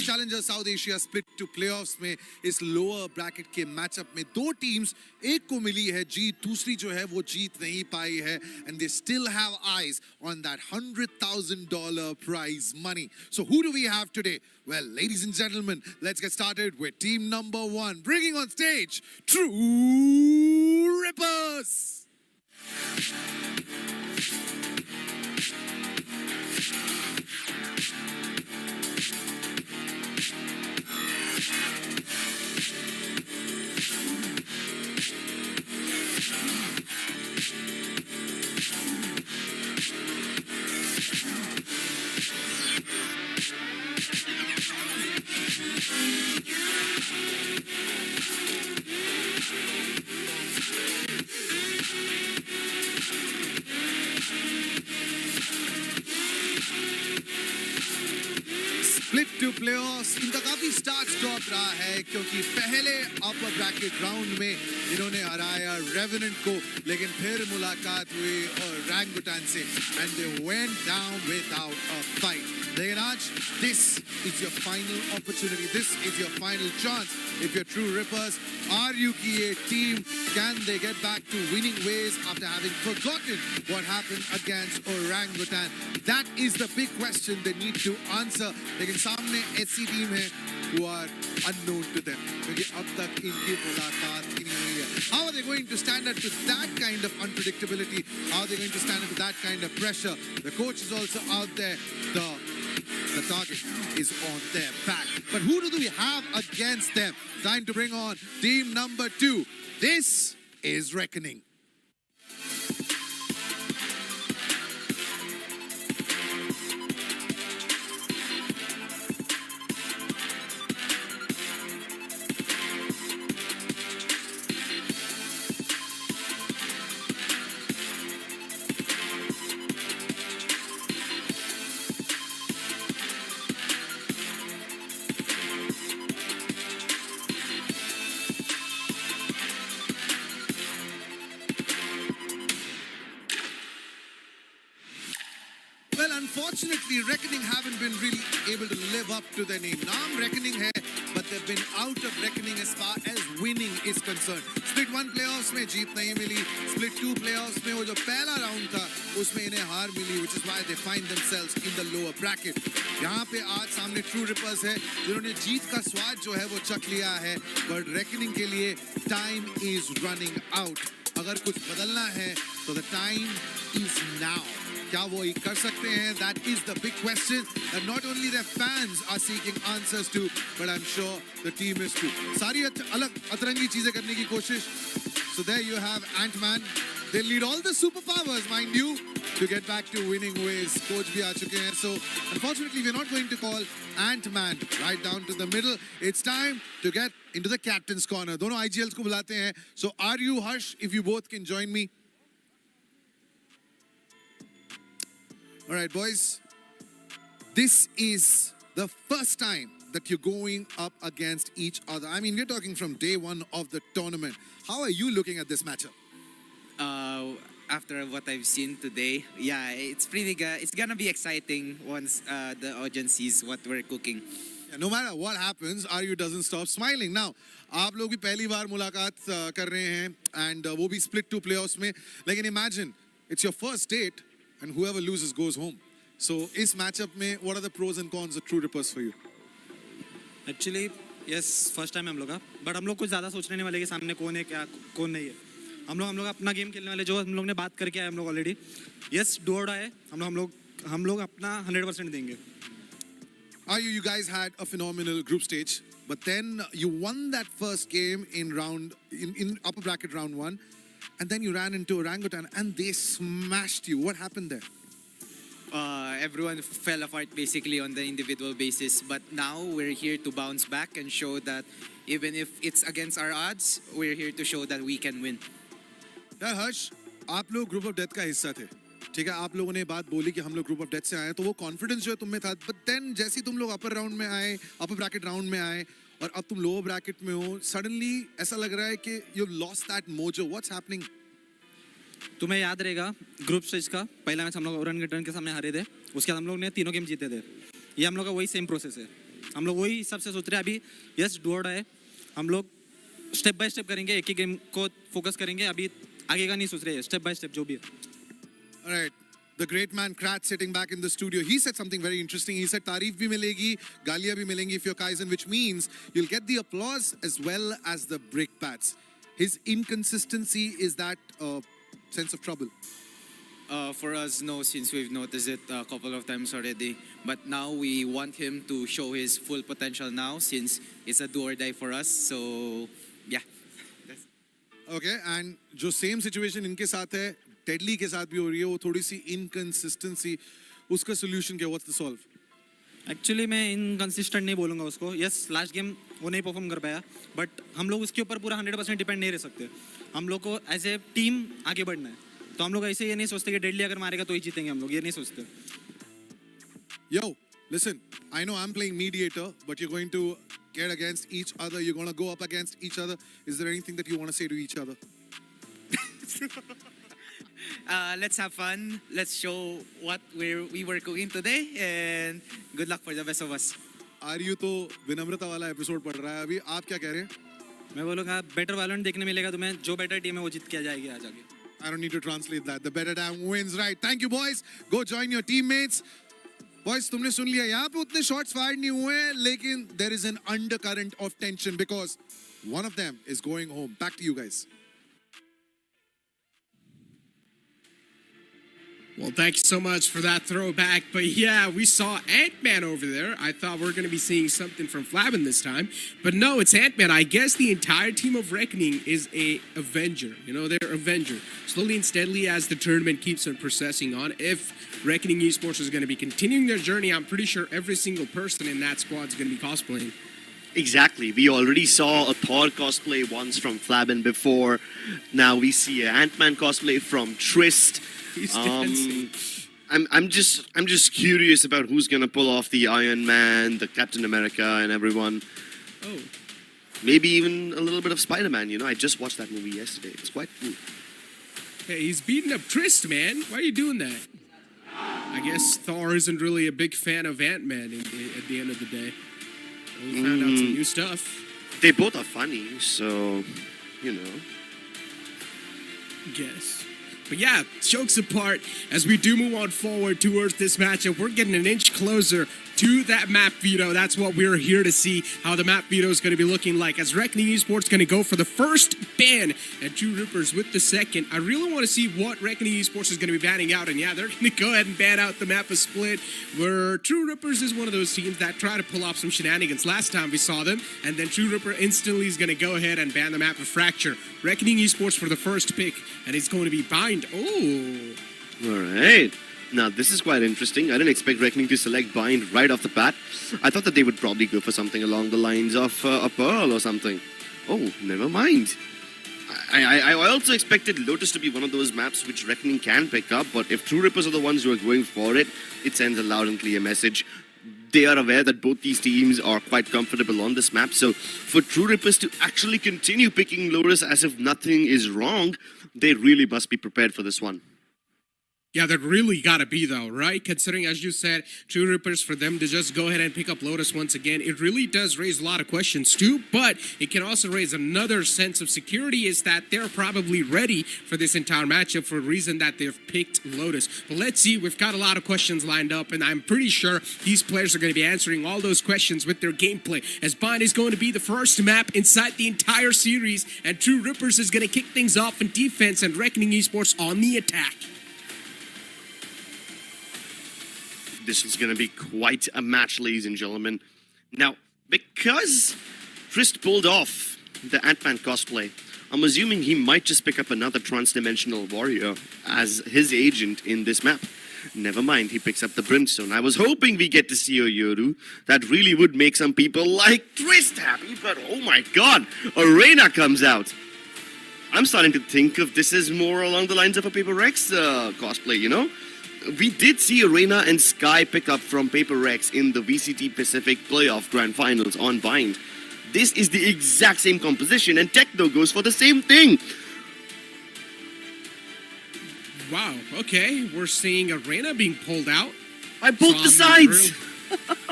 Challenger South Asia split two playoffs में इस lower bracket के मैचअप में दो टीम्स, एक को मिली है जीत, दूसरी जो है वो जीत नहीं पाई है, and they still have eyes on that $100,000 prize money. So who do we have today? Well, ladies and gentlemen, let's get started with team number 1, bringing on stage True Rippers. Split to playoffs. इनका काफी start stop रहा है क्योंकि पहले अपर bracket round में इन्होंने हराया revenant को, लेकिन फिर मुलाकात हुई और रैंगुटान से and they went down without a fight. लेकिन आज this is your final opportunity, this is your final chance. If you're true rippers, are you की ये team, can they get back to winning ways after having forgotten what happened against orangutan? That is the big question they need to answer. लेकिन सामने ऐसी team है who are unknown to them क्योंकि अब तक इनकी मुलाकात ही नहीं हुई है. How are they going to stand up to that kind of unpredictability? How are they going to stand up to that kind of pressure? The coach is also out there. The target is on their back. But who do we have against them? Time to bring on team number 2. This is Reckoning. Well, unfortunately, Reckoning haven't been really able to live up to their name. Naam Reckoning hai, but they've been out of Reckoning as far as winning is concerned. Split 1 playoffs में जीत नहीं मिली. Split 2 playoffs में वो जो पहला round था, उसमें इन्हें हार मिली, which is why they find themselves in the lower bracket. यहाँ पे आज सामने True Rippers है, जिन्होंने जीत का स्वाद जो है वो चख लिया है, but Reckoning के लिए time is running out. अगर कुछ बदलना है, तो the time is now. क्या वो ये कर सकते हैं? That is the big question that not only their fans are seeking answers to, but I'm sure the team is too. सारी अलग अतरंगी चीजें करने की कोशिश. So there you have Ant-Man. They lead all the superpowers, mind you, to get back to winning ways. Coach भी आ चुके हैं. So unfortunately, we're not going to call Ant-Man right down to the middle. It's time to get into the captain's corner. दोनों IGLs को बुलाते हैं. So are you, Harsh, if you both can join me? All right, boys. This is the first time that you're going up against each other. I mean, we're talking from day one of the tournament. How are you looking at this matchup? After what I've seen today, yeah, it's pretty good. It's gonna be exciting once the audience sees what we're cooking. Yeah, no matter what happens, RU doesn't stop smiling. Now, आप लोग भी पहली बार मुलाकात कर रहे हैं, and वो भी split 2 playoffs में. Like, imagine it's your first date, and whoever loses goes home. So, इस matchup में, what are the pros and cons of True Rippers for you? Actually, yes, first time हम लोग का, but हम लोग कुछ ज़्यादा सोचने नहीं वाले कि सामने कौन है क्या कौन नहीं है. हम लोग अपना गेम खेलने वाले, जो हम लोग ने बात करके आए हम लोग ऑलरेडी. Yes, डू और डाई है. हम लोग अपना 100% देंगे. You guys had a phenomenal group stage, but then you won that first game in upper bracket round 1, and then you ran into orangutan and they smashed you. What happened there? Everyone fell apart basically on the individual basis, but now we're here to bounce back and show that even if it's against our odds, we're here to show that we can win. यार हर्ष, आप लोग group of death का हिस्सा थे, ठीक है? आप लोगों ने बात बोली कि हम लोग ग्रुप ऑफ डेथ से आए, तो वो कॉन्फिडेंस जो है तुम में था. बट देन जैसे तुम लोग अपर राउंड में आए, अपर ब्रैकेट राउंड में आए, और अब तुम लोअर ब्रैकेट में हो, सडनली ऐसा लग रहा है कि you lost that mojo. What's happening? तुम्हें याद रहेगा ग्रुप स्टेज का पहला मैच हम लोग ओरेंगुटन के सामने हारे थे, उसके बाद हम लोग ने तीनों गेम जीते थे. ये हम लोग का वही सेम प्रोसेस है. हम लोग वही सबसे सोच रहे हैं अभी. यस, डू और डाई. हम लोग स्टेप बाय स्टेप करेंगे, एक ही गेम को फोकस करेंगे. अभी आगे का नहीं सोच रहे हैं, स्टेप बाय स्टेप जो भी है. All right. The great man Krat sitting back in the studio, he said something very interesting. He said तारीफ भी मिलेगी, गालियाँ भी मिलेंगी if you're Kaizen, which means you'll get the applause as well as the brickbats. His inconsistency, is that a sense of trouble? For us, no, since we've noticed it a couple of times already. But now we want him to show his full potential now, since it's a do or die for us. So, yeah. Okay, and जो same situation इनके साथ है, deadly के साथ भी हो रही है, वो थोड़ी सी इनकंसिस्टेंसी, उसका सोल्यूशन क्या? What's the solve? एक्चुअली मैं इनकंसिस्टेंट नहीं बोलूँगा उसको. यस, लास्ट गेम वो नहीं परफॉर्म कर पाया, बट हम लोग उसके ऊपर पूरा 100% डिपेंड नहीं रह सकते. हम लोग को एज ए टीम आगे बढ़ना है, तो हम लोग ऐसे ये नहीं सोचते कि डेडली अगर मारेगा तो ही जीतेंगे. हम लोग ये नहीं सोचते. Yo, Listen, I know I'm playing mediator, but you're going to get against each other. You're going to go up against each other. Is there anything that you want to say to each other? Let's have fun. Let's show what we were cooking today, and good luck for the best of us. आर्यू तो विनम्रता वाला episode पढ़ रहा है अभी. आप क्या कह रहे हैं? मैं बोलूँगा बेटर वैलोरेंट देखने मिलेगा तुम्हें. जो बेटर टीम है वो जीत के आ जाएगी आज आगे. I don't need to translate that. The better team wins, right? Thank you, boys. Go join your teammates. Boys, तुमने सुन लिया. यहाँ पे उतने shots fired नहीं हुए हैं, लेकिन there is an undercurrent of tension because one of them is going home. Back to you guys. Well, thank you so much for that throwback. But yeah, we saw Ant-Man over there. I thought we were going to be seeing something from Flabbin this time. But no, it's Ant-Man. I guess the entire team of Reckoning is a Avenger. You know, they're Avenger. Slowly and steadily as the tournament keeps on processing on. If Reckoning Esports is going to be continuing their journey, I'm pretty sure every single person in that squad is going to be cosplaying. Exactly. We already saw a Thor cosplay once from Flabbin before. Now we see an Ant-Man cosplay from Trist. He's dancing. I'm just curious about who's gonna pull off the Iron Man, the Captain America, and everyone. Oh. Maybe even a little bit of Spider-Man. You know, I just watched that movie yesterday. It's quite cool. Hey, he's beating up Trist, man. Why are you doing that? I guess Thor isn't really a big fan of Ant-Man at the end of the day. We found out some new stuff. They both are funny, so you know. Guess. But yeah, jokes apart, as we do move on forward towards this matchup, we're getting an inch closer to that map veto. That's what we're here to see, how the map veto is going to be looking like. As Reckoning Esports going to go for the first ban, and True Rippers with the second. I really want to see what Reckoning Esports is going to be banning out. And yeah, they're going to go ahead and ban out the map of Split, where True Rippers is one of those teams that try to pull off some shenanigans. Last time we saw them, and then True Ripper instantly is going to go ahead and ban the map of Fracture. Reckoning Esports for the first pick, and it's going to be Bind. Oh. All right. Now, this is quite interesting. I didn't expect Reckoning to select Bind right off the bat. I thought that they would probably go for something along the lines of a Pearl or something. Oh, never mind. I also expected Lotus to be one of those maps which Reckoning can pick up, but if True Rippers are the ones who are going for it, it sends a loud and clear message. They are aware that both these teams are quite comfortable on this map, so for True Rippers to actually continue picking Lotus as if nothing is wrong, they really must be prepared for this one. Yeah, that really gotta be though, right? Considering, as you said, True Rippers, for them to just go ahead and pick up Lotus once again, it really does raise a lot of questions too, but it can also raise another sense of security, is that they're probably ready for this entire matchup for a reason that they've picked Lotus. But let's see, we've got a lot of questions lined up, and I'm pretty sure these players are going to be answering all those questions with their gameplay, as Bind is going to be the first map inside the entire series, and True Rippers is going to kick things off in defense, and Reckoning Esports on the attack. This is going to be quite a match, ladies and gentlemen. Now, because Trist pulled off the Ant-Man cosplay, I'm assuming he might just pick up another trans-dimensional warrior as his agent in this map. Never mind, he picks up the Brimstone. I was hoping we get to see a Yoru. That really would make some people like Trist happy, but oh my god, Arena comes out. I'm starting to think of this as more along the lines of a Paper Rex cosplay, you know? We did see Arena and Sky pick up from Paper Rex in the VCT Pacific Playoff Grand Finals on Bind. This is the exact same composition, and Techno goes for the same thing. Wow, okay, we're seeing Arena being pulled out. By both the sides!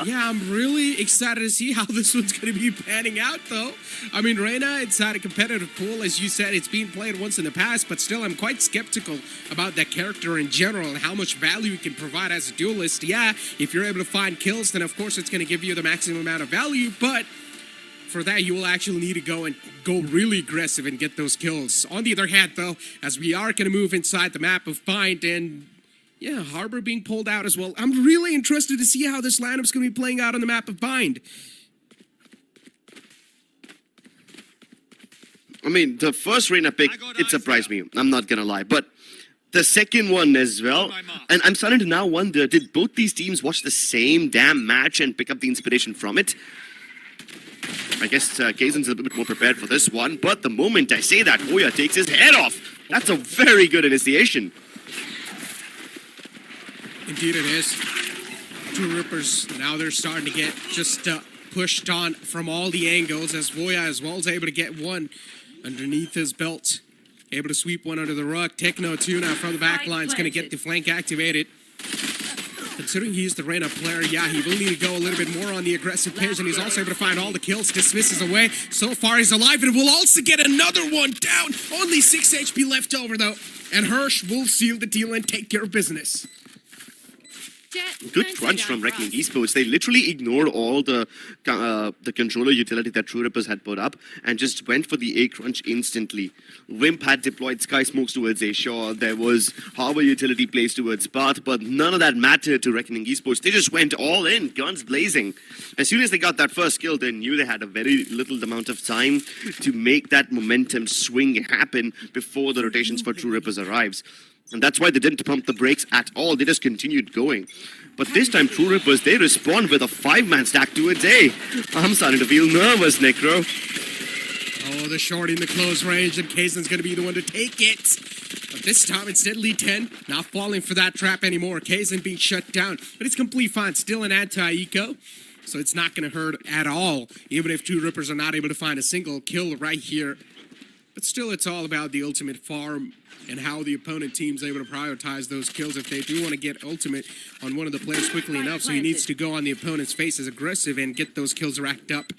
Yeah, I'm really excited to see how this one's going to be panning out, though. I mean, Reyna, it's had a competitive pool. As you said, it's been played once in the past, but still, I'm quite skeptical about that character in general and how much value it can provide as a duelist. Yeah, if you're able to find kills, then of course it's going to give you the maximum amount of value, but for that, you will actually need to go really aggressive and get those kills. On the other hand, though, as we are going to move inside the map of Bind, and yeah, Harbor being pulled out as well. I'm really interested to see how this lineup's going to be playing out on the map of Bind. I mean, the first Reyna pick, it surprised me. I'm not going to lie. But the second one as well. And I'm starting to now wonder, did both these teams watch the same damn match and pick up the inspiration from it? I guess Kazan's a little bit more prepared for this one. But the moment I say that, Hoya takes his head off. That's a very good initiation. Indeed it is. Two Rippers, now they're starting to get just pushed on from all the angles as Voya as well is able to get one underneath his belt. Able to sweep one under the rug. Techno too now from the back line is going to get the flank activated. Considering he's the Reyna player, yeah, he will need to go a little bit more on the aggressive pitch, and he's also able to find all the kills, dismisses away. So far, he's alive, and will also get another one down. Only 6 HP left over, though, and Hirsch will seal the deal and take care of business. Good crunch from Reckoning Esports. They literally ignored all the controller utility that True Rippers had put up and just went for the A crunch instantly. Wimp had deployed Sky Smokes towards A Shaw. There was Harbor utility plays towards Bath, but none of that mattered to Reckoning Esports. They just went all in, guns blazing. As soon as they got that first kill, they knew they had a very little amount of time to make that momentum swing happen before the rotations for True Rippers arrives. And that's why they didn't pump the brakes at all. They just continued going. But this time, True Rippers, they respond with a 5-man stack towards A. I'm starting to feel nervous, Necro. Oh, the short in the close range, and Kaysen's going to be the one to take it. But this time, it's steadily 10. Not falling for that trap anymore. Kaysen being shut down. But it's complete fine. Still an anti-eco. So it's not going to hurt at all. Even if True Rippers are not able to find a single kill right here. But still, it's all about the ultimate farm and how the opponent team's able to prioritize those kills if they do want to get ultimate on one of the players quickly enough. So he needs to go on the opponent's face as aggressive and get those kills racked up.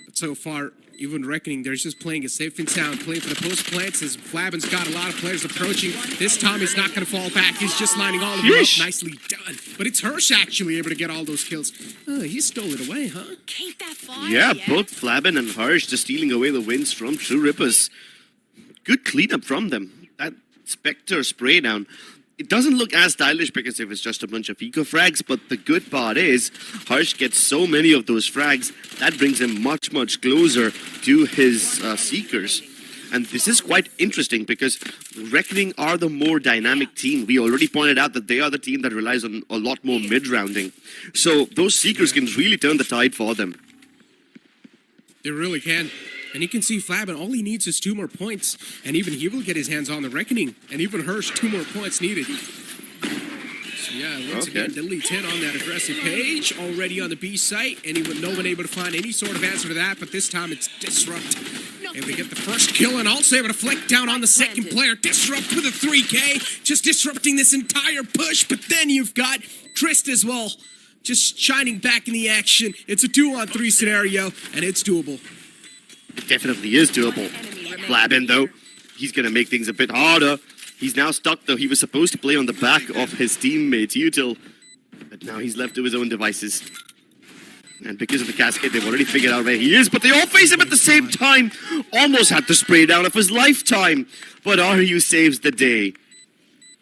But so far, even Reckoning, they're just playing it safe and sound, playing for the post plants as Flabin's got a lot of players approaching. This time he's not going to fall back. He's just lining all of them up. Nicely done. But it's Hirsch actually able to get all those kills. Oh, he stole it away, huh? Keep that fire. Yeah, both Flabin and Hirsch just stealing away the wins from True Rippers. Good cleanup from them. That Spectre spray down, it doesn't look as stylish because if it's just a bunch of eco frags, but the good part is Harsh gets so many of those frags that brings him much closer to his seekers. And this is quite interesting because Reckoning are the more dynamic team. We already pointed out that they are the team that relies on a lot more mid-rounding. So those seekers can really turn the tide for them. They really can. And you can see Flabin, all he needs is 2 more points. And even he will get his hands on the Reckoning. And even Hirsch, 2 more points needed. So yeah, once again, Delete hit on that aggressive page. Already on the B site. No one able to find any sort of answer to that. But this time it's Disrupt. Able to get the first kill and also able to flick down on the second player. Disrupt with a 3K. Just disrupting this entire push. But then you've got Trist as well. Just shining back in the action. It's a 2-on-3 scenario. And it's doable. It definitely is doable. Flabin, though, he's going to make things a bit harder. He's now stuck, though. He was supposed to play on the back of his teammate, Util. But now he's left to his own devices. And because of the cascade, they've already figured out where he is. But they all face him at the same time. Almost had the spray down of his lifetime. But RU saves the day.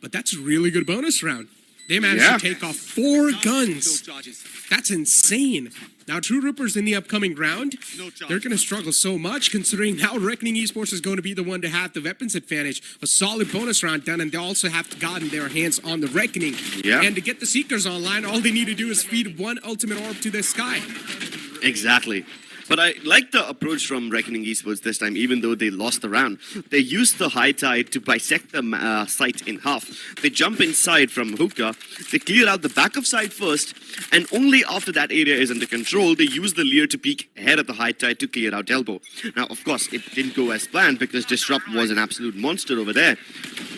But that's a really good bonus round. They managed to take off 4 guns. That's insane. Now, True Rippers in the upcoming round, they're going to struggle so much considering now Reckoning Esports is going to be the one to have the weapons advantage. A solid bonus round done, and they also have to gotten their hands on the Reckoning. And to get the Seekers online, all they need to do is feed 1 ultimate orb to the sky. Exactly. But I like the approach from Reckoning Esports this time, even though they lost the round. They used the high tide to bisect the site in half. They jump inside from hookah, they clear out the back of site first, and only after that area is under control, they use the Leer to peek ahead of the high tide to clear out elbow. Now, of course, it didn't go as planned because Disrupt was an absolute monster over there.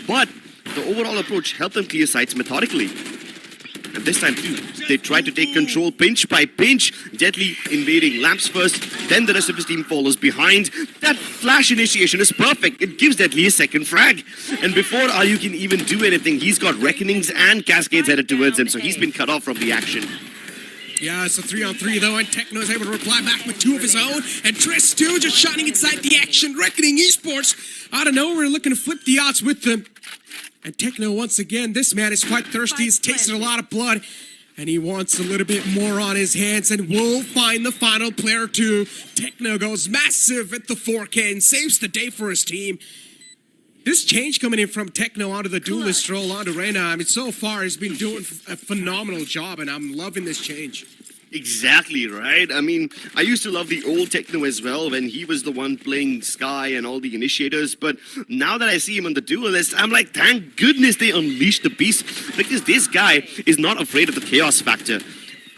But the overall approach helped them clear sites methodically. And this time too, they tried to take control pinch by pinch. Deadly invading Lamps first, then the rest of his team follows behind. That flash initiation is perfect. It gives Deadly a second frag. And before Ayu can even do anything, he's got Reckonings and Cascades headed towards him, so he's been cut off from the action. Yeah, it's a 3-on-3 though, and Techno is able to reply back with 2 of his own. And Trist too, just shining inside the action. Reckoning Esports, out of nowhere, looking to flip the odds with them. And Techno, once again, this man is quite thirsty. He's tasted a lot of blood. And he wants a little bit more on his hands. And will find the final player too. Techno goes massive at the 4K and saves the day for his team. This change coming in from Techno onto the duelist role onto Reyna. I mean, so far he's been doing a phenomenal job. And I'm loving this change. Exactly, right? I mean, I used to love the old Techno as well when he was the one playing Sky and all the initiators, but now that I see him on the duelist, I'm like, thank goodness they unleashed the beast, because this guy is not afraid of the chaos factor.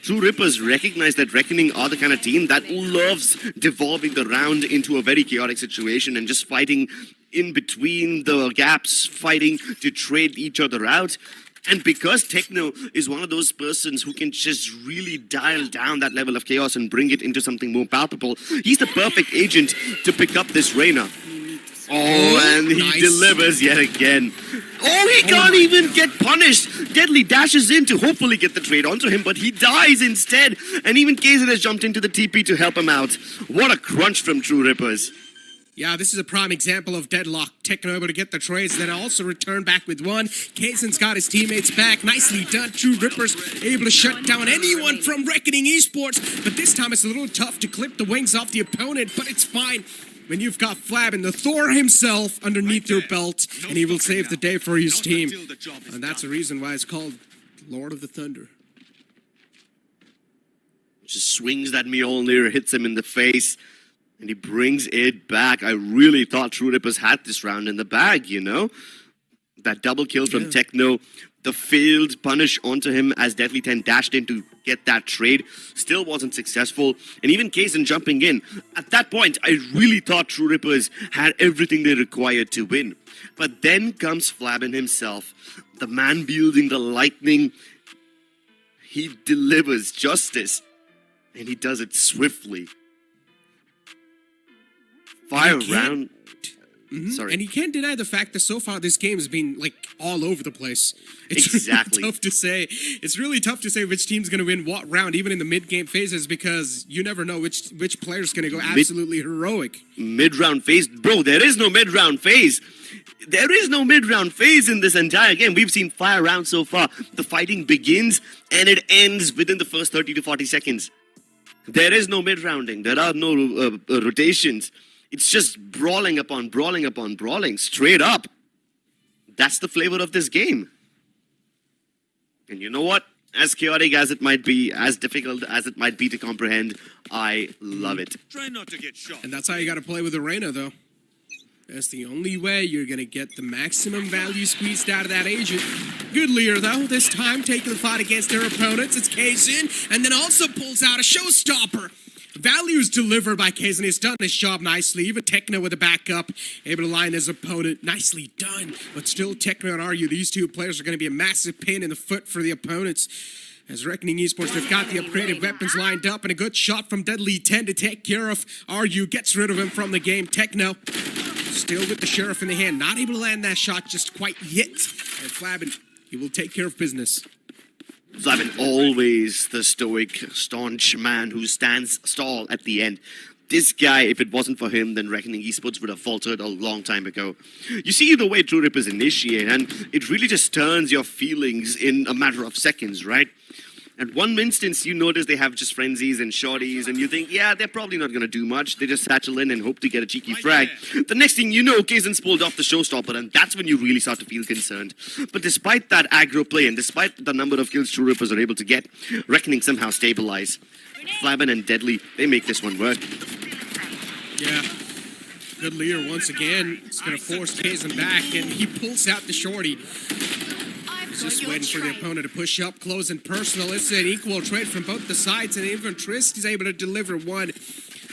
True Rippers recognize that Reckoning are the kind of team that loves devolving the round into a very chaotic situation and just fighting in between the gaps, fighting to trade each other out. And because Techno is one of those persons who can just really dial down that level of chaos and bring it into something more palpable, he's the perfect agent to pick up this Reyna. Oh, and he nice. delivers yet again. Oh, he can't even get punished. Deadly dashes in to hopefully get the trade onto him, but he dies instead. And even Kaizen has jumped into the TP to help him out. What a crunch from True Rippers. Yeah, this is a prime example of deadlock. Techno able to get the trades, then also return back with one. Kaizen's got his teammates back. Nicely done. True Rippers able to shut down anyone from Reckoning Esports. But this time it's a little tough to clip the wings off the opponent, but it's fine when you've got Flabin, the Thor himself, underneath your belt, and he will save the day for his team. And that's the reason why it's called Lord of the Thunder. Just swings that Mjolnir, hits him in the face, and he brings it back. I really thought True Rippers had this round in the bag, you know? That double kill from Techno, the failed punish onto him as Deadly 10 dashed in to get that trade, still wasn't successful. And even Kaizen jumping in. At that point, I really thought True Rippers had everything they required to win. But then comes Flabin himself, the man wielding the lightning. He delivers justice, and he does it swiftly. Fire round. Sorry. And you can't deny the fact that so far this game has been like all over the place. It's Exactly. really tough to say. It's really tough to say which team's going to win what round, even in the mid-game phases, because you never know which player's going to go absolutely heroic. Mid-round phase? Bro, there is no mid-round phase. There is no mid-round phase in this entire game. We've seen fire rounds so far. The fighting begins and it ends within the first 30 to 40 seconds. There is no mid-rounding. There are no rotations. It's just brawling upon brawling upon brawling, straight up. That's the flavor of this game. And you know what? As chaotic as it might be, as difficult as it might be to comprehend, I love it. Try not to get shot. And that's how you got to play with Arena, though. That's the only way you're going to get the maximum value squeezed out of that agent. Good Lear, though, this time taking the fight against their opponents. It's Kaizen, and then also pulls out a showstopper. Value is delivered by Kaizen. He's done his job nicely. Even Techno with a backup, able to line his opponent. Nicely done. But still, Techno would argue these two players are going to be a massive pain in the foot for the opponents. As Reckoning Esports, they've got the upgraded weapons lined up, and a good shot from Deadly 10 to take care of Aryu. Gets rid of him from the game. Techno still with the Sheriff in the hand. Not able to land that shot just quite yet. And Flabin, he will take care of business. Flabin, always the stoic, staunch man who stands tall at the end. This guy, if it wasn't for him, then Reckoning Esports would have faltered a long time ago. You see the way True Rippers initiate, and it really just turns your feelings in a matter of seconds, right? At one instance, you notice they have just frenzies and shorties, and you think, yeah, they're probably not going to do much. They just satchel in and hope to get a cheeky frag. The next thing you know, Kaizen's pulled off the showstopper, and that's when you really start to feel concerned. But despite that aggro play, and despite the number of kills True Rippers are able to get, Reckoning somehow stabilize. Flabin and Deadly, they make this one work. Yeah. Good Lear once again. It's going to force Kaizen back, and he pulls out the shorty. Just waiting for the opponent to push up close and personal. It's an equal trade from both the sides, and even Trist is able to deliver one.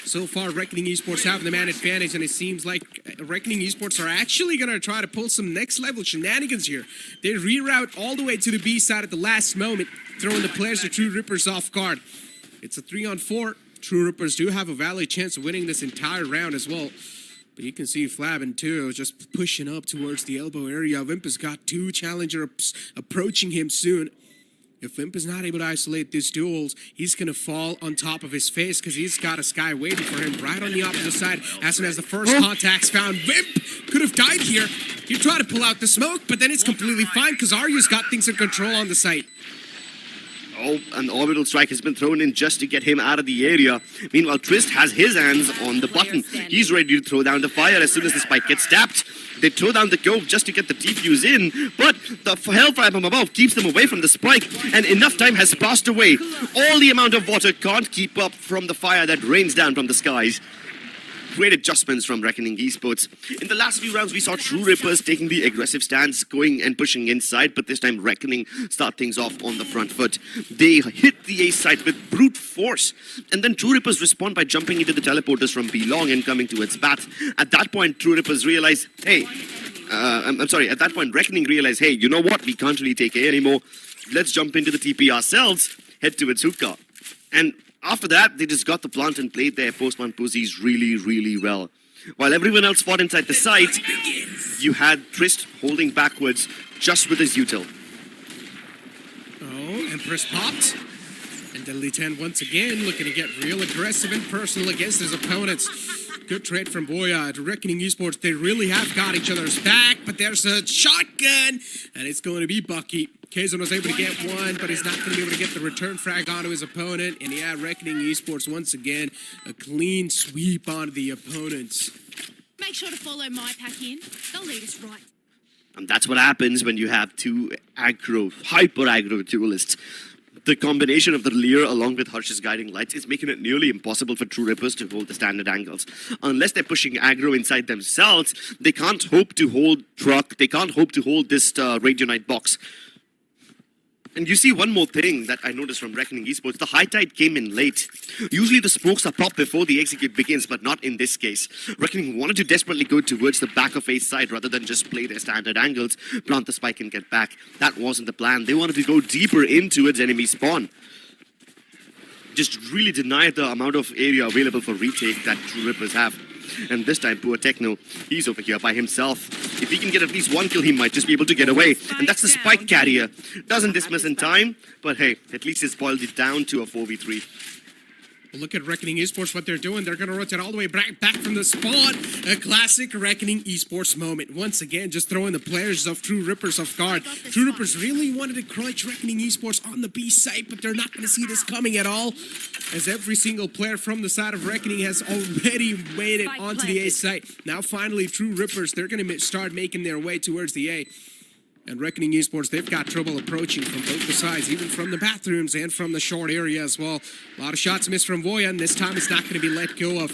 So far, Reckoning Esports have the man advantage, and it seems like Reckoning Esports are actually going to try to pull some next-level shenanigans here. They reroute all the way to the B side at the last moment, throwing the players of True Rippers off guard. It's a 3-on-4. True Rippers do have a valid chance of winning this entire round as well. But you can see Flabin, too, just pushing up towards the elbow area. Vimp has got two challengers approaching him soon. If Vimp is not able to isolate these duels, he's going to fall on top of his face because he's got a Sky waiting for him right on the opposite side. As soon as the first contact's found, Vimp could have died here. He tried to pull out the smoke, but then it's completely fine because Aryu's got things in control on the site. an orbital strike has been thrown in just to get him out of the area. Meanwhile, Twist has his hands on the button. He's ready to throw down the fire as soon as the spike gets tapped. They throw down the cove just to get the defuse in, but the hellfire from above keeps them away from the spike, and enough time has passed away. All the amount of water can't keep up from the fire that rains down from the skies. Great adjustments from Reckoning Esports. In the last few rounds, we saw True Rippers taking the aggressive stance, going and pushing inside, but this time Reckoning start things off on the front foot. They hit the A site with brute force, and then True Rippers respond by jumping into the teleporters from B-Long and coming to its bat. At that point, True Rippers realize, hey, at that point, Reckoning realized, hey, you know what? We can't really take A anymore. Let's jump into the TP ourselves, head towards hookah. And after that, they just got the plant and played their post-plant posies really, really well. While everyone else fought inside the site, you had Trist holding backwards just with his util. Oh, Empress popped. And Deadly 10 once again looking to get real aggressive and personal against his opponents. Good trade from Boya to Reckoning Esports. They really have got each other's back, but there's a shotgun, and it's going to be Bucky. Kazon was able to get one, but he's not going to be able to get the return frag onto his opponent. And yeah, Reckoning Esports once again, a clean sweep onto the opponents. Make sure to follow my pack in. They'll lead us right. And that's what happens when you have two aggro, hyper aggro duelists. The combination of the Leer along with Harsh's guiding lights is making it nearly impossible for True Rippers to hold the standard angles. Unless they're pushing aggro inside themselves, they can't hope to hold truck, they can't hope to hold this Radionite box. And you see one more thing that I noticed from Reckoning Esports, the high tide came in late. Usually the smokes are popped before the execute begins, but not in this case. Reckoning wanted to desperately go towards the back of Ace side rather than just play their standard angles, plant the spike and get back. That wasn't the plan. They wanted to go deeper into its enemy spawn. Just really denied the amount of area available for retake that True Rippers have. And this time, poor Techno, he's over here by himself. If he can get at least one kill, he might just be able to get away. And that's the spike carrier. Doesn't dismiss in time, but hey, at least it's boiled it down to a 4v3. Well, look at Reckoning Esports, what they're doing. They're going to rotate all the way back from the spawn. A classic Reckoning Esports moment. Once again, just throwing the players of True Rippers off guard. True Rippers really wanted to crunch Reckoning Esports on the B site, but they're not going to see this coming at all, as every single player from the side of Reckoning has already made it onto the A site. Now, finally, True Rippers, they're going to start making their way towards the A. And Reckoning Esports, they've got trouble approaching from both the sides, even from the bathrooms and from the short area as well. A lot of shots missed from Voya, and this time it's not going to be let go of.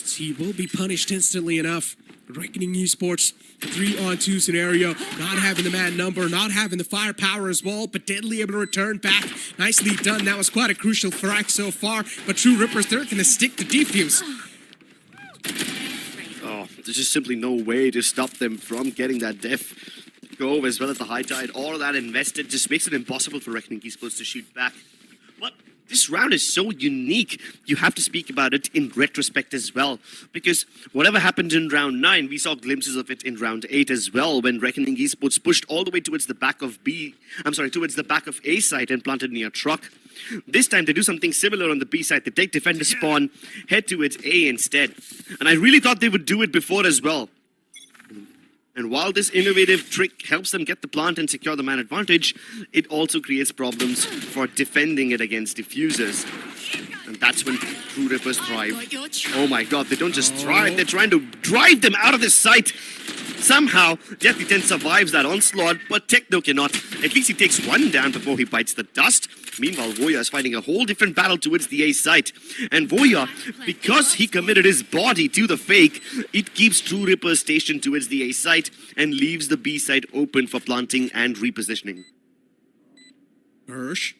He will be punished instantly enough. Reckoning Esports, 3-on-2 scenario, not having the man number, not having the firepower as well, but Deadly able to return back. Nicely done. That was quite a crucial frag so far, but True Rippers, they're going to stick to defuse. Oh, there's just simply no way to stop them from getting that def. Go as well as the high tide, all of that invested just makes it impossible for Reckoning Esports to shoot back. But this round is so unique, you have to speak about it in retrospect as well. Because whatever happened in round 9, we saw glimpses of it in round 8 as well, when Reckoning Esports pushed all the way towards the back of towards the back of A site and planted near truck. This time they do something similar on the B side. They take defender spawn, head towards A instead. And I really thought they would do it before as well. And while this innovative trick helps them get the plant and secure the man advantage, it also creates problems for defending it against diffusers. And that's when True Rippers thrive. Oh my god, they don't just thrive, they're trying to drive them out of this site. Somehow, Deathly 10 survives that onslaught, but Techno cannot. At least he takes one down before he bites the dust. Meanwhile, Voya is fighting a whole different battle towards the A site. And Voya, because he committed his body to the fake, it keeps True Rippers stationed towards the A site and leaves the B site open for planting and repositioning. Hirsch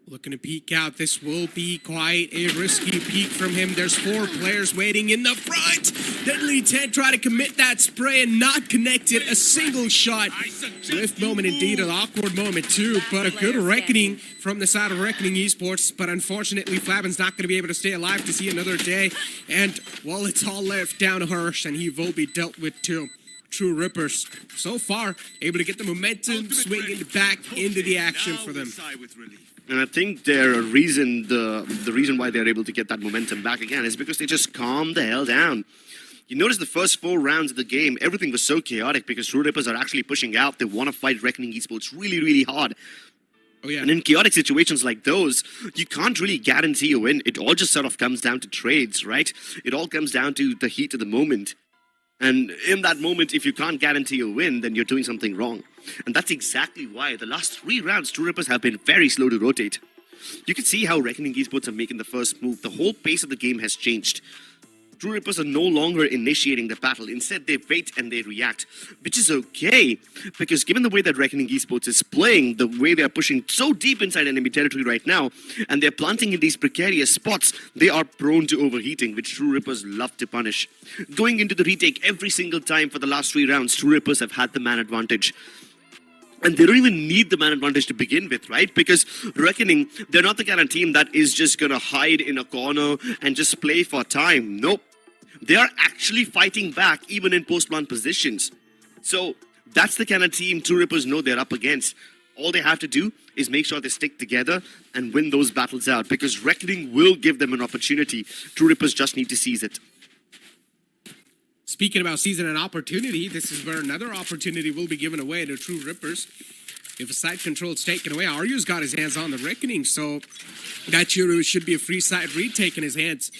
looking to peek out. This will be quite a risky peek from him. There's 4 players waiting in the front. Deadly 10 try to commit that spray and not connected a single shot. Swift moment indeed, an awkward moment too, but a good reckoning from the side of Reckoning Esports. But unfortunately, Flavin's not going to be able to stay alive to see another day. And well, it's all left down to Hirsch, and he will be dealt with too. True Rippers, so far, able to get the momentum swinging back into the action for them. And I think the reason why they're able to get that momentum back again is because they just calm the hell down. You notice the first 4 rounds of the game, everything was so chaotic because True Rippers are actually pushing out. They want to fight Reckoning Esports really, really hard. Oh, yeah. And in chaotic situations like those, you can't really guarantee a win. It all just sort of comes down to trades, right? It all comes down to the heat of the moment. And in that moment, if you can't guarantee a win, then you're doing something wrong. And that's exactly why the last 3 rounds, True Rippers have been very slow to rotate. You can see how Reckoning Esports are making the first move. The whole pace of the game has changed. True Rippers are no longer initiating the battle. Instead, they wait and they react, which is okay. Because given the way that Reckoning Esports is playing, the way they are pushing so deep inside enemy territory right now, and they're planting in these precarious spots, they are prone to overheating, which True Rippers love to punish. Going into the retake every single time for the last 3 rounds, True Rippers have had the man advantage. And they don't even need the man advantage to begin with, right? Because Reckoning, they're not the kind of team that is just going to hide in a corner and just play for time. Nope. They are actually fighting back even in post-plant positions. So that's the kind of team True Rippers know they're up against. All they have to do is make sure they stick together and win those battles out. Because Reckoning will give them an opportunity. True Rippers just need to seize it. Speaking about seizing an opportunity, this is where another opportunity will be given away to True Rippers. If a side control is taken away, Aryu's got his hands on the Reckoning, so that should be a free side retake in his hands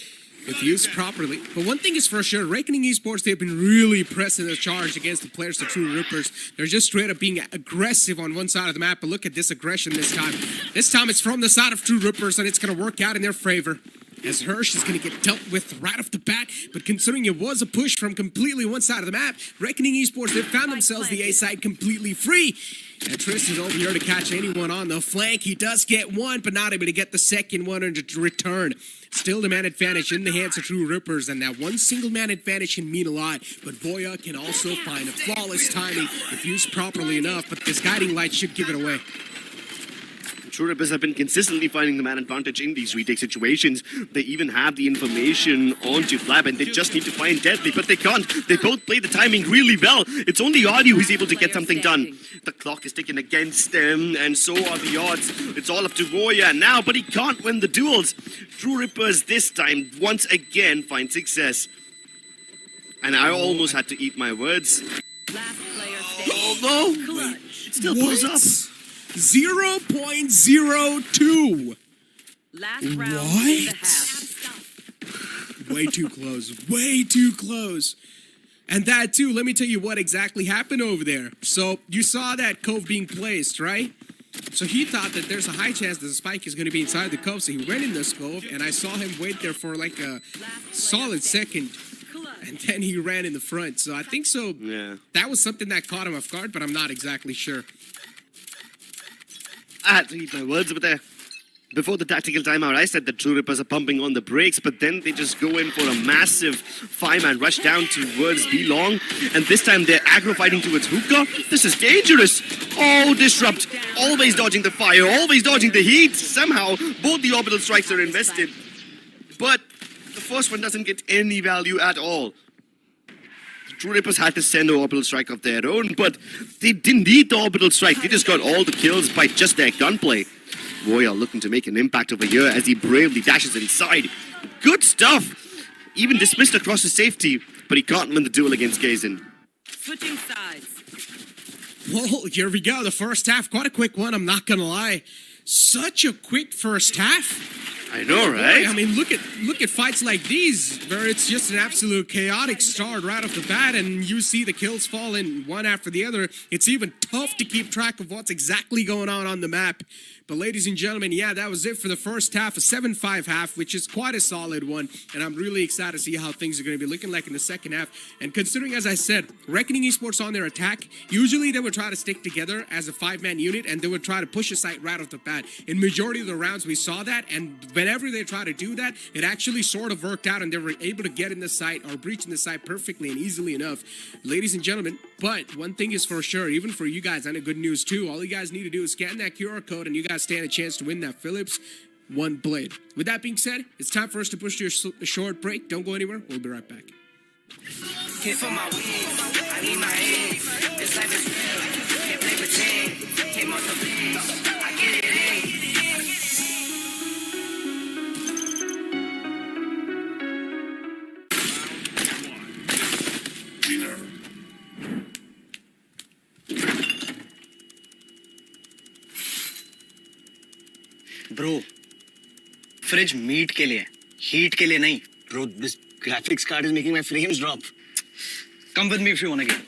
if used properly. But one thing is for sure, Reckoning Esports, they've been really pressing the charge against the players, the True Rippers. They're just straight up being aggressive on one side of the map, but look at this aggression this time. This time it's from the side of True Rippers, and it's going to work out in their favor, as Hirsch is going to get dealt with right off the bat. But considering it was a push from completely one side of the map, Reckoning Esports, they've found themselves the A side completely free. And Tristan's over here to catch anyone on the flank. He does get one, but not able to get the second one in return. Still the man advantage in the hands of True Rippers, and that one single man advantage can mean a lot. But Voya can also find a flawless timing if used properly enough, but this guiding light should give it away. True Rippers have been consistently finding the man advantage in these retake situations. They even have the information onto Flab, and they just need to find Deadly, but they can't. They both play the timing really well. It's only Audio who's able to get something done. The clock is ticking against them, and so are the odds. It's all up to Voya now, but he can't win the duels. True Rippers this time, once again, find success. And I almost had to eat my words. Oh no! It still pulls up. 0.02. Last round in the What? half. Way too close. Way too close. And that too, let me tell you what exactly happened over there. So you saw that cove being placed, right? So he thought that there's a high chance that the spike is going to be inside the cove. So he went in this cove, and I saw him wait there for like a solid second. And then he ran in the front. So I think so. Yeah. That was something that caught him off guard, but I'm not exactly sure. I had to eat my words over there. Before the tactical timeout, I said that True Rippers are pumping on the brakes, but then they just go in for a massive 5-man rush down towards B-Long, and this time they're aggro fighting towards Hookah. This is dangerous. Oh, Disrupt. Always dodging the fire, always dodging the heat. Somehow, both the orbital strikes are invested. But the first one doesn't get any value at all. True Rippers had to send an orbital strike of their own, but they didn't need the orbital strike. They just got all the kills by just their gunplay. Voya looking to make an impact over here as he bravely dashes inside. Good stuff! Even dismissed across his safety, but he can't win the duel against Gazen. Switching sides. Well, here we go. The first half, quite a quick one, I'm not gonna lie. Such a quick first half. I know, right? I mean, look at fights like these, where it's just an absolute chaotic start right off the bat, and you see the kills fall in one after the other. It's even tough to keep track of what's exactly going on the map. But ladies and gentlemen, yeah, that was it for the first half, a 7-5 half, which is quite a solid one. And I'm really excited to see how things are going to be looking like in the second half. And considering, as I said, Reckoning Esports on their attack, usually they would try to stick together as a 5-man unit, and they would try to push a site right off the bat. In majority of the rounds, we saw that, and whenever they try to do that, it actually sort of worked out, and they were able to get in the site or breach in the site perfectly and easily enough. Ladies and gentlemen, but one thing is for sure, even for you guys, and a good news too, all you guys need to do is scan that QR code, and you guys stand a chance to win that Philips One Blade. With that being said, it's time for us to push to a short break. Don't go anywhere. We'll be right back. Hit for my weed, I need my aid. This life is real, can't play pretend. Came off the beach, I get it in. Bro, fridge meat के लिए, heat के लिए नहीं. Bro, this graphics card is making my frames drop. Come with me if you want to get.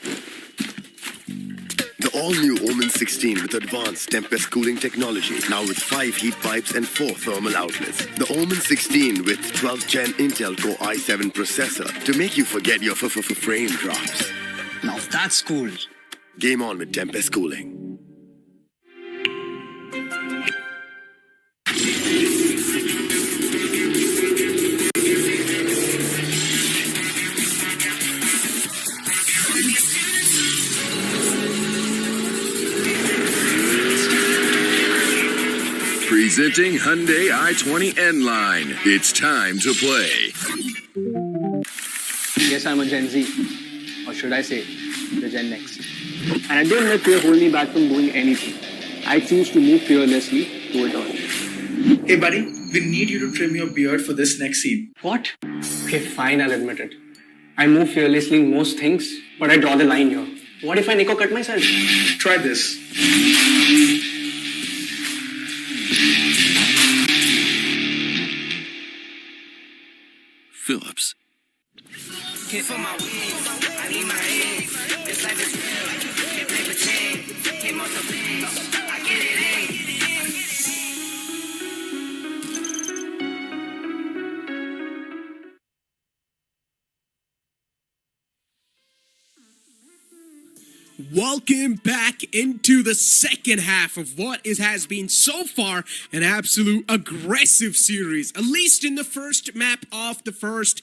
The all-new OMEN 16 with advanced Tempest cooling technology, now with 5 heat pipes and 4 thermal outlets. The OMEN 16 with 12th Gen Intel Core i7 processor to make you forget your frame drops. Now that's cool. Game on with Tempest cooling. Presenting Hyundai i20 N-Line. It's time to play. Yes, I'm a Gen Z. Or should I say, the Gen Next. And I don't let fear hold me back from doing anything. I choose to move fearlessly to it all. Hey buddy, we need you to trim your beard for this next scene. What? Okay, fine, I'll admit it. I move fearlessly in most things, but I draw the line here. What if I Nico cut myself? Try this. Phillips. Can't feel my wings. I need my hands. This life is real. Can't play pretend. Came off the bench. I get it in. Welcome back into the second half of what has been so far an absolute aggressive series. At least in the first map of the first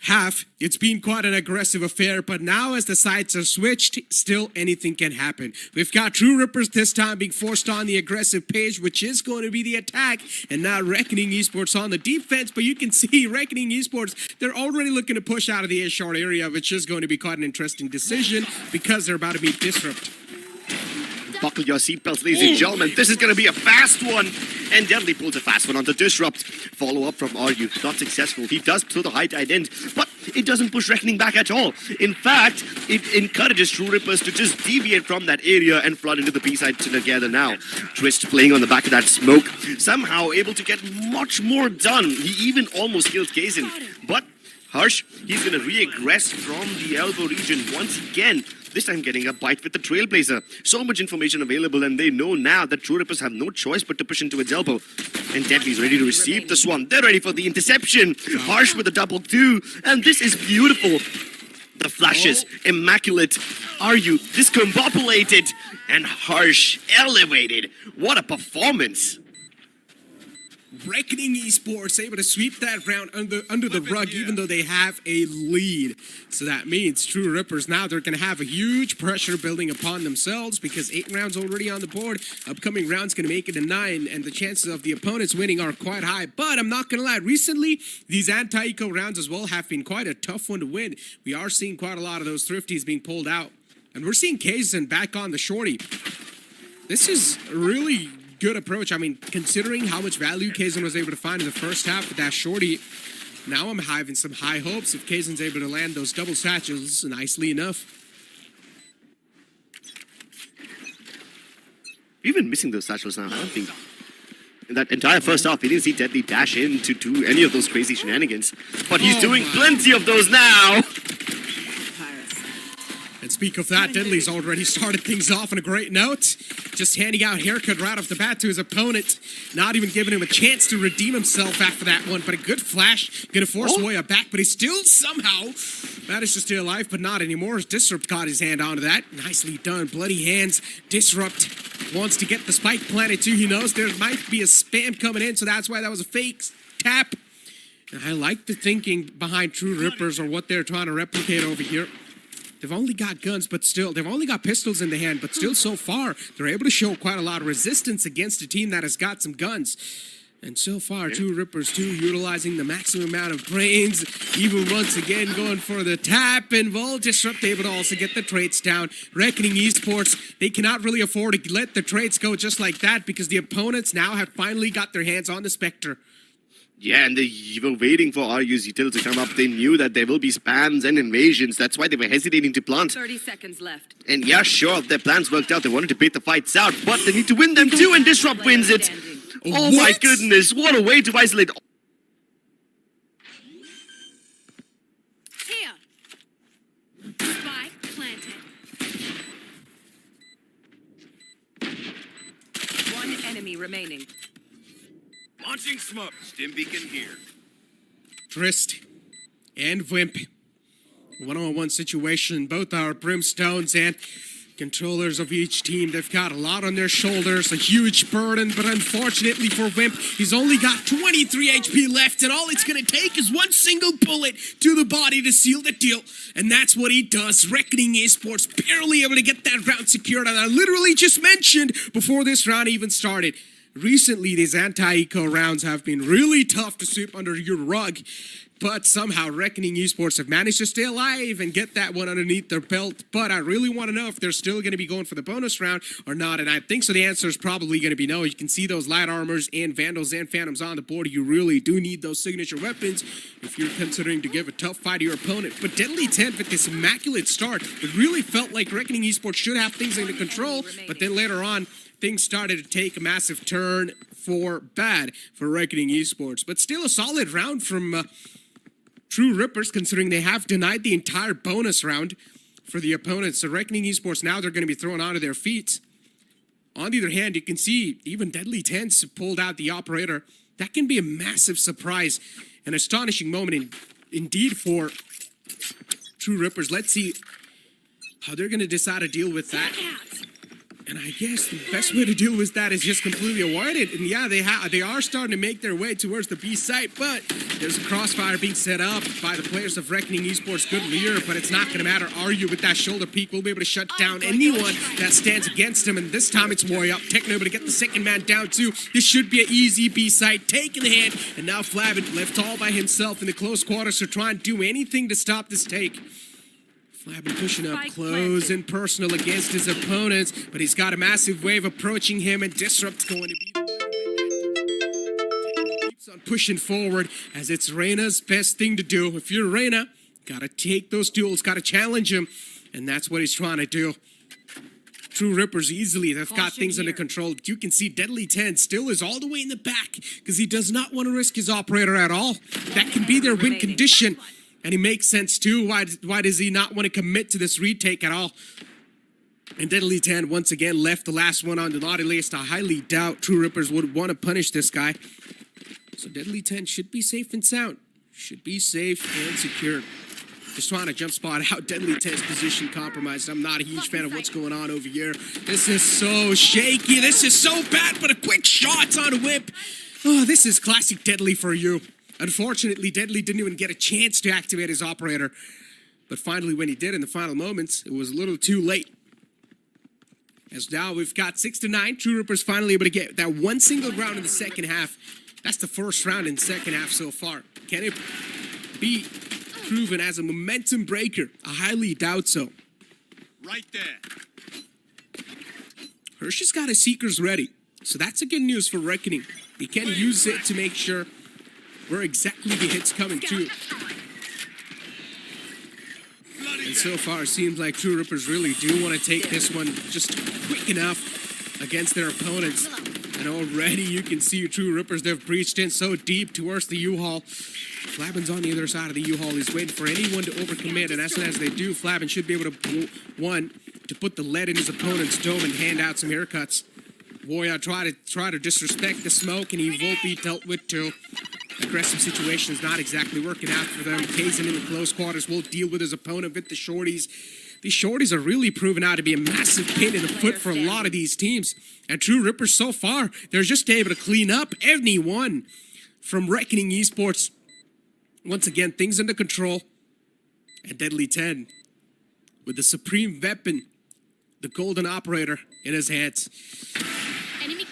half, it's been quite an aggressive affair, but now as the sides are switched, still anything can happen. We've got True Rippers this time being forced on the aggressive page, which is going to be the attack, and now Reckoning Esports on the defense, but you can see Reckoning Esports, they're already looking to push out of the A-short area, which is going to be quite an interesting decision because they're about to be disrupted. Buckle your seatbelts, ladies and gentlemen. This is going to be a fast one. And Deadly pulls a fast one on the Disrupt. Follow up from RU. Not successful. He does throw the high tight end, but it doesn't push Reckoning back at all. In fact, it encourages True Rippers to just deviate from that area and flood into the B-side together now. Twist playing on the back of that smoke. Somehow able to get much more done. He even almost kills Kazin. But Harsh, he's going to re-aggress from the elbow region once again. This time getting a bite with the Trailblazer. So much information available, and they know now that True Rippers have no choice but to push into its elbow. And Deadly's ready to receive this one. They're ready for the interception. Harsh with a double two. And this is beautiful. The flashes, immaculate. RU discombobulated. And Harsh elevated. What a performance. Reckoning Esports able to sweep that round under the rug, even though they have a lead. So that means True Rippers now they're going to have a huge pressure building upon themselves because 8 rounds already on the board. Upcoming rounds going to make it a 9, and the chances of the opponents winning are quite high. But I'm not going to lie, recently these anti-eco rounds as well have been quite a tough one to win. We are seeing quite a lot of those thrifties being pulled out, and we're seeing Kazan back on the shorty. This is really good approach. I mean, considering how much value Kazan was able to find in the first half with that shorty, now I'm having some high hopes if Kazan's able to land those double satchels nicely enough. We've been missing those satchels now. I don't think in that entire first half, we didn't see Deadly dash in to do any of those crazy shenanigans. But he's doing plenty of those now. And speak of that, Deadly's already started things off on a great note. Just handing out haircut right off the bat to his opponent. Not even giving him a chance to redeem himself after that one. But a good flash. Gonna force Woya back, but he still somehow managed to stay alive, but not anymore. Disrupt got his hand onto that. Nicely done. Bloody hands. Disrupt wants to get the spike planted too. He knows there might be a spam coming in, so that's why that was a fake tap. And I like the thinking behind True Rippers or what they're trying to replicate over here. They've only got guns, but still, they've only got pistols in the hand, but still so far, they're able to show quite a lot of resistance against a team that has got some guns. And so far, True Rippers too, utilizing the maximum amount of brains, even once again going for the tap, and Vol Disrupt able to also get the traits down. Reckoning Esports, they cannot really afford to let the traits go just like that because the opponents now have finally got their hands on the Spectre. Yeah, and they were waiting for RU's util to come up. They knew that there will be spams and invasions. That's why they were hesitating to plant. 30 seconds left. And yeah, sure, their plans worked out. They wanted to bait the fights out, but they need to win them too, and Disrupt wins it. Oh my goodness, what a way to isolate. Here. Spike planted. One enemy remaining. Launching smoke. Stim beacon here. Trist and Wimp. One-on-one situation. Both are Brimstones and controllers of each team. They've got a lot on their shoulders, a huge burden, but unfortunately for Wimp, he's only got 23 HP left, and all it's going to take is one single bullet to the body to seal the deal. And that's what he does. Reckoning Esports barely able to get that round secured, and I literally just mentioned before this round even started. Recently, these anti-eco rounds have been really tough to sweep under your rug, but somehow Reckoning Esports have managed to stay alive and get that one underneath their belt. But I really want to know if they're still going to be going for the bonus round or not, and I think so. The answer is probably going to be no. You can see those light armors and Vandals and Phantoms on the board. You really do need those signature weapons if you're considering to give a tough fight to your opponent. But Deadly 10 with this immaculate start, it really felt like Reckoning Esports should have things under control, but then later on, things started to take a massive turn for bad for Reckoning Esports. But still a solid round from True Rippers, considering they have denied the entire bonus round for the opponents. So Reckoning Esports, now they're going to be thrown onto their feet. On the other hand, you can see even Deadly Tens pulled out the operator. That can be a massive surprise, an astonishing moment indeed for True Rippers. Let's see how they're going to decide to deal with that. And I guess the best way to deal with that is just completely avoid it. And yeah, they are starting to make their way towards the B site, but there's a crossfire being set up by the players of Reckoning Esports. Good leader, but it's not going to matter. Aryu with that shoulder peek will be able to shut down anyone that stands against him. And this time it's Warrior up. Techno able to get the second man down too. This should be an easy B site. Take in the hand. And now Flavin left all by himself in the close quarters to try and do anything to stop this take. Flavin pushing up close and personal against his opponents, but he's got a massive wave approaching him, and Disrupt's going to be keeps on pushing forward as it's Reyna's best thing to do. If you're Reyna, gotta take those duels, gotta challenge him, and that's what he's trying to do. True Rippers easily, they've got things under control. You can see Deadly 10 still is all the way in the back because he does not want to risk his operator at all. That can be their win condition. And he makes sense too. Why does he not want to commit to this retake at all? And Deadly 10 once again left the last one on the naughty list. I highly doubt True Rippers would want to punish this guy. So Deadly 10 should be safe and sound. Should be safe and secure. Just trying to jump spot out. Deadly 10's position compromised. I'm not a huge fan of what's going on over here. This is so shaky. This is so bad, but a quick shot's on a whip. Oh, this is classic Deadly for you. Unfortunately, Deadly didn't even get a chance to activate his operator. But finally, when he did in the final moments, it was a little too late. As now we've got 6-9. True Rippers finally able to get that one single round in the second half. That's the first round in the second half so far. Can it be proven as a momentum breaker? I highly doubt so. Right there. Hershey's got his Seekers ready. So that's a good news for Reckoning. He can use it to make sure where exactly the hit's coming to. And so far, it seems like True Rippers really do want to take this one just quick enough against their opponents. And already you can see True Rippers, they've breached in so deep towards the U-Haul. Flavin's on the other side of the U-Haul. He's waiting for anyone to overcommit, and as soon as they do, Flavin should be able to, to put the lead in his opponent's dome and hand out some haircuts. Warrior try to disrespect the smoke, and he will be dealt with too. Aggressive situation is not exactly working out for them. Kazin in the close quarters will deal with his opponent with the shorties. These shorties are really proving out to be a massive pain in the foot for a lot of these teams. And True Rippers so far, they're just able to clean up anyone from Reckoning Esports. Once again, things under control. And Deadly 10 with the supreme weapon, the golden operator in his hands.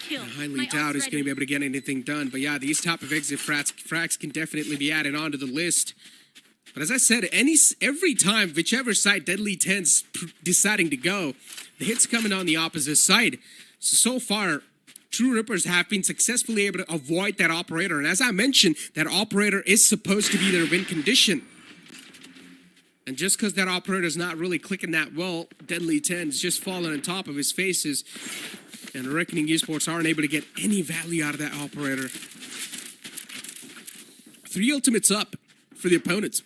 I highly doubt he's going to be able to get anything done. But yeah, these type of exit frags can definitely be added onto the list. But as I said, every time, whichever side Deadly 10's deciding to go, the hit's coming on the opposite side. So far, True Rippers have been successfully able to avoid that operator. And as I mentioned, that operator is supposed to be their win condition. And just because that operator's not really clicking that well, Deadly 10 is just falling on top of his faces. And Reckoning Esports aren't able to get any value out of that operator. 3 ultimates up for the opponents.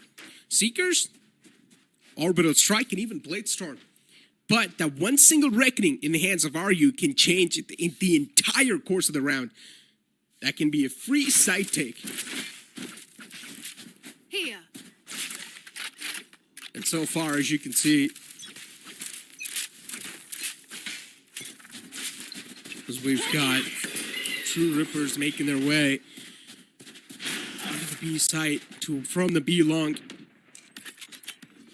Seekers, Orbital Strike, and even Bladestorm. But that one single Reckoning in the hands of RU can change the entire course of the round. That can be a free side take. Here. And so far, as you can see, as we've got True Rippers making their way into the B site from the B long.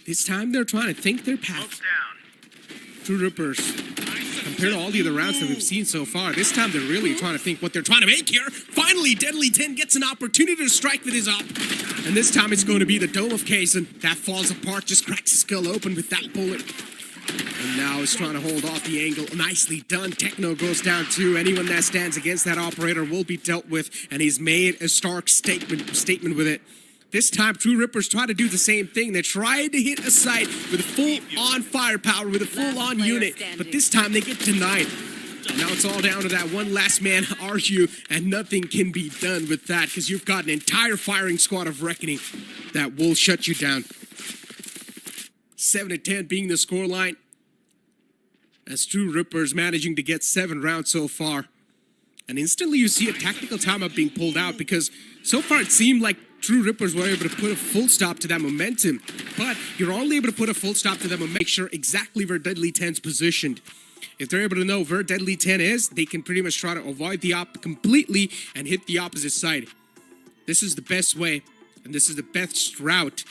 This time they're trying to think their path. True Rippers, compared to all the other rounds that we've seen so far, this time they're really trying to think what they're trying to make here. Finally, Deadly 10 gets an opportunity to strike with his op. And this time it's going to be the Dome of Kazan. That falls apart, just cracks his skull open with that bullet. And now he's trying to hold off the angle. Nicely done. Techno goes down too. Anyone that stands against that operator will be dealt with. And he's made a stark statement with it. This time, True Rippers try to do the same thing. They tried to hit a site with a full-on firepower, with a full-on unit. But this time, they get denied. Now it's all down to that one last man, RU, and nothing can be done with that because you've got an entire firing squad of Reckoning that will shut you down. 7-10 being the scoreline. As True Rippers managing to get 7 rounds so far. And instantly you see a tactical timeout being pulled out because so far it seemed like True Rippers were able to put a full stop to that momentum. But you're only able to put a full stop to them and make sure exactly where Deadly 10's positioned. If they're able to know where Deadly 10 is, they can pretty much try to avoid the op completely and hit the opposite side. This is the best way, and this is the best route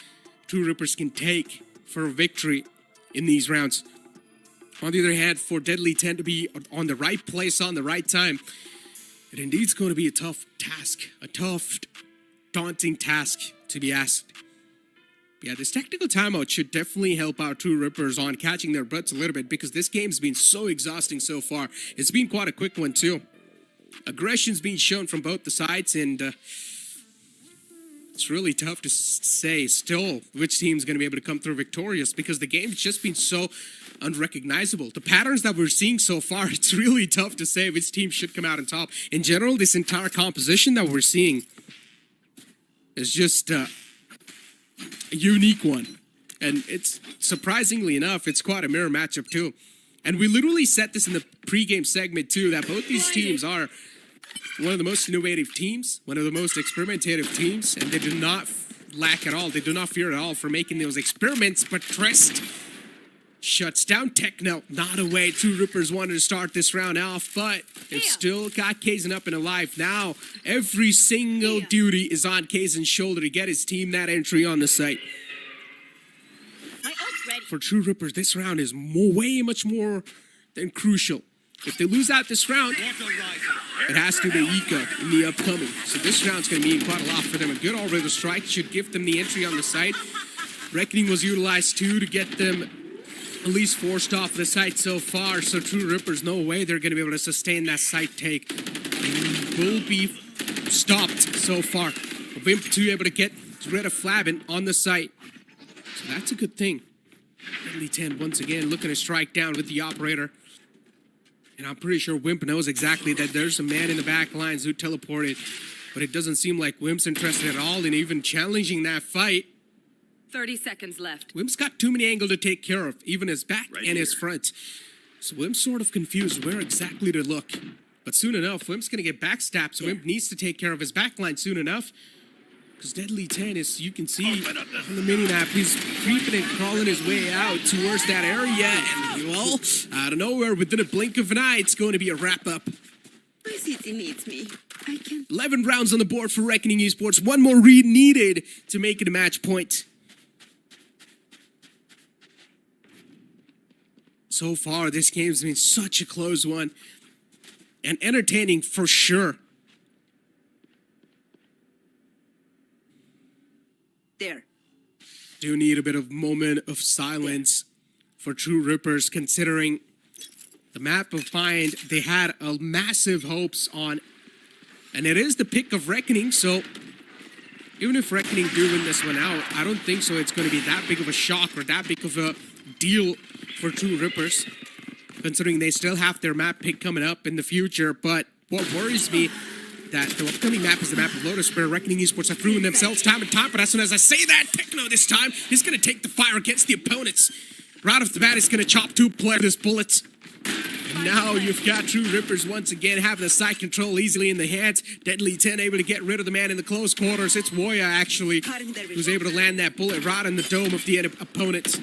True Rippers can take for a victory in these rounds. On the other hand, for Deadly 10 to be on the right place on the right time, it indeed is going to be a tough task, a tough, daunting task to be asked. Yeah, this technical timeout should definitely help out True Rippers on catching their breaths a little bit because this game's been so exhausting so far. It's been quite a quick one too. Aggression's being shown from both the sides and it's really tough to say still which team's going to be able to come through victorious because the game's just been so unrecognizable. The patterns that we're seeing so far, it's really tough to say which team should come out on top. In general, this entire composition that we're seeing is just a unique one. And it's surprisingly enough, it's quite a mirror matchup too. And we literally said this in the pregame segment too, that both these teams are one of the most innovative teams, one of the most experimentative teams, and they do not lack at all. They do not fear at all for making those experiments, but Trist shuts down Techno. Not away. True Rippers wanted to start this round off, but they've still got Kazan up and alive. Now, every single duty is on Kazan's shoulder to get his team that entry on the site. For True Rippers, this round is way much more than crucial. If they lose out this round, it has to be Ika in the upcoming. So this round's going to mean quite a lot for them. A good orbital strike should give them the entry on the site. Reckoning was utilized too to get them at least forced off the site so far. So True Rippers, no way they're going to be able to sustain that site take. Will be stopped so far. Wimp 2 able to get rid of Flabbin on the site. So that's a good thing. Deadly 10 once again looking to strike down with the operator. And I'm pretty sure Wimp knows exactly that there's a man in the back lines who teleported. But it doesn't seem like Wimp's interested at all in even challenging that fight. 30 seconds left. Wimp's got too many angles to take care of, even his back and his front. So Wimp's sort of confused where exactly to look. But soon enough, Wimp's going to get backstabbed, so Wimp needs to take care of his backline soon enough. Because Deadly 10 is, you can see on the mini-map, he's creeping and crawling his way out towards that area. And, well, out of nowhere, within a blink of an eye, it's going to be a wrap-up. My city needs me. I can. 11 rounds on the board for Reckoning Esports. One more read needed to make it a match point. So far, this game's been such a close one. And entertaining for sure. There. Do need a bit of moment of silence for True Rippers, considering the map of Find they had a massive hopes on. And it is the pick of Reckoning, so even if Reckoning do win this one out, I don't think so it's going to be that big of a shock or that big of a deal for True Rippers, considering they still have their map pick coming up in the future. But what worries me, that the upcoming map is the map of Lotus, where Reckoning Esports have proven themselves time and time. But as soon as I say that, Techno this time is going to take the fire against the opponents. Right off the bat, it's going to chop 2 players' bullets. And now you've got True Rippers once again having the side control easily in the hands. Deadly 10 able to get rid of the man in the close quarters. It's Woya actually who's able to land that bullet right in the dome of the opponent.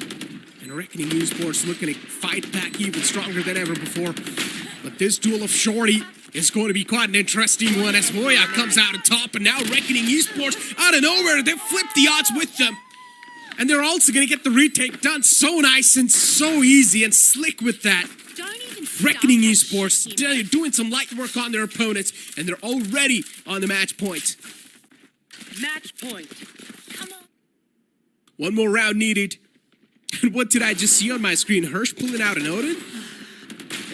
And Reckoning Esports looking to fight back even stronger than ever before. But this duel of Shorty is going to be quite an interesting one as Woya comes out on top. And now Reckoning Esports, out of nowhere, they flip the odds with them. And they're also going to get the retake done so nice and so easy and slick with that. Reckoning Esports doing some light work on their opponents, and they're already on the match point. Match point. Come on. One more round needed. And what did I just see on my screen? Hirsch pulling out an Odin?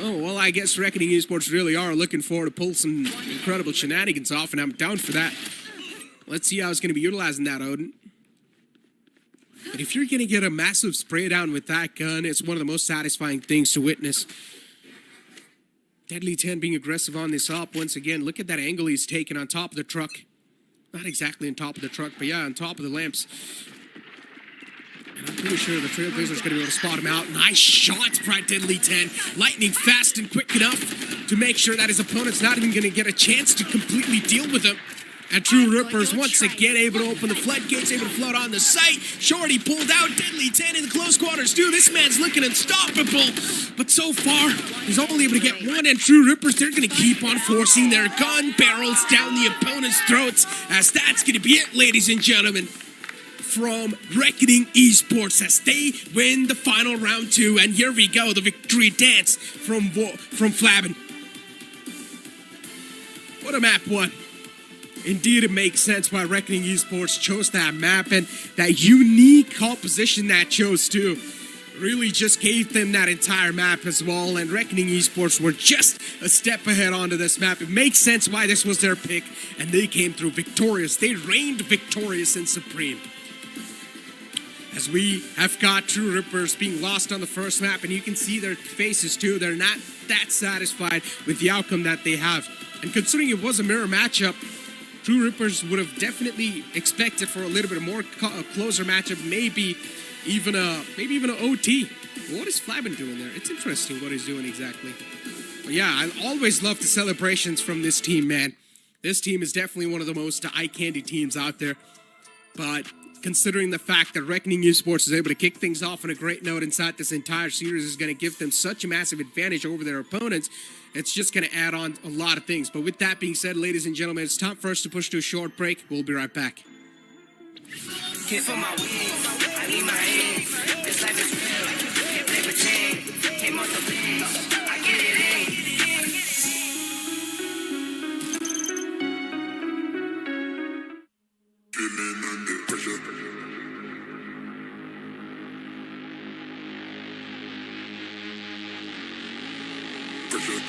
Oh, well, I guess Reckoning Esports really are looking forward to pull some incredible shenanigans off, and I'm down for that. Let's see how it's going to be utilizing that Odin. But if you're going to get a massive spray down with that gun, it's one of the most satisfying things to witness. Deadly 10 being aggressive on this op once again. Look at that angle he's taking on top of the truck. Not exactly on top of the truck, but yeah, on top of the lamps. And I'm pretty sure the Trailblazer's going to be able to spot him out. Nice shots by Deadly 10. Lightning fast and quick enough to make sure that his opponent's not even going to get a chance to completely deal with him. And True Rippers once again able to open the floodgates, able to float on the site. Shorty pulled out, Deadly 10 in the close quarters too. This man's looking unstoppable. But so far, he's only able to get one, and True Rippers, they're going to keep on forcing their gun barrels down the opponent's throats, as that's going to be it, ladies and gentlemen, from Reckoning Esports as they win the final round 2. And here we go, the victory dance from Flabin. What a map one. Indeed, it makes sense why Reckoning Esports chose that map, and that unique composition that chose too really just gave them that entire map as well. And Reckoning Esports were just a step ahead onto this map. It makes sense why this was their pick, and they came through victorious. They reigned victorious and supreme. As we have got True Rippers being lost on the first map, and you can see their faces too. They're not that satisfied with the outcome that they have. And considering it was a mirror matchup, True Rippers would have definitely expected for a little bit more closer matchup, maybe even a OT. What is Flabin doing there? It's interesting what he's doing exactly. But yeah, I always love the celebrations from this team, man. This team is definitely one of the most eye candy teams out there. But considering the fact that Reckoning Esports is able to kick things off on a great note inside this entire series, is going to give them such a massive advantage over their opponents. It's just going to add on a lot of things. But with that being said, ladies and gentlemen, it's time for us to push to a short break. We'll be right back. Can't feel my wings, I need my hands. This life is real, can't play pretend. Came off the bench, I get it in. Feeling under pressure. Pressure.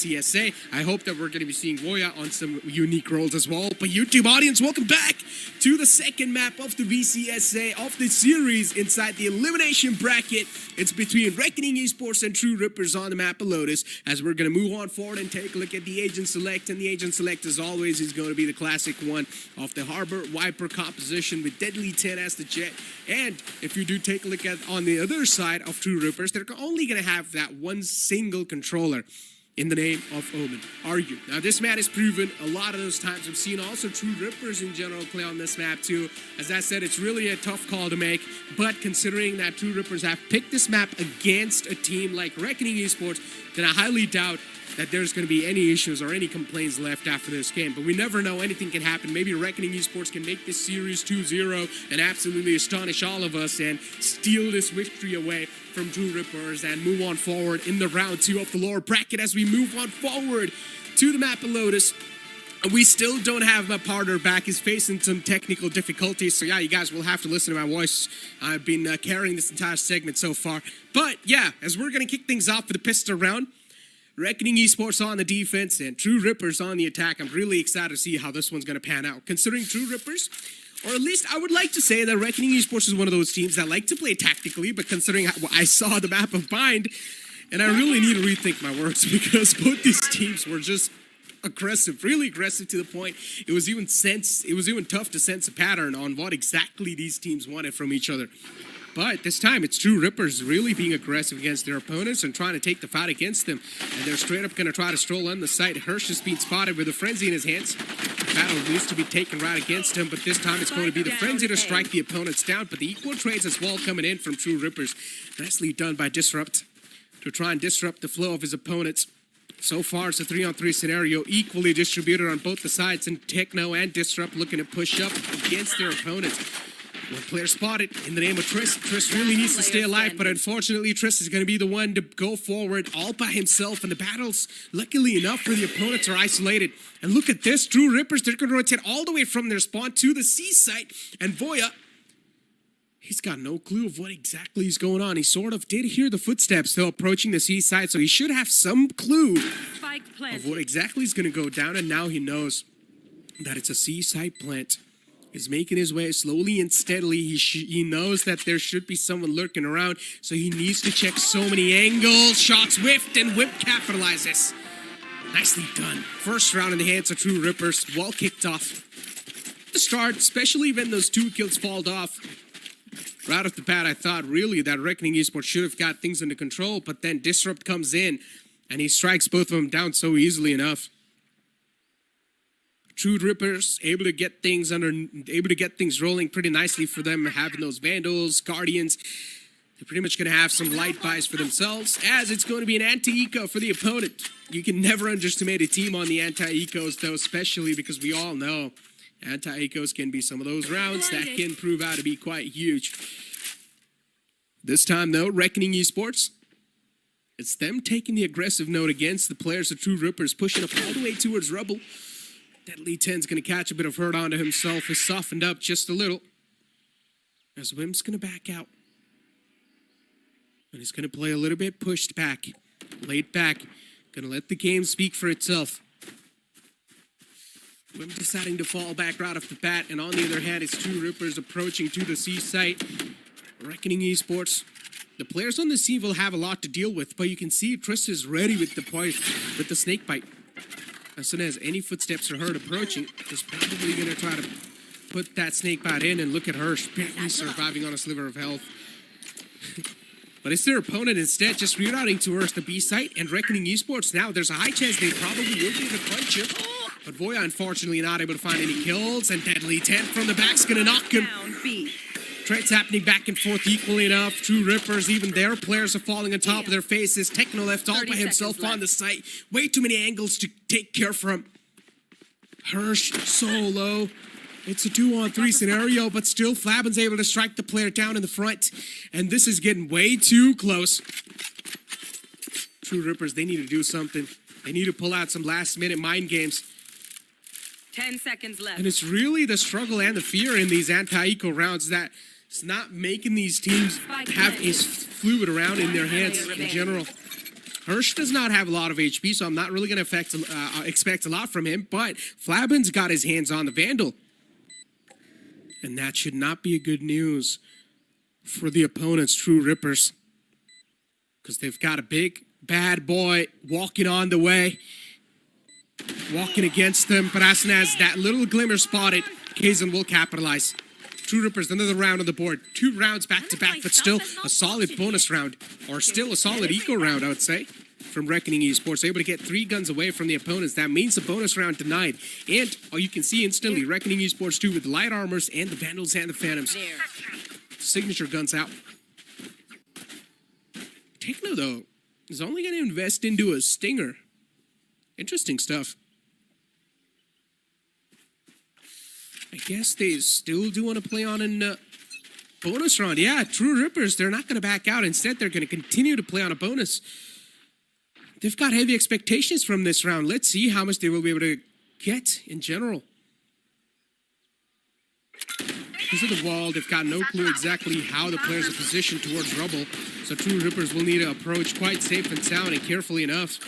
VCSA. I hope that we're going to be seeing Voya on some unique roles as well. But YouTube audience, welcome back to the second map of the VCSA of the series inside the elimination bracket. It's between Reckoning Esports and True Rippers on the map of Lotus, as we're going to move on forward and take a look at the Agent Select. And the Agent Select, as always, is going to be the classic one of the Harbor Viper composition with Deadly 10 as the jet. And if you do take a look at on the other side of True Rippers, they're only going to have that one single controller. in the name of Omen? Are you? Now, this map is proven a lot of those times. We've seen also True Rippers in general play on this map too. As I said, it's really a tough call to make, but considering that True Rippers have picked this map against a team like Reckoning Esports, then I highly doubt that there's going to be any issues or any complaints left after this game. But we never know, anything can happen. Maybe Reckoning Esports can make this series 2-0 and absolutely astonish all of us and steal this victory away from True Rippers and move on forward in the round 2 of the lower bracket as we move on forward to the map of Lotus. We still don't have my partner back. He's facing some technical difficulties. So yeah, you guys will have to listen to my voice. I've been carrying this entire segment so far. But yeah, as we're going to kick things off for the pistol round, Reckoning Esports on the defense and True Rippers on the attack. I'm really excited to see how this one's going to pan out. Considering True Rippers, or at least I would like to say that Reckoning Esports is one of those teams that like to play tactically, but considering I saw the map of Bind, and I really need to rethink my words because both these teams were just aggressive, really aggressive to the point it was even tough to sense a pattern on what exactly these teams wanted from each other. But this time, it's True Rippers really being aggressive against their opponents and trying to take the fight against them. And they're straight up going to try to stroll on the site. Hirsch is being spotted with a frenzy in his hands. The battle needs to be taken right against him, but this time it's going to be the frenzy to strike the opponents down. But the equal trades as well coming in from True Rippers. Nicely done by Disrupt to try and disrupt the flow of his opponents. So far, it's a 3-on-3 scenario, equally distributed on both the sides, and Techno and Disrupt looking to push up against their opponents. One player spotted in the name of Triss. Triss really needs to stay alive, but unfortunately, Triss is going to be the one to go forward all by himself, and the battles, luckily enough for the opponents, are isolated. And look at this, True Rippers, they're going to rotate all the way from their spawn to the C site, and Voya, he's got no clue of what exactly is going on. He sort of did hear the footsteps, though, approaching the C site, so he should have some clue of what exactly is going to go down, and now he knows that it's a C site plant. Is making his way slowly and steadily. He knows that there should be someone lurking around, so he needs to check so many angles. Shots whiffed, and Whip capitalizes. Nicely done. First round in the hands of True Rippers. Well kicked off. The start, especially when those 2 kills falled off. Right off the bat, I thought really that Reckoning Esports should have got things under control, but then Disrupt comes in, and he strikes both of them down so easily enough. True Rippers able to get things rolling pretty nicely for them, having those Vandals, Guardians. They're pretty much going to have some light buys for themselves, as it's going to be an anti-eco for the opponent. You can never underestimate a team on the anti-ecos, though, especially because we all know anti-ecos can be some of those rounds that can prove out to be quite huge. This time, though, Reckoning Esports, it's them taking the aggressive note against the players of True Rippers, pushing up all the way towards Rubble. Deadly 10's going to catch a bit of hurt onto himself. He's softened up just a little. As Wim's going to back out. And he's going to play a little bit pushed back. Laid back. Going to let the game speak for itself. Wim deciding to fall back right off the bat. And on the other hand, it's True Rippers approaching to the C site. Reckoning Esports. The players on the C will have a lot to deal with. But you can see Triss is ready with the snake bite. As soon as any footsteps are heard approaching, he's probably going to try to put that snake bite in, and look at her, barely surviving on a sliver of health. But it's their opponent instead, just rerouting towards the B site, and Reckoning Esports now, there's a high chance they probably will be in the punch here. But Voya, unfortunately, not able to find any kills, and Deadly 10 from the back's going to knock him. Trades happening back and forth equally enough. True Rippers, even their players are falling on top of their faces. Techno left all by himself on the site. Way too many angles to take care from. Hirsch solo. It's a 2-on-3 scenario, but still Flabin's able to strike the player down in the front. And this is getting way too close. True Rippers, they need to do something. They need to pull out some last-minute mind games. 10 seconds left. And it's really the struggle and the fear in these anti-eco rounds that it's not making these teams have a fluid around in their hands in general. Hirsch does not have a lot of HP, so I'm not really going to expect a lot from him, but Flabin's got his hands on the Vandal. And that should not be a good news for the opponents, True Rippers. Because they've got a big, bad boy walking on the way. Walking against them, but as soon as that little glimmer spotted, Kazan will capitalize. True Rippers, another round on the board. 2 rounds back to back, but still a solid bonus round. Or still a solid eco round, I would say. from Reckoning Esports. Able to get 3 guns away from the opponents. That means the bonus round denied. And you can see instantly Reckoning Esports 2 with the light armors and the Vandals and the Phantoms. Signature guns out. Techno, though, is only going to invest into a Stinger. Interesting stuff. I guess they still do want to play on a bonus round. Yeah, True Rippers, they're not going to back out. Instead, they're going to continue to play on a bonus. They've got heavy expectations from this round. Let's see how much they will be able to get in general. Because of the wall, they've got no clue exactly how the players are positioned towards rubble. So True Rippers will need to approach quite safe and sound and carefully enough.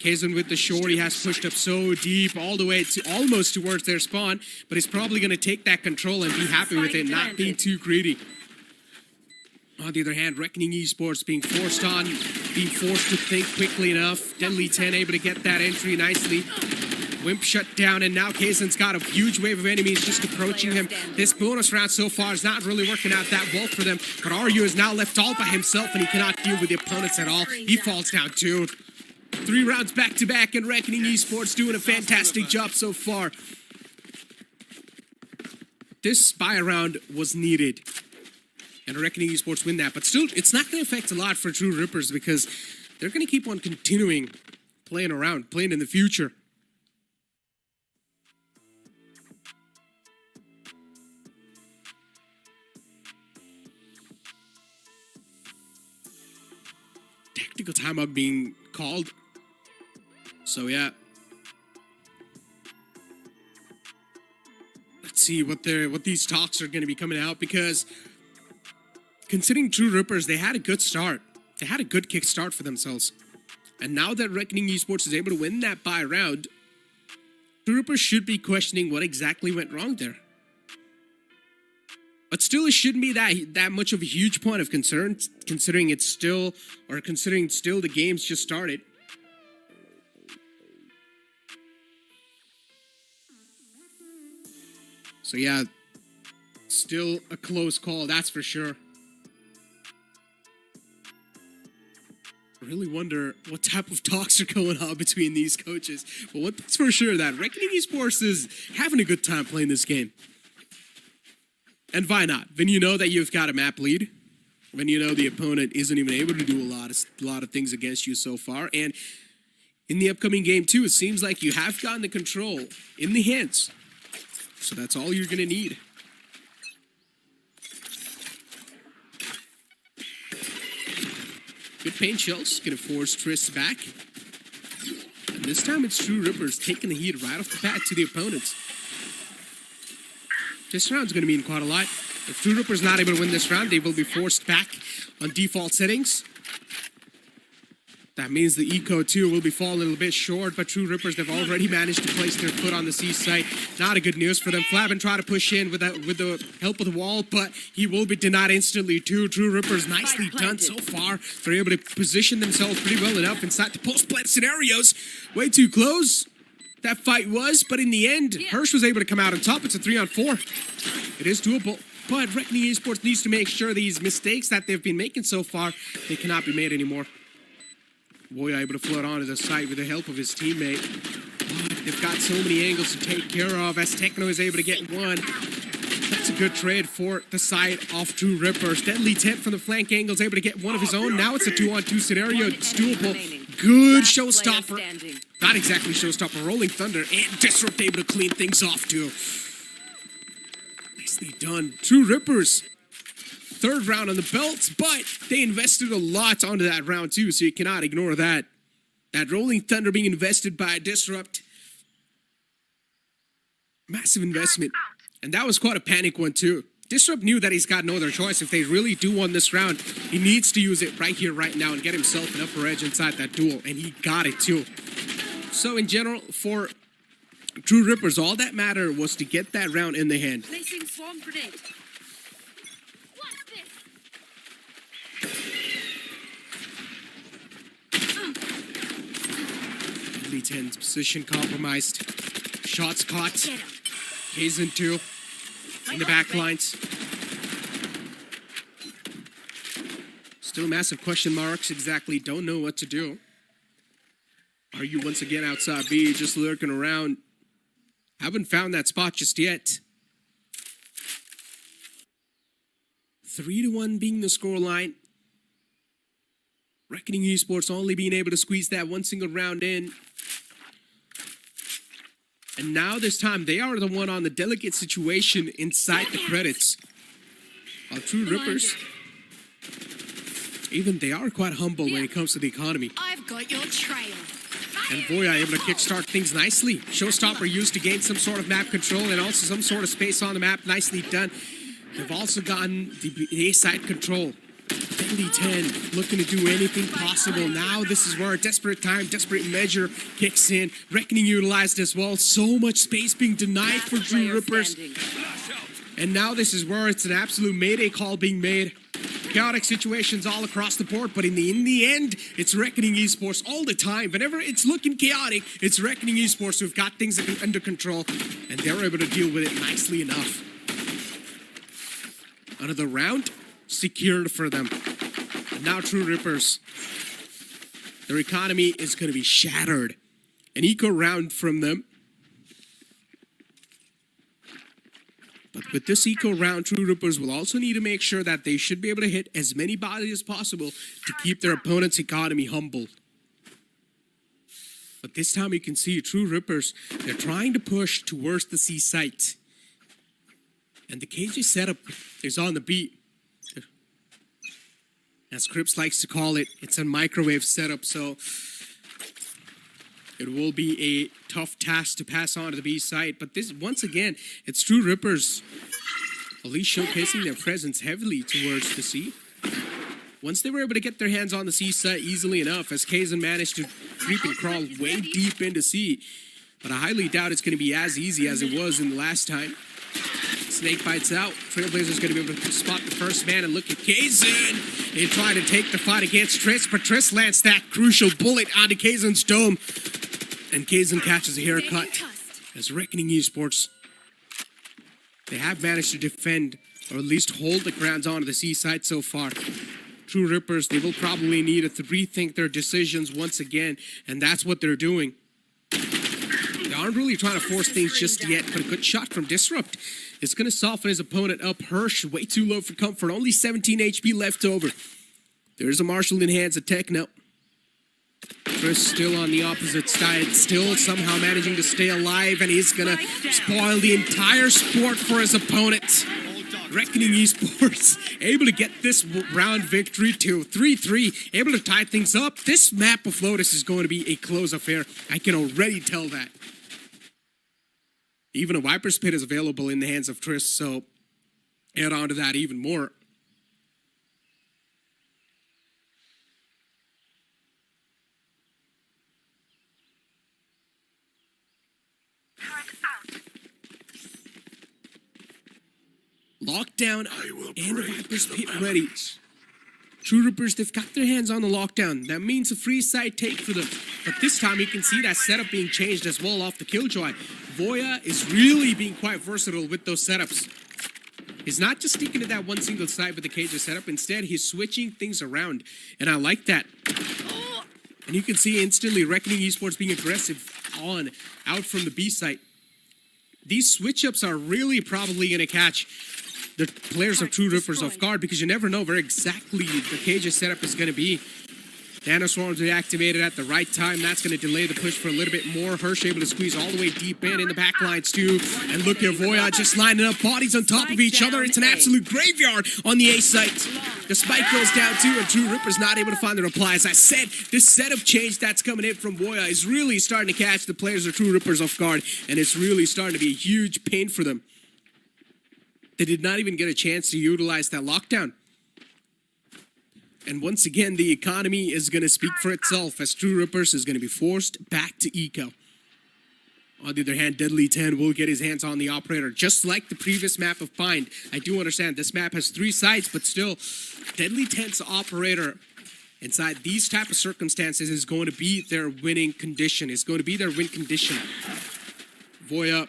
Kazan with the short, he has pushed up so deep, all the way to almost towards their spawn, but he's probably going to take that control and be happy with it, not being too greedy. On the other hand, Reckoning Esports being forced to think quickly enough. Deadly 10 able to get that entry nicely. Wimp shut down, and now Kazan's got a huge wave of enemies just approaching him. This bonus round so far is not really working out that well for them, but Aryu is now left all by himself, and he cannot deal with the opponents at all. He falls down too. 3 rounds back-to-back, and Reckoning Esports doing a fantastic job so far. This spy round was needed, and Reckoning Esports win that. But still, it's not going to affect a lot for True Rippers because they're going to keep on continuing playing around, playing in the future. Technical timeout being called. So yeah, let's see what these talks are going to be coming out, because considering True Rippers, they had a good start. They had a good kick start for themselves. And now that Reckoning Esports is able to win that bye round, True Rippers should be questioning what exactly went wrong there. But still, it shouldn't be that much of a huge point of concern, considering the game's just started. So yeah, still a close call, that's for sure. I really wonder what type of talks are going on between these coaches. But that's for sure, that Reckoning Esports is having a good time playing this game. And why not? When you know that you've got a map lead, when you know the opponent isn't even able to do a lot of things against you so far, and in the upcoming game too, it seems like you have gotten the control in the hands. So that's all you're gonna need. Good paint shells, gonna force Triss back. And this time it's True Rippers taking the heat right off the bat to the opponents. This round's gonna mean quite a lot. If True Rippers not able to win this round, they will be forced back on default settings. That means the Eco 2 will be falling a little bit short, but True Rippers, they've already managed to place their foot on the C site. Not a good news for them. Flavin try to push in with the help of the wall, but he will be denied instantly too. True Rippers nicely done so far. They're able to position themselves pretty well enough inside the post-plant scenarios. Way too close that fight was, but in the end, Hirsch was able to come out on top. It's a 3-on-4. It is doable, but Reckoning Esports needs to make sure these mistakes that they've been making so far, they cannot be made anymore. Boya able to float onto the site with the help of his teammate. They've got so many angles to take care of as Techno is able to get one. That's a good trade for the side of True Rippers. Deadly 10 from the flank angle is able to get one of his own. Now it's a 2-on-2 scenario. It's doable. Good showstopper. Not exactly showstopper. Rolling Thunder and Disrupt able to clean things off too. Nicely done. True Rippers. 3rd round on the belt, but they invested a lot onto that round too, so you cannot ignore that. That Rolling Thunder being invested by Disrupt. Massive investment. And that was quite a panic one too. Disrupt knew that he's got no other choice. If they really do win this round, he needs to use it right here, right now, and get himself an upper edge inside that duel, and he got it too. So in general, for True Rippers, all that mattered was to get that round in the hand. Placing swarm grenade. Deadly 10's position compromised. Shots caught. Kazan 2 in the back lines. Still massive question marks. Exactly. Don't know what to do. Are you once again outside B, just lurking around? Haven't found that spot just yet. 3-1 being the scoreline. Reckoning Esports only being able to squeeze that one single round in. And now this time, they are the one on the delicate situation inside the credits. While True Rippers, even they are quite humble when it comes to the economy. I've got your trail. And Voya able to kickstart things nicely. Showstopper used to gain some sort of map control and also some sort of space on the map. Nicely done. They've also gotten the A side control. Deadly 10 looking to do anything possible. Now this is where a desperate time, desperate measure kicks in. Reckoning utilized as well. So much space being denied for True Rippers. And now this is where it's an absolute mayday call being made. Chaotic situations all across the board, but in the end, it's Reckoning Esports all the time. Whenever it's looking chaotic, it's Reckoning Esports who've got things under control, and they're able to deal with it nicely enough. Another round secured for them. And now True Rippers, their economy is going to be shattered. An eco round from them. But with this eco round, True Rippers will also need to make sure that they should be able to hit as many bodies as possible to keep their opponent's economy humble. But this time you can see True Rippers, they're trying to push towards the C site. And the KJ setup is on the beat. As Crips likes to call it, it's a microwave setup, so it will be a tough task to pass on to the B site. But this, once again, it's True Rippers at least showcasing their presence heavily towards the C. Once they were able to get their hands on the C site easily enough, as Kazan managed to creep and crawl way deep into C. But I highly doubt it's going to be as easy as it was in the last time. Snake bites out. Trailblazer's going to be able to spot the first man and look at Kazan. He tried to take the fight against Triss, but Triss lands that crucial bullet onto Kazan's dome. And Kazan catches a haircut. As Reckoning Esports, they have managed to defend, or at least hold the grounds onto the C side so far. True Rippers, they will probably need to rethink their decisions once again, and that's what they're doing. They aren't really trying to force things just yet, but a good shot from Disrupt is going to soften his opponent up. Hirsch, way too low for comfort, only 17 HP left over. There's a Marshall in hands of Techno. Chris still on the opposite side, still somehow managing to stay alive, and he's going to spoil the entire sport for his opponent. Reckoning Esports able to get this round victory to 3-3, able to tie things up. This map of Lotus is going to be a close affair. I can already tell that. Even a Viper's Pit is available in the hands of Triss, so add on to that even more. Lockdown and a Viper's Pit ready. True Rippers, they've got their hands on the lockdown. That means a free side take for them. But this time you can see that setup being changed as well off the Killjoy. Voya is really being quite versatile with those setups. He's not just sticking to that one single side with the KJ setup. Instead, he's switching things around. And I like that. And you can see instantly Reckoning Esports being aggressive out from the B site. These switch-ups are really probably going to catch the players of True Rippers off guard, because you never know where exactly the KJ setup is going to be. Nanoswarms reactivated at the right time. That's going to delay the push for a little bit more. Hirsch able to squeeze all the way deep in the back lines too. And look at Voya just lining up bodies on top of each other. It's an absolute graveyard on the A site. The spike goes down too, and True Rippers not able to find the reply. As I said, this setup change that's coming in from Voya is really starting to catch the players of True Rippers off guard, and it's really starting to be a huge pain for them. They did not even get a chance to utilize that lockdown. And once again, the economy is going to speak for itself, as True Rippers is going to be forced back to eco. On the other hand, Deadly 10 will get his hands on the operator, just like the previous map of Bind. I do understand this map has 3 sides, but still, Deadly 10's operator inside these type of circumstances is going to be their winning condition. It's going to be their win condition. Voya,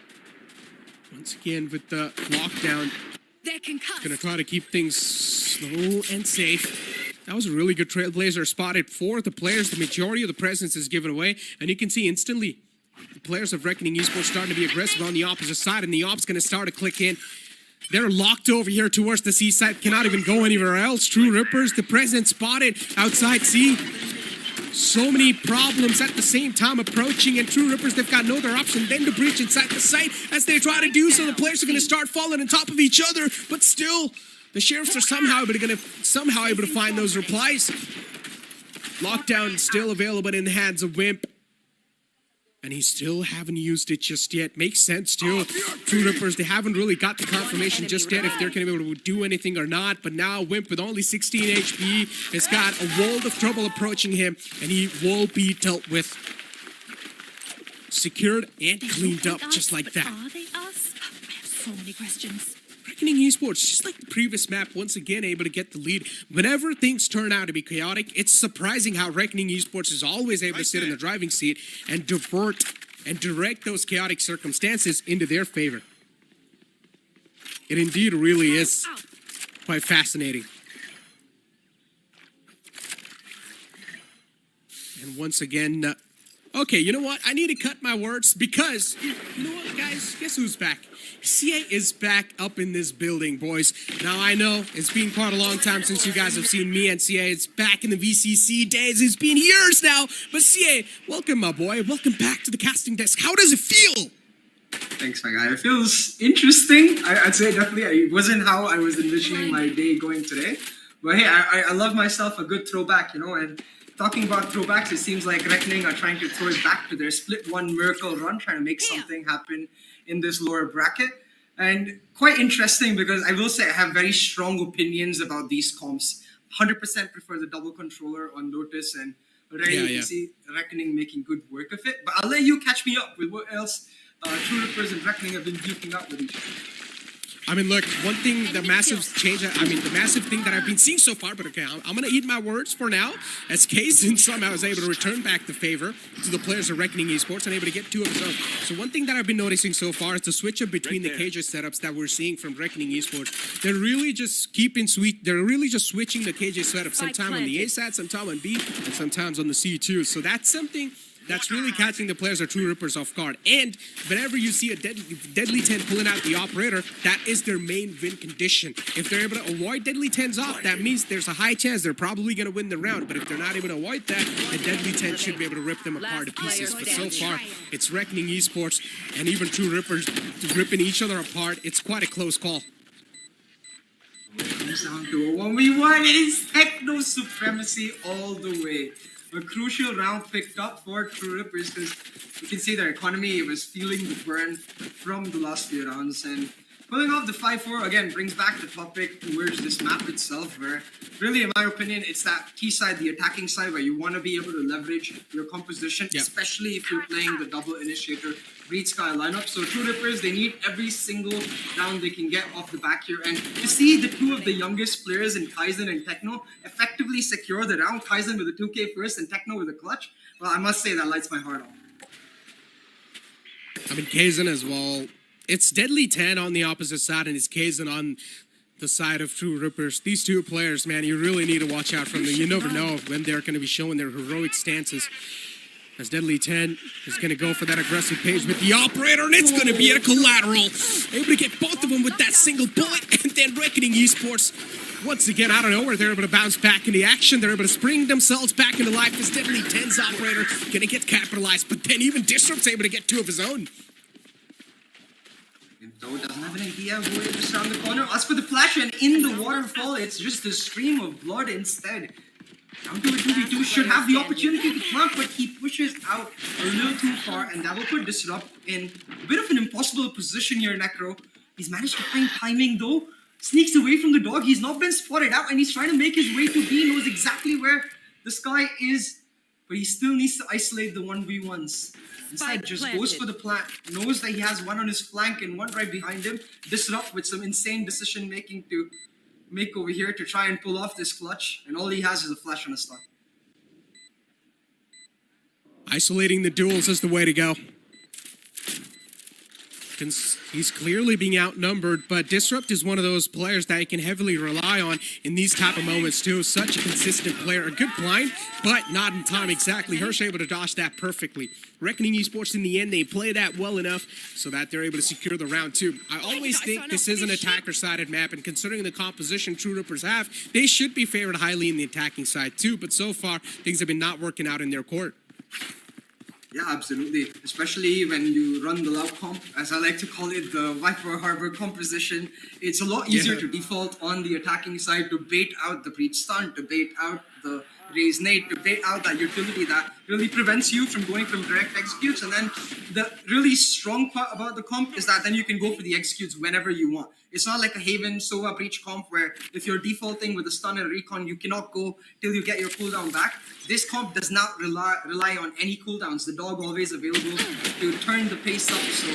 once again with the lockdown, They're concussed. going to try to keep things slow and safe. That was a really good trailblazer spotted for the players. The majority of the presence is given away, and you can see instantly the players of Reckoning Esports starting to be aggressive on the opposite side, and the op's going to start to click in. They're locked over here towards the C side, cannot even go anywhere else. True Rippers, the presence spotted outside C. So many problems at the same time approaching, and True Rippers, they've got no other option than to breach inside the site. As they try to do so, the players are going to start falling on top of each other, but still, the Sheriffs are somehow able to find those replies. Lockdown still available in the hands of Wimp. And he still haven't used it just yet. Makes sense too. True Rippers, they haven't really got the confirmation just yet if they're going to be able to do anything or not. But now Wimp with only 16 HP has got a world of trouble approaching him, and he will be dealt with. Secured and cleaned up just like that. Are they us? I have so many questions. Reckoning Esports, just like the previous map, once again able to get the lead. Whenever things turn out to be chaotic, it's surprising how Reckoning Esports is always able to sit in the driving seat and divert and direct those chaotic circumstances into their favor. It indeed really is quite fascinating. And once again, okay, you know what? I need to cut my words because, you know what, guys? Guess who's back? CA is back up in this building, boys. Now, I know it's been quite a long time since you guys have seen me and CA. It's back in the VCC days. It's been years now. But CA, welcome, my boy. Welcome back to the casting desk. How does it feel? Thanks, my guy. It feels interesting. I'd say definitely. It wasn't how I was envisioning my day going today. But hey, I love myself a good throwback, you know, and talking about throwbacks, it seems like Reckoning are trying to throw it back to their split one miracle run, trying to make something happen in this lower bracket. And quite interesting because I will say I have very strong opinions about these comps. 100% prefer the double controller on Lotus, and already you can see Reckoning making good work of it. But I'll let you catch me up with what else True Rippers and Reckoning have been duking out with each other. I mean, look, one thing, the massive change, the massive thing that I've been seeing so far, but okay, I'm going to eat my words for now, as Kazin somehow is able to return back the favor to the players of Reckoning Esports and able to get two of his own. So one thing that I've been noticing so far is the switch up between the KJ setups that we're seeing from Reckoning Esports. They're really just they're really just switching the KJ setup, sometime on the A side, sometime on B, and sometimes on the C2. So that's something that's really catching the players of True Rippers off guard. And whenever you see a Deadly 10 pulling out the operator, that is their main win condition. If they're able to avoid Deadly 10s off, that means there's a high chance they're probably going to win the round. But if they're not able to avoid that, the Deadly 10 should be able to rip them apart to pieces. But so far, it's Reckoning Esports and even True Rippers ripping each other apart. It's quite a close call. When it comes down to a 1v1, it is techno supremacy all the way. A crucial round picked up for True Rippers because you can see their economy was feeling the burn from the last few rounds, and pulling off the 5-4 again brings back the topic towards this map itself, where really, in my opinion, it's that key side, the attacking side, where you want to be able to leverage your composition, especially if you're playing the double initiator Breed Sky lineup. So True Rippers, they need every single round they can get off the back here. And to see the two of the youngest players in Kaizen and Techno effectively secure the round, Kaizen with a 2K first and Techno with a clutch, well, I must say that lights my heart on. I mean, Kaizen as well. It's Deadly 10 on the opposite side, and it's Kaizen on the side of True Rippers. These two players, man, you really need to watch out from them. You never know when they're going to be showing their heroic stances. As Deadly 10 is going to go for that aggressive page with the operator, and it's going to be a collateral. Able to get both of them with that single bullet, and then Reckoning Esports, once again, out of nowhere, they're able to bounce back into action. They're able to spring themselves back into life. As Deadly 10's operator going to get capitalized, but then even Disrupt's able to get two of his own. Though doesn't have an idea of where just around the corner. As for the flash and in the waterfall, it's just a stream of blood instead. Down to a 2v2, should have the opportunity to plant, but he pushes out a little too far, and that will put Disrupt in a bit of an impossible position here, Necro. He's managed to find timing though, sneaks away from the dog. He's not been spotted out, and he's trying to make his way to B, knows exactly where this guy is, but he still needs to isolate the 1v1s. Instead, just goes for the plant, knows that he has one on his flank and one right behind him. Disrupt with some insane decision making to make over here to try and pull off this clutch, and all he has is a flash on a stun. Isolating the duels is the way to go. He's clearly being outnumbered, but Disrupt is one of those players that you can heavily rely on in these type of moments too. Such a consistent player, a good blind, but not in time exactly. Hirsch able to dodge that perfectly. Reckoning Esports in the end, they play that well enough so that they're able to secure the round 2. I always think this is an attacker-sided map, and considering the composition True Rippers have, they should be favored highly in the attacking side too, but so far, things have been not working out in their court. Yeah, absolutely. Especially when you run the loud comp, as I like to call it, the Viper Harbor composition. It's a lot easier to default on the attacking side to bait out the breach stun, to bait out the raise nade, to bait out that utility that really prevents you from going from direct executes. And then the really strong part about the comp is that then you can go for the executes whenever you want. It's not like a Haven Sova breach comp where if you're defaulting with a stun and a recon, you cannot go till you get your cooldown back. This comp does not rely on any cooldowns. The dog always available to turn the pace up. So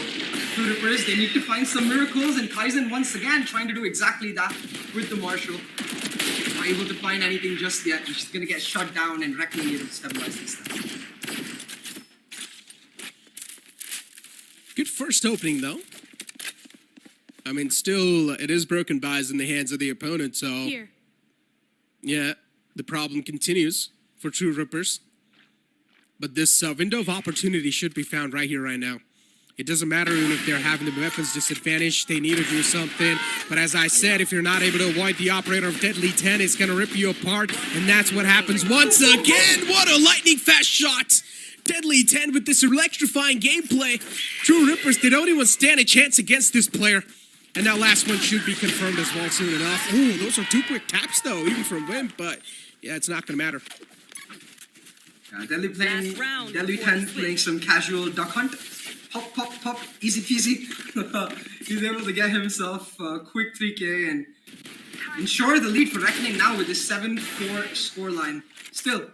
True Rippers, they need to find some miracles, and Kaizen once again trying to do exactly that with the Marshal. Not able to find anything just yet. She's gonna get shut down, and Reckoning able to stabilize this time. Good first opening though. I mean, still, it is broken buys in the hands of the opponent, so... Here. Yeah, the problem continues for True Rippers. But this window of opportunity should be found right here, right now. It doesn't matter even if they're having the weapons disadvantage, they need to do something. But as I said, if you're not able to avoid the operator of Deadly 10, it's going to rip you apart. And that's what happens once again. What a lightning fast shot. Deadly 10 with this electrifying gameplay. True Rippers, they don't even stand a chance against this player. And that last one should be confirmed as well soon enough. Ooh, those are 2 quick taps though, even from Wimp, but yeah, it's not gonna matter. Deadly 10 playing some casual duck hunt. Pop, pop, pop, easy peasy. He's able to get himself a quick 3K and ensure the lead for Reckoning now with this 7-4 scoreline. Still,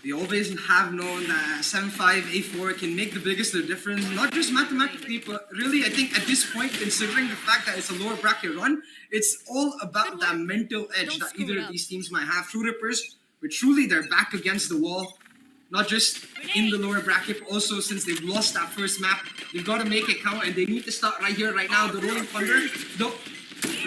we always have known that 7-5, A4 can make the biggest difference, not just mathematically, but really I think at this point, considering the fact that it's a lower bracket run, it's all about that mental edge that either of these teams might have. True Rippers, but truly they're back against the wall, not just in the lower bracket, but also since they've lost that first map, they've got to make it count, and they need to start right here, right now. The Rolling Thunder, the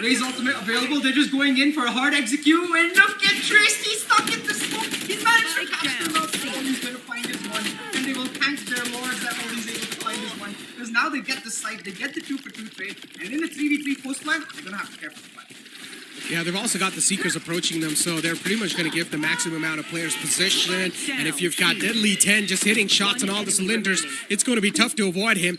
Raise ultimate available, they're just going in for a hard execute, and look at Trist, he's stuck in the smoke, he's managed to catch them out, he's going to find his one, and they will thank their lords that all he's able to find his one, because now they get the site, they get the 2-for-2 trade, and in the 3v3 post plan, they're going to have to care for the fight. Yeah, they've also got the Seekers approaching them, so they're pretty much going to give the maximum amount of players position. And if you've got Deadly 10 just hitting shots on all the cylinders, it's going to be tough to avoid him.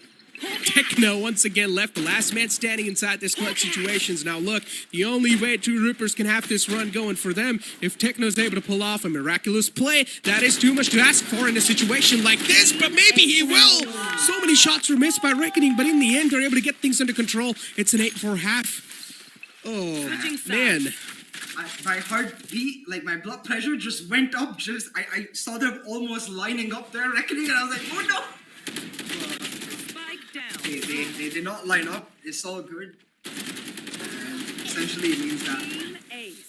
Techno once again left the last man standing inside this clutch situations. Now look, the only way True Rippers can have this run going for them, if Techno's able to pull off a miraculous play, that is too much to ask for in a situation like this, but maybe he will. So many shots were missed by Reckoning, but in the end they're able to get things under control. It's an 8-4 half. Oh, man. My heartbeat, like my blood pressure just went up. I saw them almost lining up there, Reckoning, and I was like, oh no! They did not line up. It's all good. And essentially it means that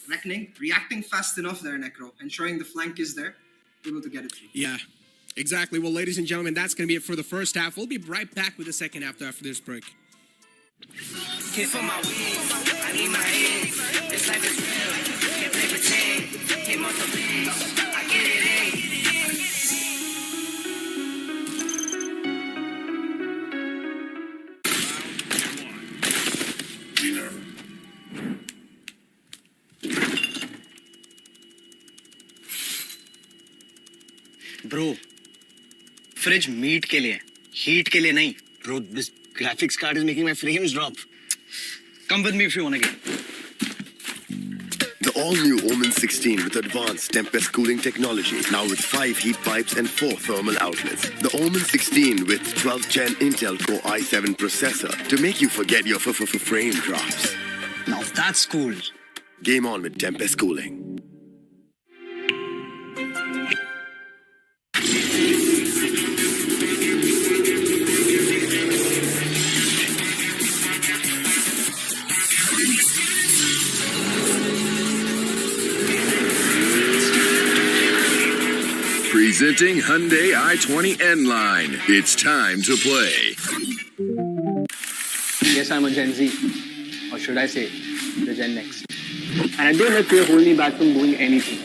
Reckoning, reacting fast enough there, Necro, ensuring the flank is there, able to get it through. Yeah, exactly. Well, ladies and gentlemen, that's going to be it for the first half. We'll be right back with the second half after this break. Hit for my wings, I need my eggs. This life is real, can't play pretend. Came off the bench, I get it in. Bro, fridge meat के लिए, heat के लिए नहीं. Bro, this graphics card is making my frames drop. Come with me if you want to get. The all-new OMEN 16 with advanced Tempest cooling technology, now with 5 heat pipes and 4 thermal outlets. The OMEN 16 with 12th Gen Intel Core i7 processor to make you forget your frame drops. Now that's cool. Game on with Tempest cooling. Presenting Hyundai i20 N-Line. It's time to play. guess I'm a Gen Z. Or should I say, the Gen Next. And I don't let fear hold me back from doing anything.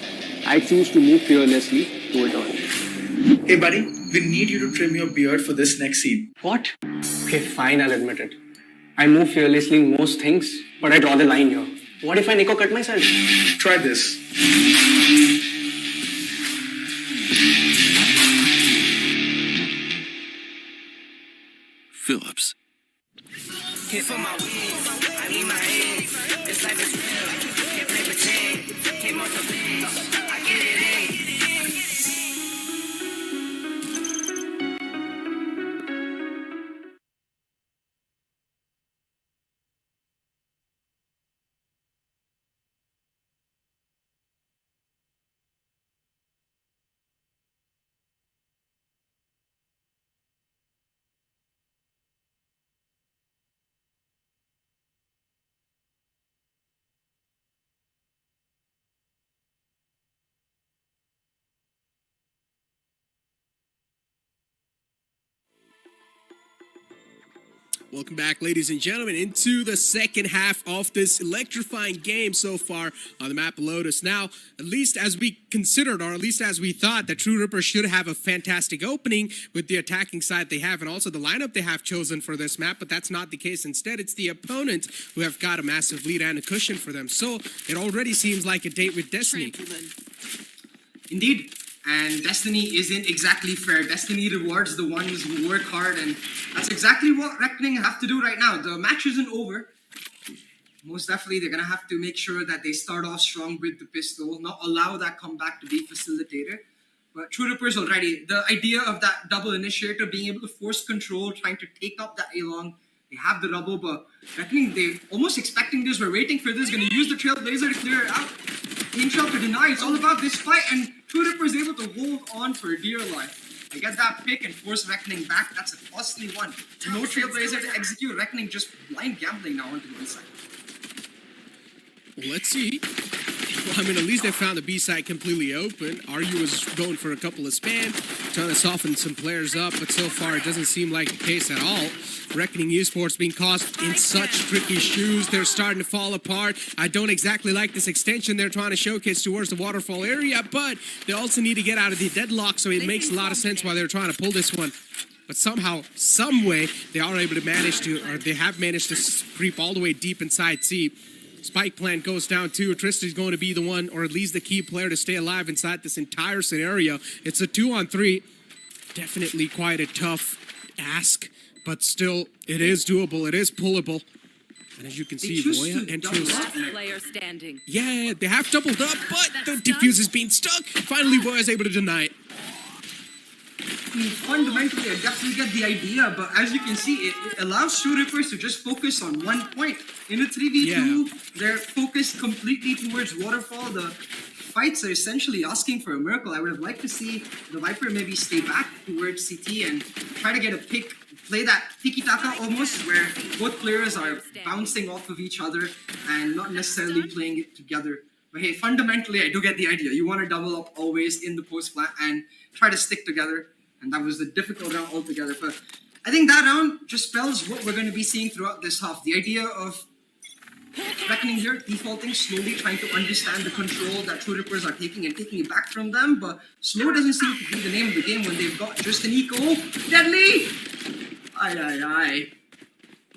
I choose to move fearlessly to it all. Hey, buddy, we need you to trim your beard for this next scene. What? Okay, fine, I'll admit it. I move fearlessly in most things, but I draw the line here. What if I Nico cut myself? Try this. Phillips. Hit for my wings, I need my eggs. This life is real, can't play pretend. Came off the bench, I get it in. Welcome back, ladies and gentlemen, into the second half of this electrifying game so far on the map Lotus. Now, at least as we considered, or at least as we thought, that True Ripper should have a fantastic opening with the attacking side they have and also the lineup they have chosen for this map, but that's not the case. Instead, it's the opponent who have got a massive lead and a cushion for them. So it already seems like a date with destiny. Indeed. And Destiny isn't exactly fair. Destiny rewards the ones who work hard, and that's exactly what Reckoning have to do right now. The match isn't over. Most definitely, they're going to have to make sure that they start off strong with the pistol, not allow that comeback to be facilitated. But True Rippers already, the idea of that double initiator, being able to force control, trying to take up that A-long, they have the double, but Reckoning, they're almost expecting this. We're waiting for this, going to use the Trailblazer to clear it out. Intel to deny. It's all about this fight, and True Ripper is able to hold on for dear life. They get that pick and force Reckoning back. That's a costly one. No Trailblazer to execute. Reckoning just blind gambling now onto the B side. Well, let's see. Well, I mean, at least they found the B side completely open. RU was going for a couple of spam, trying to soften some players up, but so far it doesn't seem like the case at all. Reckoning Esports being caught in such tricky shoes. They're starting to fall apart. I don't exactly like this extension they're trying to showcase towards the waterfall area, but they also need to get out of the deadlock, so it makes a lot of sense why they're trying to pull this one. But somehow, some way, they are able to manage to, or they have managed to creep all the way deep inside C. Spike plant goes down too. Tristan's going to be the one, or at least the key player to stay alive inside this entire scenario. It's a 2-on-3. Definitely quite a tough ask, but still, it is doable. It is pullable. And as you can see, Voya enters. Player standing. Yeah, they have doubled up, but the defuse is being stuck. Finally, Voya is able to deny it. Fundamentally, I definitely get the idea, but as you can see, it allows True Rippers to just focus on one point. In a 3v2, they're focused completely towards Waterfall. The fights are essentially asking for a miracle. I would have liked to see the Viper maybe stay back towards CT and try to get a pick, play that tiki-taka almost, where both players are bouncing off of each other and not necessarily playing it together. But hey, fundamentally, I do get the idea. You want to double up always in the post plant and try to stick together. And that was the difficult round altogether. But I think that round just spells what we're going to be seeing throughout this half. The idea of Reckoning here, defaulting, slowly trying to understand the control that True Rippers are taking and taking it back from them. But slow doesn't seem to be the name of the game when they've got just an eco. Deadly! Aye.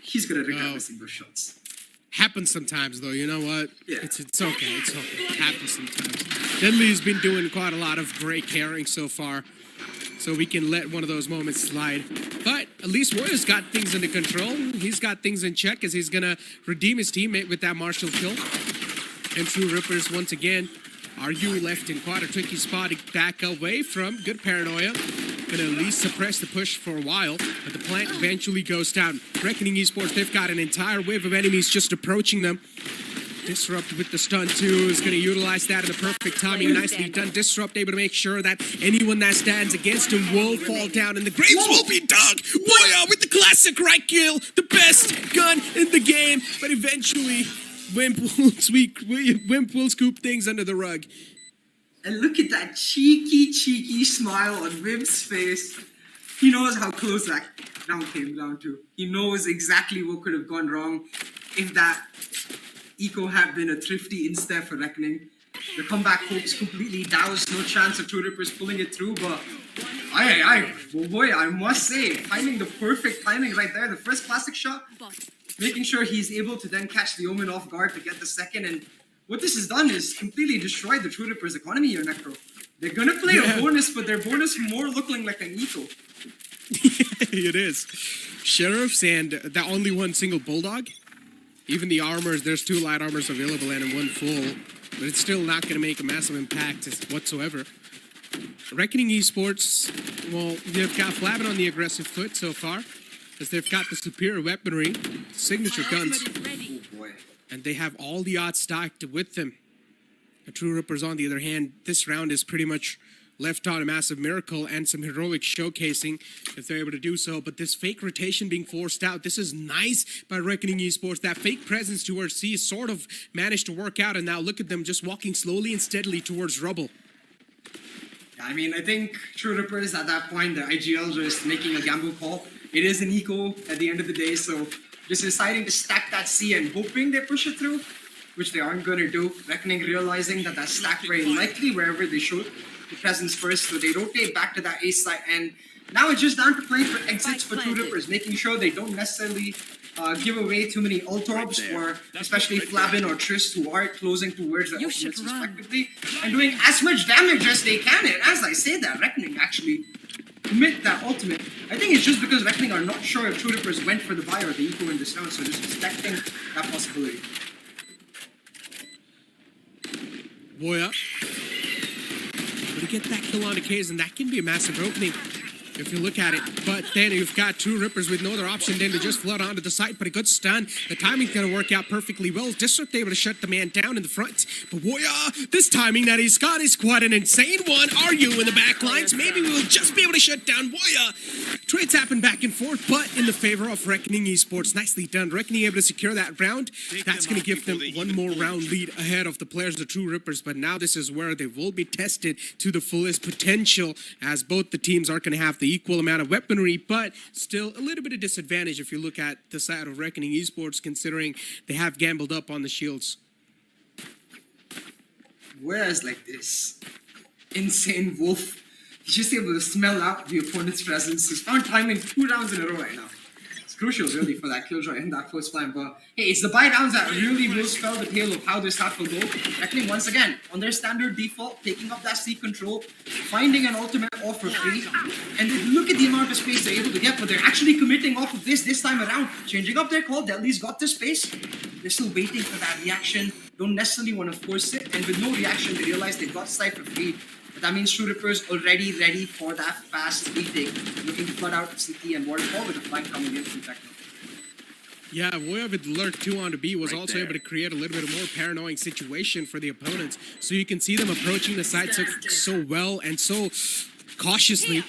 He's going to regret missing those shots. Happens sometimes, though. You know what? Yeah. It's okay. It's okay. It happens sometimes. Deadly's been doing quite a lot of great carrying so far, so we can let one of those moments slide. But at least Warrior's got things under control. He's got things in check as he's going to redeem his teammate with that Marshall kill. And True Rippers, once again, are you left in quite a tricky spot to back away from? Good paranoia. Going to at least suppress the push for a while, but the plant eventually goes down. Reckoning Esports, they've got an entire wave of enemies just approaching them. Disrupt with the stun too is going to utilize that in the perfect timing. Nicely done. Disrupt able to make sure that anyone that stands against him will fall down and the graves will be dug. Warrior with the classic right kill, the best gun in the game. But eventually, Wimp will scoop things under the rug. And look at that cheeky smile on Wimp's face. He knows how close that round came down to. He knows exactly what could have gone wrong if that eco had been a thrifty instead for Reckoning. The comeback hopes completely doused, no chance of True Rippers pulling it through, but I must say, finding the perfect timing right there, the first classic shot, making sure he's able to then catch the Omen off guard to get the second, and what this has done is completely destroyed the True Rippers economy here, Necro. They're gonna play a bonus, but their bonus more looking like an eco. It is. Sheriffs and the only one single Bulldog. Even the armors, there's 2 light armors available and 1 full, but it's still not going to make a massive impact whatsoever. Reckoning Esports, well, they've got Flavin on the aggressive foot so far, as they've got the superior weaponry, signature guns, and they have all the odds stacked with them. The True Rippers, on the other hand, this round is pretty much left on a massive miracle and some heroic showcasing if they're able to do so. But this fake rotation being forced out, this is nice by Reckoning Esports. That fake presence towards C sort of managed to work out, and now look at them just walking slowly and steadily towards rubble. Yeah, I mean, I think True Rippers at that point, the IGL just making a gamble call. It is an eco at the end of the day, so just deciding to stack that C and hoping they push it through, which they aren't going to do. Reckoning realizing that that's stacked very likely wherever they should. The presence first, so they rotate back to that A side, and now it's just down to playing for exits for True Rippers, making sure they don't necessarily give away too many ult orbs, or especially Flavin or Trist, who are closing towards the ultimates respectively, and doing as much damage as they can. And as I say that, Reckoning actually commit that ultimate. I think it's just because Reckoning are not sure if True Rippers went for the buy or the eco in this round, so just expecting that possibility. Boya. To get that kill on occasion, that can be a massive opening if you look at it. But then you've got True Rippers with no other option than to just flood onto the site. But a good stun. The timing's going to work out perfectly well. Disrupt able to shut the man down in the front. But Woya, this timing that he's got is quite an insane one. Are you in the back lines? Maybe we'll just be able to shut down Woya. Trades happen back and forth, but in the favor of Reckoning Esports. Nicely done. Reckoning able to secure that round. That's going to give them one more round lead ahead of the players, the True Rippers. But now this is where they will be tested to the fullest potential, as both the teams are going to have the equal amount of weaponry, but still a little bit of disadvantage if you look at the side of Reckoning Esports, considering they have gambled up on the shields. Whereas like this insane wolf, he's just able to smell out the opponent's presence. He's found timing 2 rounds in a row right now. It's crucial really for that killjoy in that first flank, but hey, it's the buy downs that really will spell the tale of how this half will go. Reckoning once again on their standard default, taking up that C control, finding an ultimate off for free, and look at the amount of space they're able to get, but they're actually committing off of this time around, changing up their call. Deadly's got the space. They're still waiting for that reaction, don't necessarily want to force it, and with no reaction they realize they've got side for free. But that means True Rippers already ready for that fast retake, looking to flood out CT and Waterfall with a flank coming in from Techno. Yeah, Woya with Lurk 2 onto B was also able to create a little bit more paranoid situation for the opponents. So you can see them approaching the side so well and so cautiously.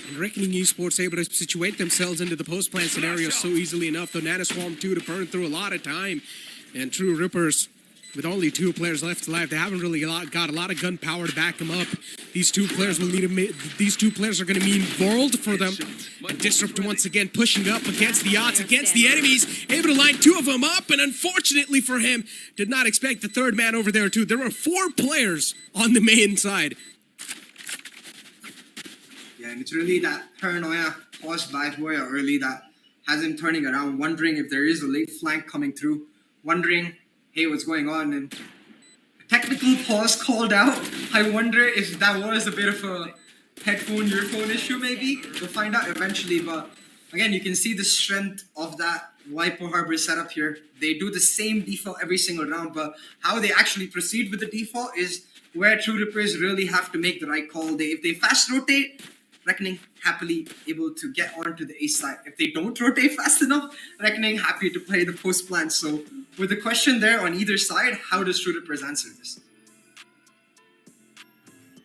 And Reckoning Esports able to situate themselves into the post-plan scenario so easily enough. Though Nana Swarm 2 to burn through a lot of time. And True Rippers, with only 2 players left alive, they haven't really got a lot of gun power to back them up. These 2 players will need these 2 players are going to mean world for them. And Disrupt once again pushing up against the odds, against the enemies, able to line 2 of them up, and unfortunately for him, did not expect the 3rd man over there too. There were 4 players on the main side. Yeah, and it's really that paranoia caused by Woya early that has him turning around, wondering if there is a late flank coming through, wondering, hey, what's going on? And technical pause called out. I wonder if that was a bit of a headphone, earphone issue maybe. We'll find out eventually, but again, you can see the strength of that Wiper Harbor setup here. They do the same default every single round, but how they actually proceed with the default is where True Rippers really have to make the right call. If they fast rotate, Reckoning happily able to get onto the A side. If they don't rotate fast enough, Reckoning happy to play the post plan. So with the question there on either side, how does True Rippers answer this?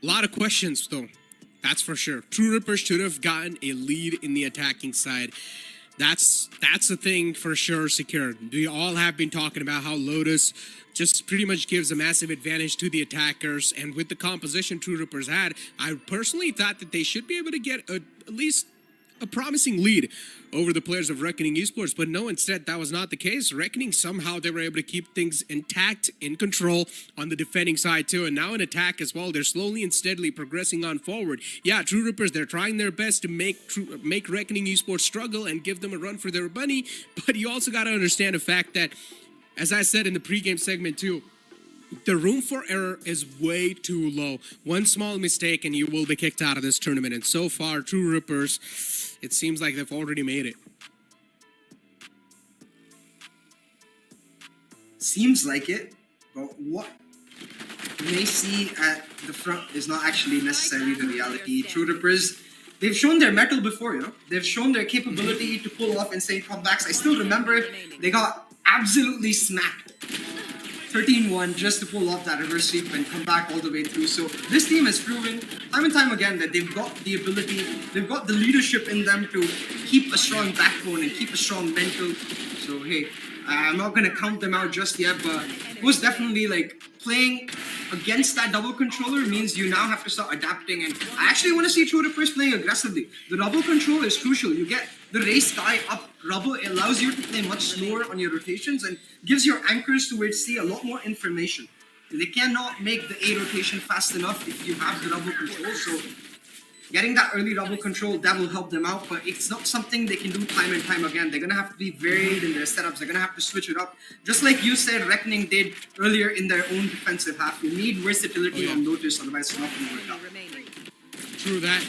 A lot of questions though, that's for sure. True Rippers should have gotten a lead in the attacking side. That's the thing for sure secured. We all have been talking about how Lotus just pretty much gives a massive advantage to the attackers, and with the composition True Rippers had, I personally thought that they should be able to get at least a promising lead over the players of Reckoning Esports, but no, instead that was not the case. Reckoning, somehow they were able to keep things intact, in control on the defending side too, and now in attack as well. They're slowly and steadily progressing on forward. Yeah, True Rippers, they're trying their best to make Reckoning Esports struggle and give them a run for their money, but you also got to understand the fact that, as I said in the pregame segment too, the room for error is way too low. One small mistake and you will be kicked out of this tournament. And so far, True Rippers, it seems like they've already made it. Seems like it, but what you may see at the front is not actually necessarily the reality. True Rippers, they've shown their mettle before, you know. They've shown their capability to pull off insane comebacks. I still remember it. They got absolutely smacked. 13-1 just to pull off that reverse sweep and come back all the way through. So this team has proven time and time again that they've got the ability, they've got the leadership in them to keep a strong backbone and keep a strong mental. So hey, I'm not going to count them out just yet, but most definitely like playing against that double controller means you now have to start adapting, and I actually want to see True Rippers playing aggressively. The double control is crucial. You get the race guy up rubble, it allows you to play much slower on your rotations and gives your anchors towards C a lot more information. They cannot make the A rotation fast enough if you have the double control, so getting that early double control, that will help them out, but it's not something they can do time and time again. They're going to have to be varied in their setups. They're going to have to switch it up. Just like you said, Reckoning did earlier in their own defensive half. You need versatility on Lotus, otherwise it's not going to work out. True that.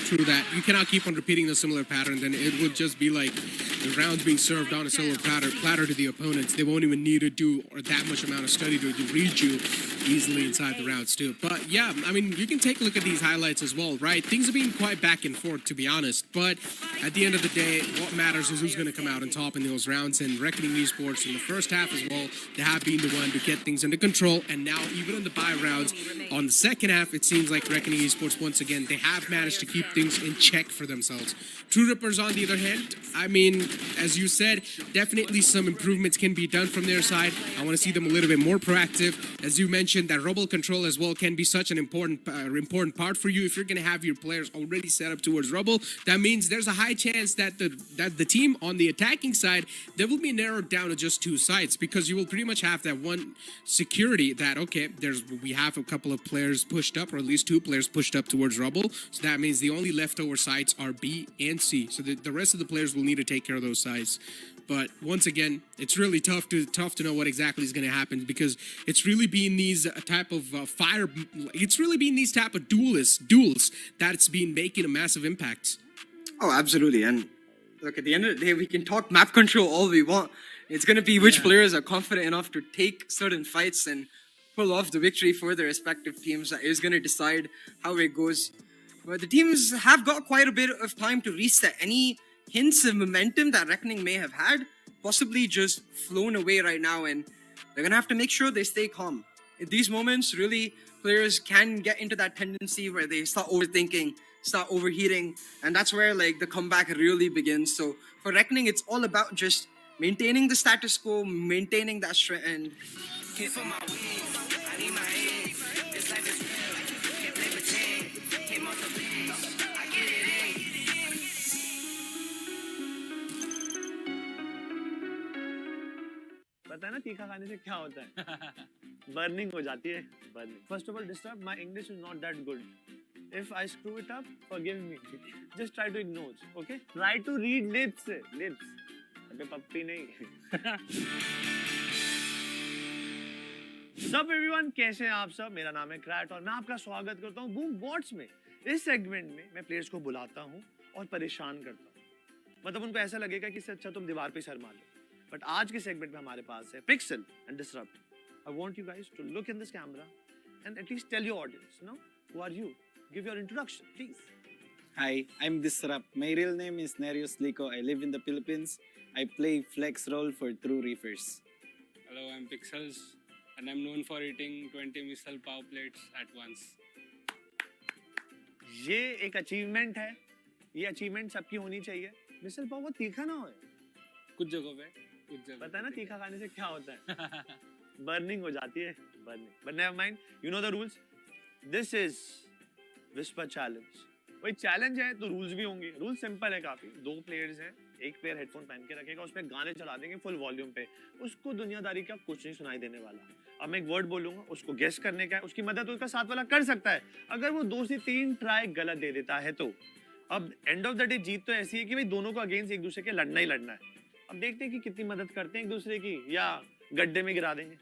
True that. You cannot keep on repeating the similar pattern, then it would just be like the rounds being served on a silver platter to the opponents. They won't even need to do or that much amount of study to read you easily inside the rounds too. But yeah, I mean, you can take a look at these highlights as well, right? Things have been quite back and forth, to be honest. But at the end of the day, what matters is who's going to come out on top in those rounds. And Reckoning Esports in the first half as well, they have been the one to get things under control. And now even in the bye rounds, on the second half, it seems like Reckoning Esports, once again, they have managed to keep things in check for themselves. True Rippers, on the other hand, I mean, as you said, definitely some improvements can be done from their side. I want to see them a little bit more proactive. As you mentioned, that rubble control as well can be such an important part for you. If you're going to have your players already set up towards rubble, that means there's a high chance that the team on the attacking side, they will be narrowed down to just two sides, because you will pretty much have that one security that, okay, we have a couple of players pushed up, or at least two players pushed up towards rubble. So that means the only leftover sides are B and C. So the rest of the players will need to take care of those sides. But once again, it's really tough to know what exactly is going to happen, because it's really been these type of duels that's been making a massive impact. Oh, absolutely. And look, at the end of the day, we can talk map control all we want. It's going to be which players are confident enough to take certain fights and pull off the victory for their respective teams that is going to decide how it goes. But the teams have got quite a bit of time to reset. Any hints of momentum that Reckoning may have had possibly just flown away right now, and they're going to have to make sure they stay calm. In these moments, really, players can get into that tendency where they start overthinking, start overheating, and that's where like the comeback really begins. So for Reckoning, it's all about just maintaining the status quo, maintaining that strength, and पता है ना तीखा खाने से क्या होता है burning हो जाती है burning first of all disturb my English is not that good if I screw it up forgive me just try to ignore okay try to read lips अबे पप्पी नहीं सब एवरीवन कैसे हैं आप सब मेरा नाम है क्रैट और मैं आपका स्वागत करता हूं बूम बॉट्स में इस सेगमेंट में मैं प्लेयर्स को बुलाता हूं और परेशान करता हूं मतलब उनको ऐसा लगेगा कि इससे अच्छा तुम दीवार पे सर मार लो बट आज के सेगमेंट में हमारे पास है Pixel and Disrupt I want you guys to look in this camera and at least tell your audience no who are you give your introduction please Hi, I'm Disrupt. My real name is Nerios Lico. I live in the Philippines. I play flex role for True Reefers. Hello, I'm Pixels, and I'm known for eating 20 missile power plates at once. ये एक achievement है ये achievement सबकी होनी चाहिए मिसल पाव बहुत तीखा ना हो कुछ जगहों पे पता है ना तीखा खाने से क्या होता है बर्निंग हो जाती है burning but never mind you know the rules this is whisper challenge वही चैलेंज है तो रूल्स भी होंगे. रूल्स सिंपल है काफी. 2 प्लेयर्स हैं, एक प्लेयर हेडफोन पहन के रखेगा, उस पे गाने चला देंगे फुल वॉल्यूम पे. उसको दुनियादारी का कुछ नहीं सुनाई देने वाला. अब मैं एक वर्ड बोलूंगा, उसको गेस करने का है, उसकी मदद उसका साथ वाला कर सकता है. अगर वो 2 से 3 ट्राई गलत दे देता है तो अब एंड ऑफ द डे जीत तो ऐसी है कि भाई दोनों को अगेंस्ट एक दूसरे के लड़ना ही लड़ना है. अब देखते हैं कि कितनी मदद करते हैं एक दूसरे की या गड्ढे में गिरा देंगे.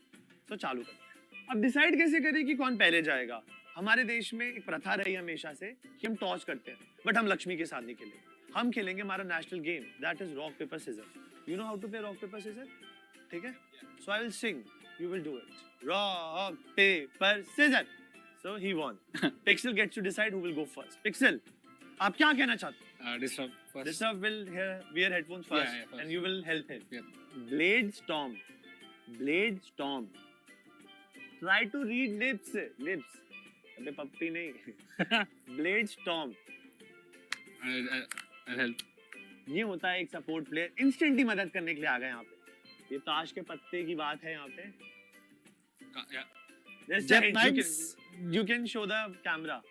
तो चालू करते हैं. अब डिसाइड कैसे करें कि कौन पहले जाएगा. हमारे देश में एक प्रथा रही हमेशा से कि हम टॉस करते हैं, बट हम लक्ष्मी के साथ नहीं खेलेंगे. हम खेलेंगे हमारा national game, that is rock paper scissor. You know how to play rock paper scissor? ठीक है. So I will sing, you will do it. Rock paper scissor. So he won. Pixel gets to decide who will go first. Pixel, आप क्या कहना चाहते हैं? Disturb will wear headphones first, first, and you will help him. Yeah. Blade storm. Blade storm. Try to read lips. Lips. अबे पप्पी नहीं. Blade storm. I'll help. ये होता है एक सपोर्ट प्लेयर इंस्टेंटली मदद करने के लिए आ गए यहाँ पे. ये ताश के पत्ते की बात है यहाँ पे. Just a hint. You can show the camera.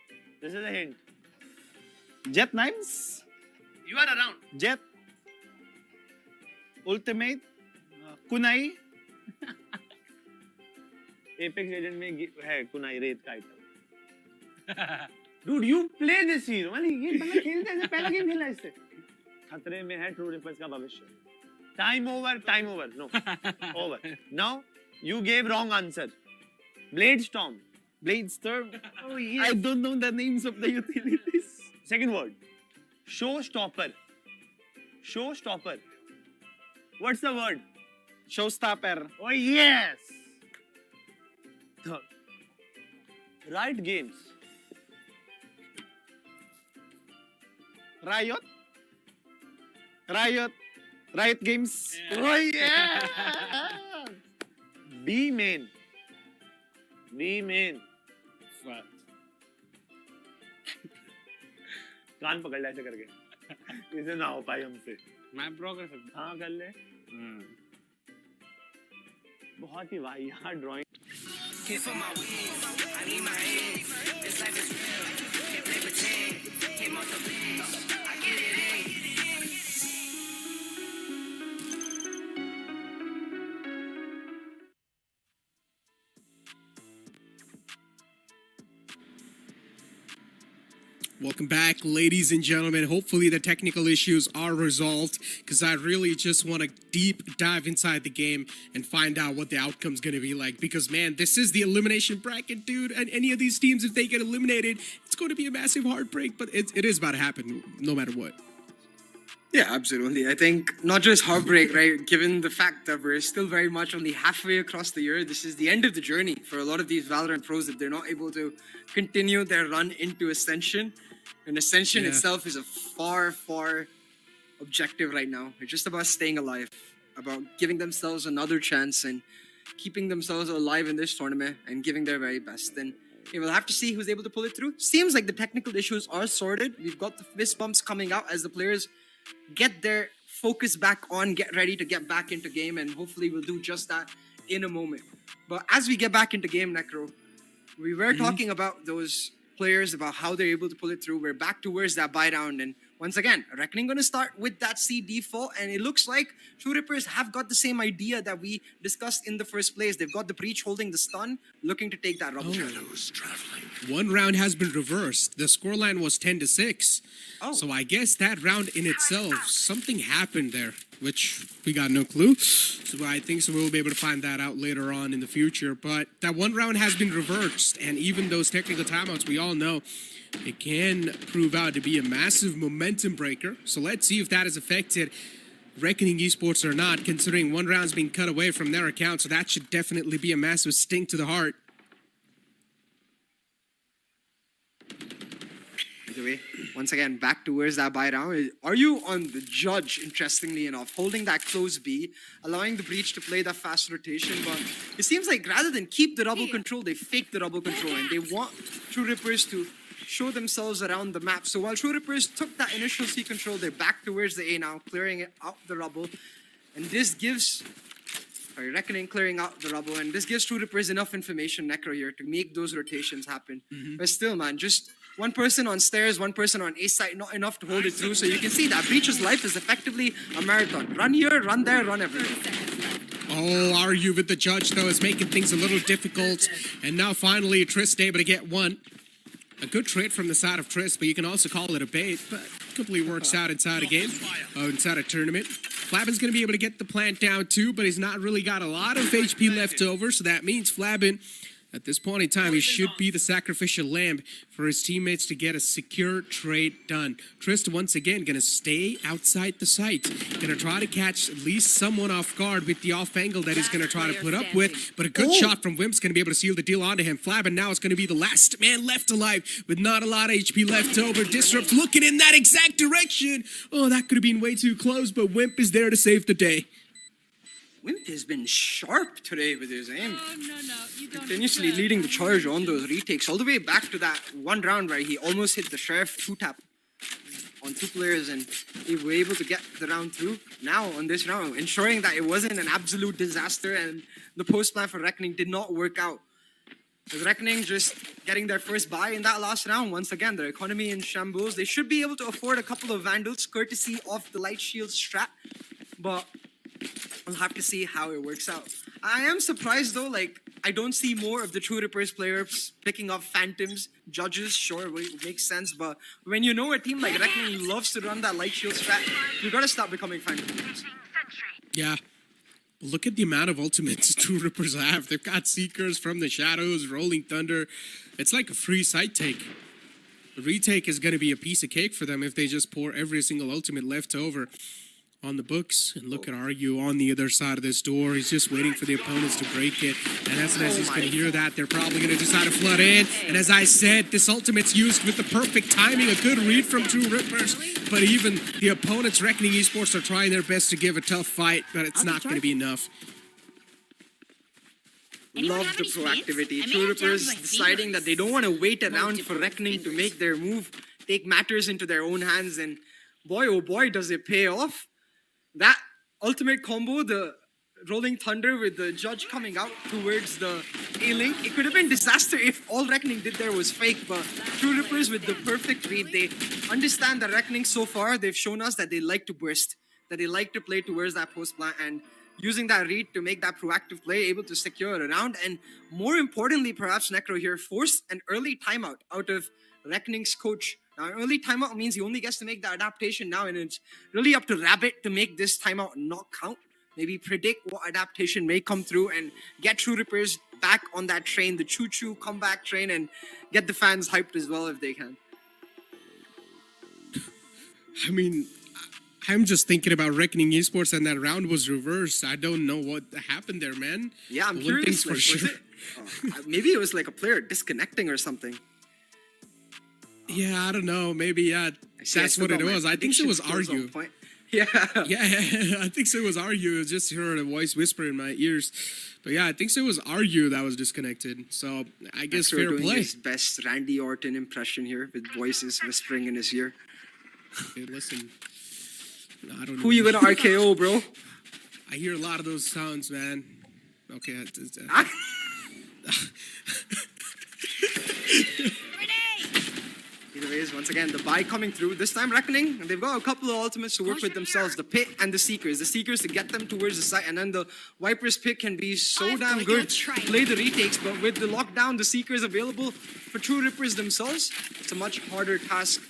This is a hint. Jet Knives. You are around. Jet. Ultimate. Kunai. Apex Legend में है कुनाई रेत का item. Dude, you play this hero. ये बंदा खेलते हैं, पहला गेम खेला इससे. खतरे में है ट्रू रिपर्स का भविष्य. Time over. Time over. No. Over. Now you gave wrong answer. Blade storm. Blade storm. Oh yes. I don't know the names of the utilities. Second word. Showstopper. Showstopper. What's the word? Showstopper. Oh yes. Third. Riot Games. Riot. Riot Games. Yeah. Oh yeah. B main. B main. What? कान पकड़ ले ऐसे करके. इसे ना हो पाए हमसे. मैं प्रो कर सकता. हाँ कर ले. बहुत ही वाहियात drawing. Hit for my wins, I need my ends. This life is real, can't play pretend. Came off the bench, I get it in. Welcome back, ladies and gentlemen. Hopefully the technical issues are resolved, because I really just want to deep dive inside the game and find out what the outcome's going to be like. Because, man, this is the elimination bracket, dude. And any of these teams, if they get eliminated, it's going to be a massive heartbreak. But it is about to happen, no matter what. Yeah, absolutely. I think not just heartbreak, right? Given the fact that we're still very much only halfway across the year, this is the end of the journey for a lot of these Valorant pros if they're not able to continue their run into Ascension. And Ascension itself is a far, far objective right now. It's just about staying alive, about giving themselves another chance and keeping themselves alive in this tournament and giving their very best. And we'll have to see who's able to pull it through. Seems like the technical issues are sorted. We've got the fist bumps coming out as the players get their focus back on, get ready to get back into game, and hopefully we'll do just that in a moment. But as we get back into game, Necro, we were talking about those players, about how they're able to pull it through. We're back towards that buy down, and once again, Reckoning going to start with that C default, and it looks like True Rippers have got the same idea that we discussed in the first place. They've got the breach holding the stun, looking to take that rubble. One round has been reversed. The scoreline was 10-6. So I guess that round in itself, something happened there, which we got no clue. So I think we'll be able to find that out later on in the future. But that one round has been reversed, and even those technical timeouts, we all know it can prove out to be a massive momentum breaker. So let's see if that has affected Reckoning Esports or not, considering one round's being cut away from their account. So that should definitely be a massive sting to the heart. Either way, once again, back towards that buy down. Are you on the judge, interestingly enough, holding that close B, allowing the breach to play that fast rotation? But it seems like rather than keep the double control, they fake the double control, and they want True Rippers to show themselves around the map. So while True Rippers took that initial C control, they're back towards the A now, clearing it out the rubble. And this gives, Reckoning clearing out the rubble, and this gives True Rippers enough information, Necro here, to make those rotations happen. But still, man, just one person on stairs, one person on A side, not enough to hold it through. So you can see that Breach's life is effectively a marathon. Run here, run there, run everywhere. Oh, Argue with the judge, though, is making things a little difficult. And now finally, Trist able to get one. A good trade from the side of Trist, but you can also call it a bait. But completely works out inside a game, inside a tournament. Flabin's going to be able to get the plant down too, but he's not really got a lot of HP left over. So that means Flabin, at this point in time, he should be the sacrificial lamb for his teammates to get a secure trade done. Trist, once again, going to stay outside the site. Going to try to catch at least someone off guard with the off angle that he's going to try to put up with. But a good shot from Wimp's going to be able to seal the deal onto him. Flabin now is going to be the last man left alive with not a lot of HP left over. Disrupt's looking in that exact direction. Oh, that could have been way too close, but Wimp is there to save the day. Wimp has been sharp today with his aim. Oh, no, you don't Continuously deserve leading the that. charge on those retakes, all the way back to that one round where he almost hit the Sheriff 2-tap on 2 players, and they were able to get the round through. Now on this round, ensuring that it wasn't an absolute disaster, and the post plan for Reckoning did not work out. With Reckoning just getting their first buy in that last round, once again, their economy in shambles. They should be able to afford a couple of Vandals, courtesy of the Light Shield strat, but we'll have to see how it works out. I am surprised though, like, I don't see more of the True Rippers players picking up Phantoms. Judges, sure, it makes sense, but when you know a team like Reckoning loves to run that Light Shield strat, you gotta stop becoming Phantoms. Yeah. Look at the amount of ultimates True Rippers have. They've got Seekers from the Shadows, Rolling Thunder. It's like a free site take. The retake is going to be a piece of cake for them if they just pour every single ultimate left over on the books. And look at Argue on the other side of this door. He's just waiting for the opponents to break it. And as soon as he's going to hear that, they're probably going to decide to flood in. And as I said, this ultimate's used with the perfect timing. A good read from True Rippers. But even the opponents, Reckoning Esports, are trying their best to give a tough fight. But it's not going to be enough. Love the proactivity. True Rippers deciding that they don't want to wait around for Reckoning to make their move, take matters into their own hands, and boy, oh boy, does it pay off. That ultimate combo, the Rolling Thunder with the judge coming out towards the A-Link, it could have been disaster if all Reckoning did there was fake, but True Rippers with the perfect read, they understand that Reckoning so far, they've shown us that they like to burst, that they like to play towards that post plan, and using that read to make that proactive play, able to secure a round, and more importantly, perhaps Necro here, force an early timeout out of Reckoning's coach. Now, an early timeout means he only gets to make the adaptation now, and it's really up to Rabbit to make this timeout not count. Maybe predict what adaptation may come through and get True Rippers back on that train, the choo-choo comeback train, and get the fans hyped as well if they can. I mean, I'm just thinking about Reckoning Esports, and that round was reversed. I don't know what happened there, man. Yeah, I'm One curious. thing's Like, for sure. maybe it was like a player disconnecting or something. Yeah, I don't know. Maybe, yeah, that's what it was. I think it was Argue. Yeah. Yeah, I think so. It was Argue. I just heard a voice whisper in my ears. But yeah, I think so. It was Argue that was disconnected. So I guess Necro fair doing play. his best Randy Orton impression here with voices whispering in his ear. Hey, listen. No, I don't Who you gonna RKO, bro? I hear a lot of those sounds, man. Okay. Either ways, once again, the buy coming through. This time Reckoning, and they've got a couple of ultimates to work with themselves. The Pit and the Seekers. The Seekers to get them towards the site, and then the Viper's Pick can be so damn good. Play the retakes, but with the lockdown, the Seekers available for True Rippers themselves, it's a much harder task.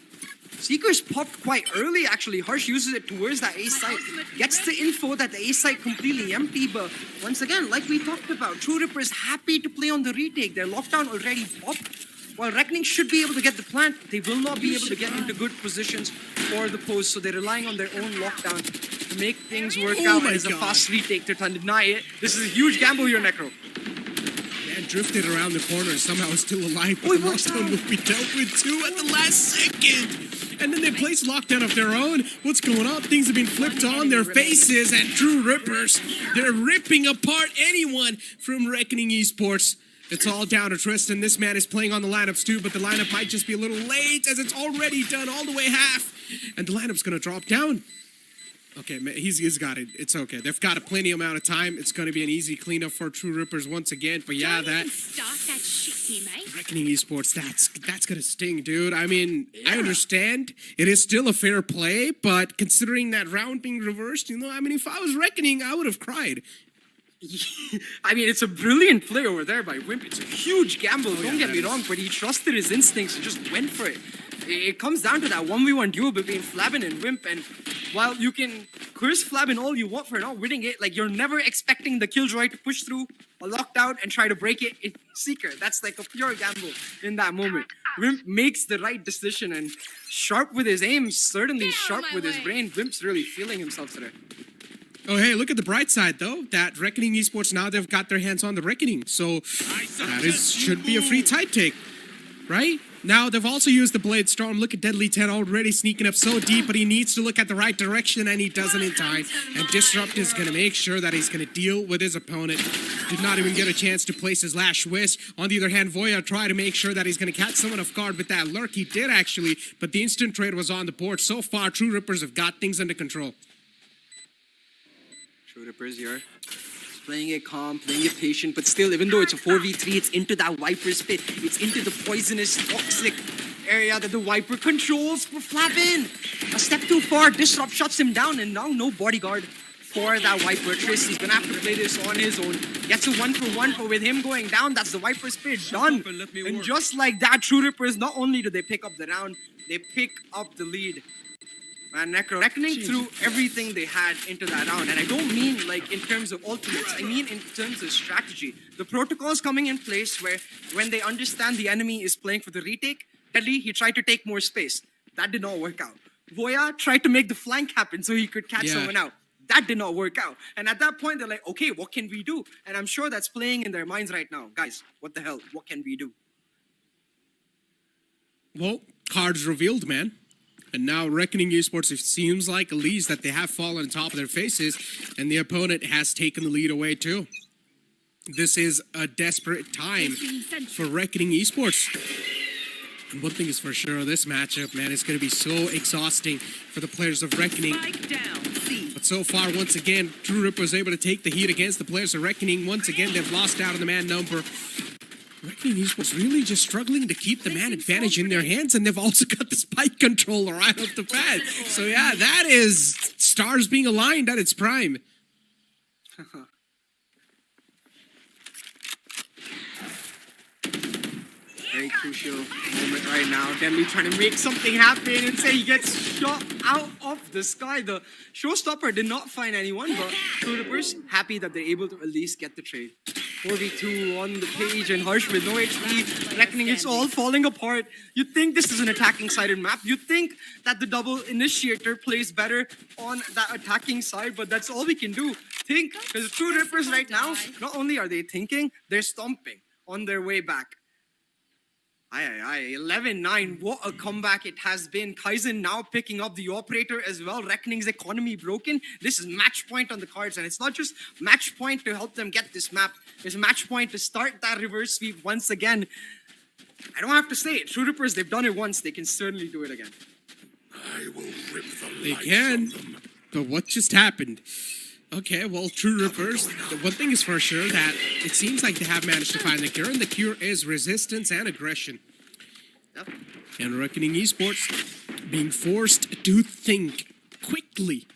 Seekers popped quite early, actually. Harsh uses it towards that A site. Gets the info that the A site completely empty, but once again, like we talked about, True Rippers happy to play on the retake. Their lockdown already popped. While Reckoning should be able to get the plant, they will not be able to get into good positions for the post, so they're relying on their own lockdown to make things work out as a fast retake to deny it. This is a huge gamble here, Necro. Man drifted around the corner and somehow is still alive, but the lockdown will be dealt with too at the last second. And then they place lockdown of their own. What's going on? Things have been flipped on their faces, and True Rippers, they're ripping apart anyone from Reckoning Esports. It's all down to Tristan. This man is playing on the lineups too, but the lineup might just be a little late as it's already done all the way half. And the lineup's going to drop down. Okay, he's got it. It's okay. They've got a plenty amount of time. It's going to be an easy cleanup for True Rippers once again. But yeah, Don't even start that shit here, mate. Reckoning Esports, that's going to sting, dude. I mean, I understand. It is still a fair play, but considering that round being reversed, I mean, if I was Reckoning, I would have cried. I mean, it's a brilliant play over there by Wimp. It's a huge gamble, don't get me wrong, but he trusted his instincts and just went for it. It comes down to that 1v1 duel between Flabin and Wimp, and while you can curse Flabin all you want for not winning it, like, you're never expecting the Killjoy to push through a lockdown and try to break it in Seeker. That's like a pure gamble in that moment. Wimp makes the right decision, and sharp with his aim, certainly sharp with his brain. Wimp's really feeling himself today. Oh, hey, look at the bright side, though. That Reckoning Esports, now they've got their hands on the Reckoning. So that should be a free tide take, right? Now, they've also used the Blade Storm. Look at Deadly 10 already sneaking up so deep, but he needs to look at the right direction, and he doesn't in time. And Disrupt is going to make sure that he's going to deal with his opponent. Did not even get a chance to place his last wish. On the other hand, Voya tried to make sure that he's going to catch someone off guard with that lurk. He did, actually, but the instant trade was on the board. So far, True Rippers have got things under control. True Rippers here. Playing it calm, playing it patient, but still, even though it's a 4v3, it's into that Viper's pit. It's into the poisonous, toxic area that the Viper controls for Flabin. A step too far, Disrupt shuts him down, and now no bodyguard for that Viper. Triss, he's gonna have to play this on his own. Gets a 1-for-1, but with him going down, that's the Viper's pit done. And just like that, True Rippers, not only do they pick up the round, they pick up the lead. Man, Necro, Reckoning threw everything they had into that round. And I don't mean like in terms of ultimates, I mean in terms of strategy. The protocols coming in place where when they understand the enemy is playing for the retake, Deadly, he tried to take more space. That did not work out. Voya tried to make the flank happen so he could catch someone out. That did not work out. And at that point, they're like, okay, what can we do? And I'm sure that's playing in their minds right now. Guys, what the hell? What can we do? Well, cards revealed, man. And now Reckoning Esports, it seems like at least that they have fallen on top of their faces, and the opponent has taken the lead away too. This is a desperate time for Reckoning Esports. And one thing is for sure, this matchup, man, is going to be so exhausting for the players of Reckoning. But so far, once again, True Ripper was able to take the heat against the players of Reckoning. Once again, they've lost out on the man number. Reckoning Esports really just struggling to keep the man advantage in their hands, and they've also got the spike controller right off the bat. So yeah, that is stars being aligned at its prime. Very crucial moment right now. Deadly trying to make something happen and say he gets shot out of the sky. The showstopper did not find anyone, but True Rippers happy that they're able to at least get the trade. 4v2 on the page, and Harsh with no HP. Reckoning, it's all falling apart. You'd think this is an attacking-sided map. You'd think that the double initiator plays better on that attacking side, but that's all we can do. Think, because True Rippers right now, not only are they thinking, they're stomping on their way back. 11-9, what a comeback it has been. Kaizen now picking up the operator as well. Reckoning's economy broken. This is match point on the cards, and it's not just match point to help them get this map. It's match point to start that reverse sweep once again. I don't have to say it. True Rippers, they've done it once. They can certainly do it again. I will rip the They can, but what just happened? Okay, well, True Rippers, the one thing is for sure that it seems like they have managed to find the cure, and the cure is resistance and aggression. Yep. And Reckoning Esports being forced to think quickly.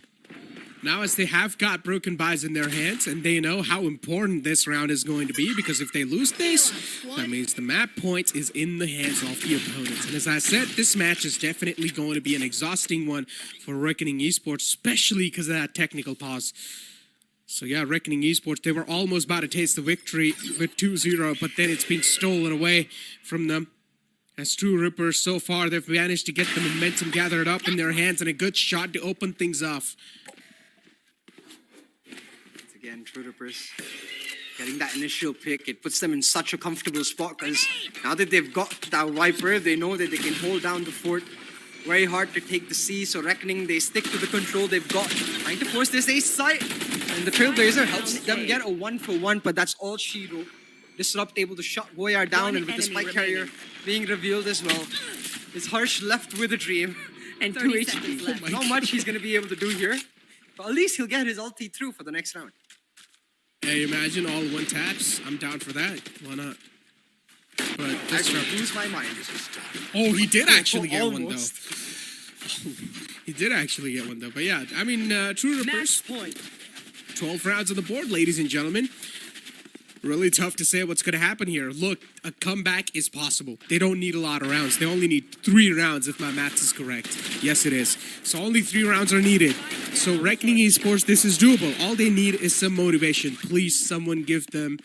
Now, as they have got broken buys in their hands, and they know how important this round is going to be, because if they lose this, that means the map points is in the hands of the opponents. And as I said, this match is definitely going to be an exhausting one for Reckoning Esports, especially because of that technical pause. So yeah, Reckoning Esports, they were almost about to taste the victory with 2-0, but then it's been stolen away from them. As True Rippers, so far, they've managed to get the momentum gathered up in their hands, and a good shot to open things off. Once again, True Rippers getting that initial pick, it puts them in such a comfortable spot, because now that they've got that Viper, they know that they can hold down the fort. Very hard to take the C, so Reckoning, they stick to the control they've got. Trying to force this ace side, and the Trailblazer helps them get a 1-for-1, but that's all she wrote. Disrupt able to shut Voyar down, and with the spike carrier being revealed as well. It's Harsh left with a dream and 2 HP. Not much he's going to be able to do here. But at least he'll get his ulti through for the next round. Hey, imagine all one taps. I'm down for that. Why not? But this Actually, lose my mind. Oh, he did actually get one though. Almost. He did actually get one though. But yeah, I mean, True Rippers. 12 rounds on the board, ladies and gentlemen. Really tough to say what's going to happen here. Look, a comeback is possible. They don't need a lot of rounds. They only need 3 rounds if my maths is correct. Yes, it is. So only 3 rounds are needed. So Reckoning Esports, this is doable. All they need is some motivation. Please, someone give them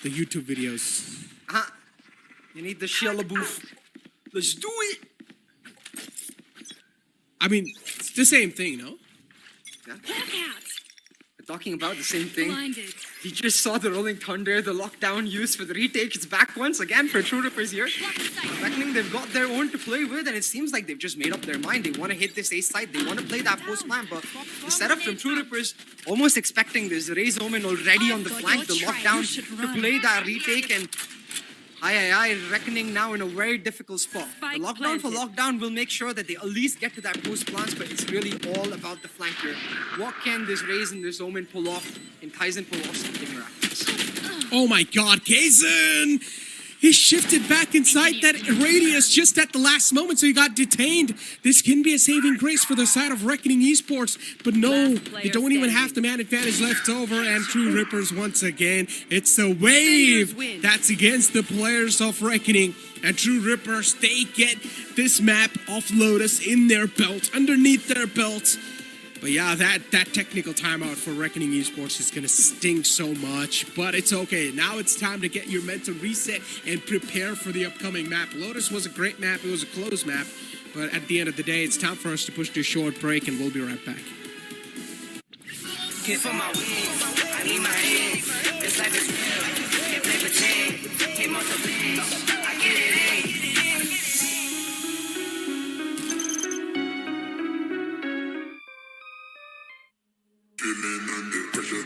the YouTube videos. You need the Sheila booth. Let's do it. I mean, it's the same thing, no? Yeah. We're talking about the same thing. Blinded. You just saw the Rolling Thunder, the lockdown used for the retake. It's back once again for True Rippers here. Reckoning, they've got their own to play with, and it seems like they've just made up their mind. They want to hit this ace side. They want to play that post plan, but the setup from True Rippers, almost expecting this. Raise Omen already on the flank, the lockdown to play that retake, and Reckoning now in a very difficult spot. The lockdown for lockdown will make sure that they at least get to that post plans, but it's really all about the flanker. What can this Raze and this Omen pull off? And Kaizen pull off something miraculous? Oh my god, Kaizen! He shifted back inside that radius just at the last moment, so he got detained. This can be a saving grace for the side of Reckoning Esports, but no, they don't even have the man advantage left over, and True Rippers once again. It's a wave that's against the players of Reckoning, and True Rippers, they get this map of Lotus in their belt, underneath their belt. But yeah, that technical timeout for Reckoning Esports is going to sting so much, but it's okay. Now it's time to get your mental reset and prepare for the upcoming map. Lotus was a great map. It was a close map, but at the end of the day, it's time for us to push to a short break, and we'll be right back. Hit for my wings, I need my hands. This life is real, can't play pretend. Came off the bench, I get it in. Feeling under pressure.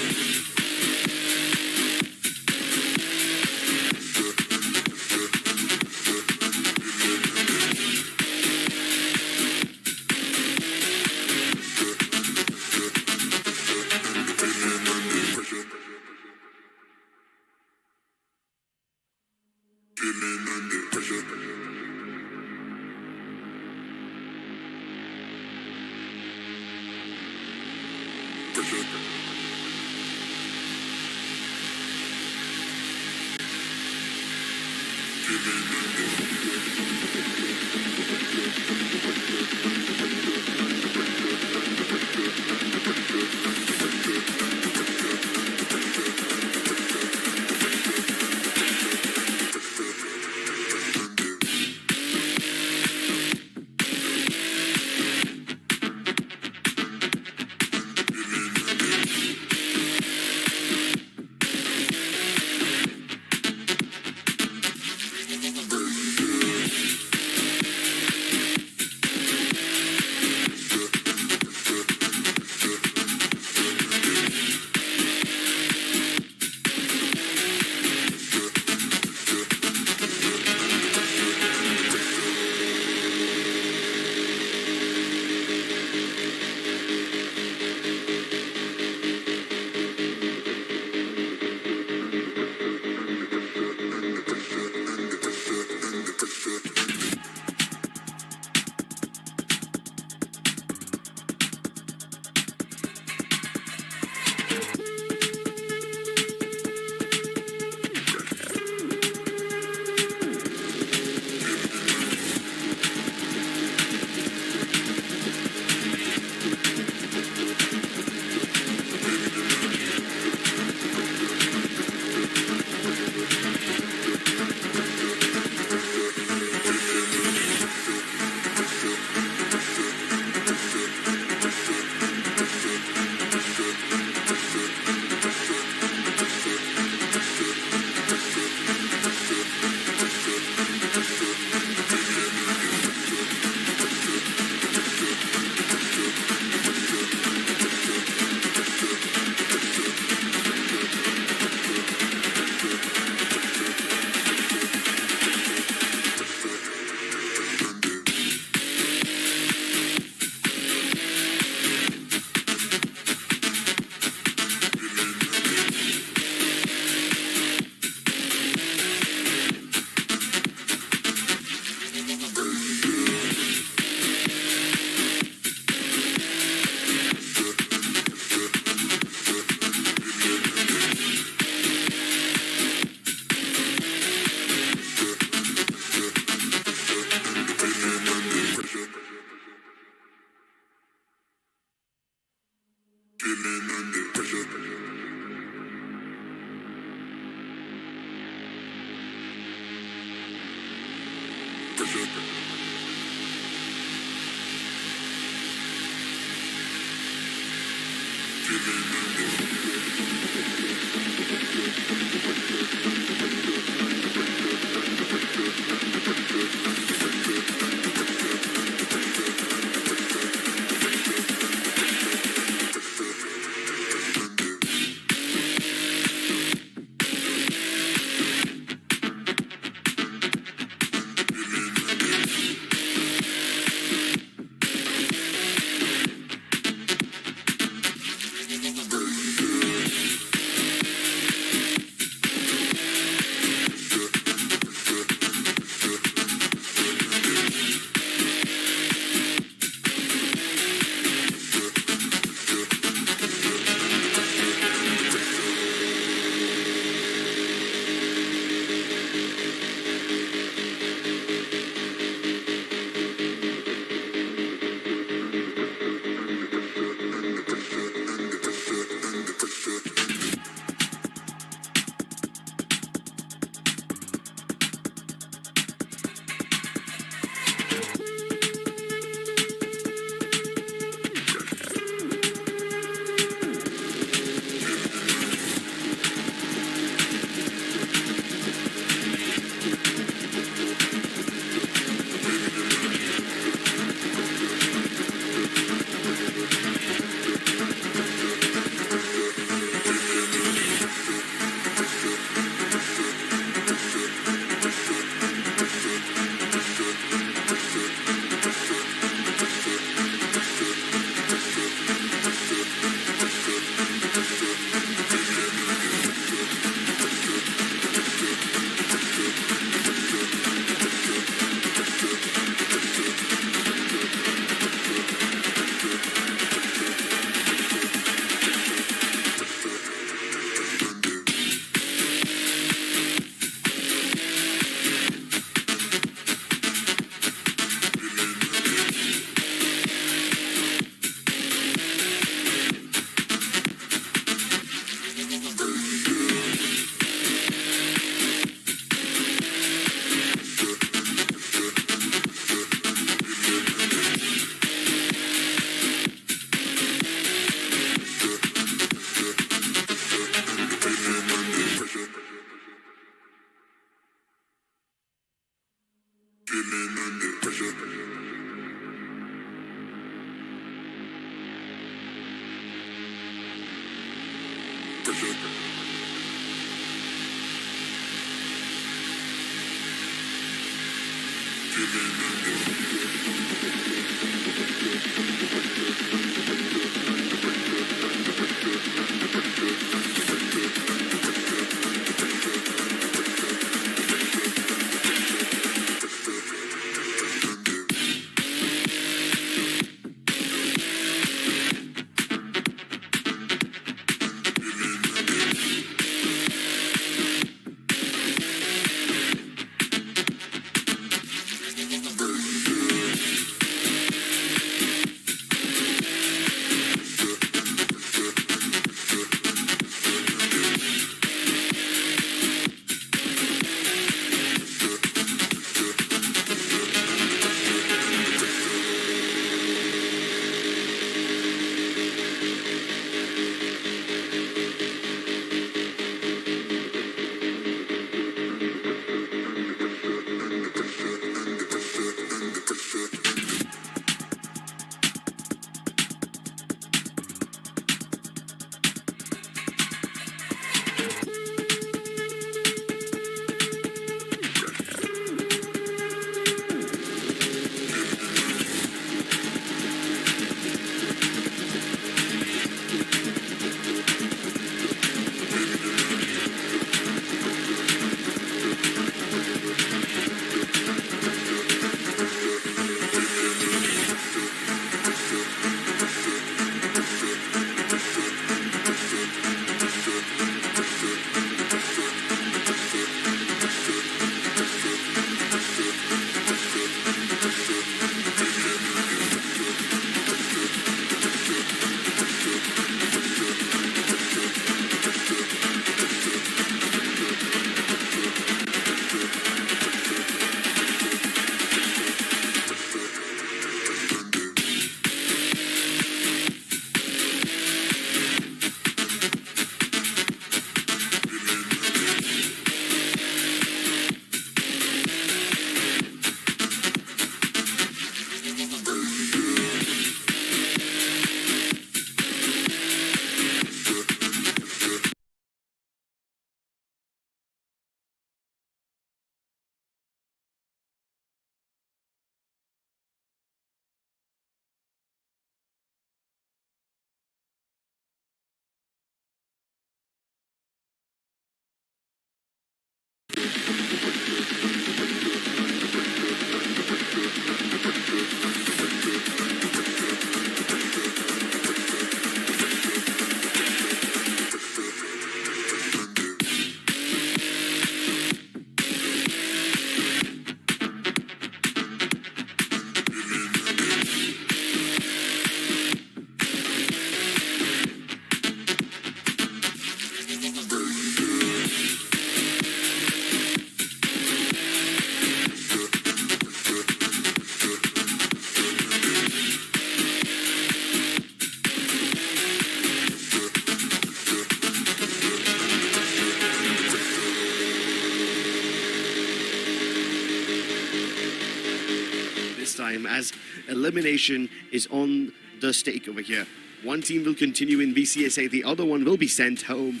Time as elimination is on the stake over here. One team will continue in VCSA, the other one will be sent home.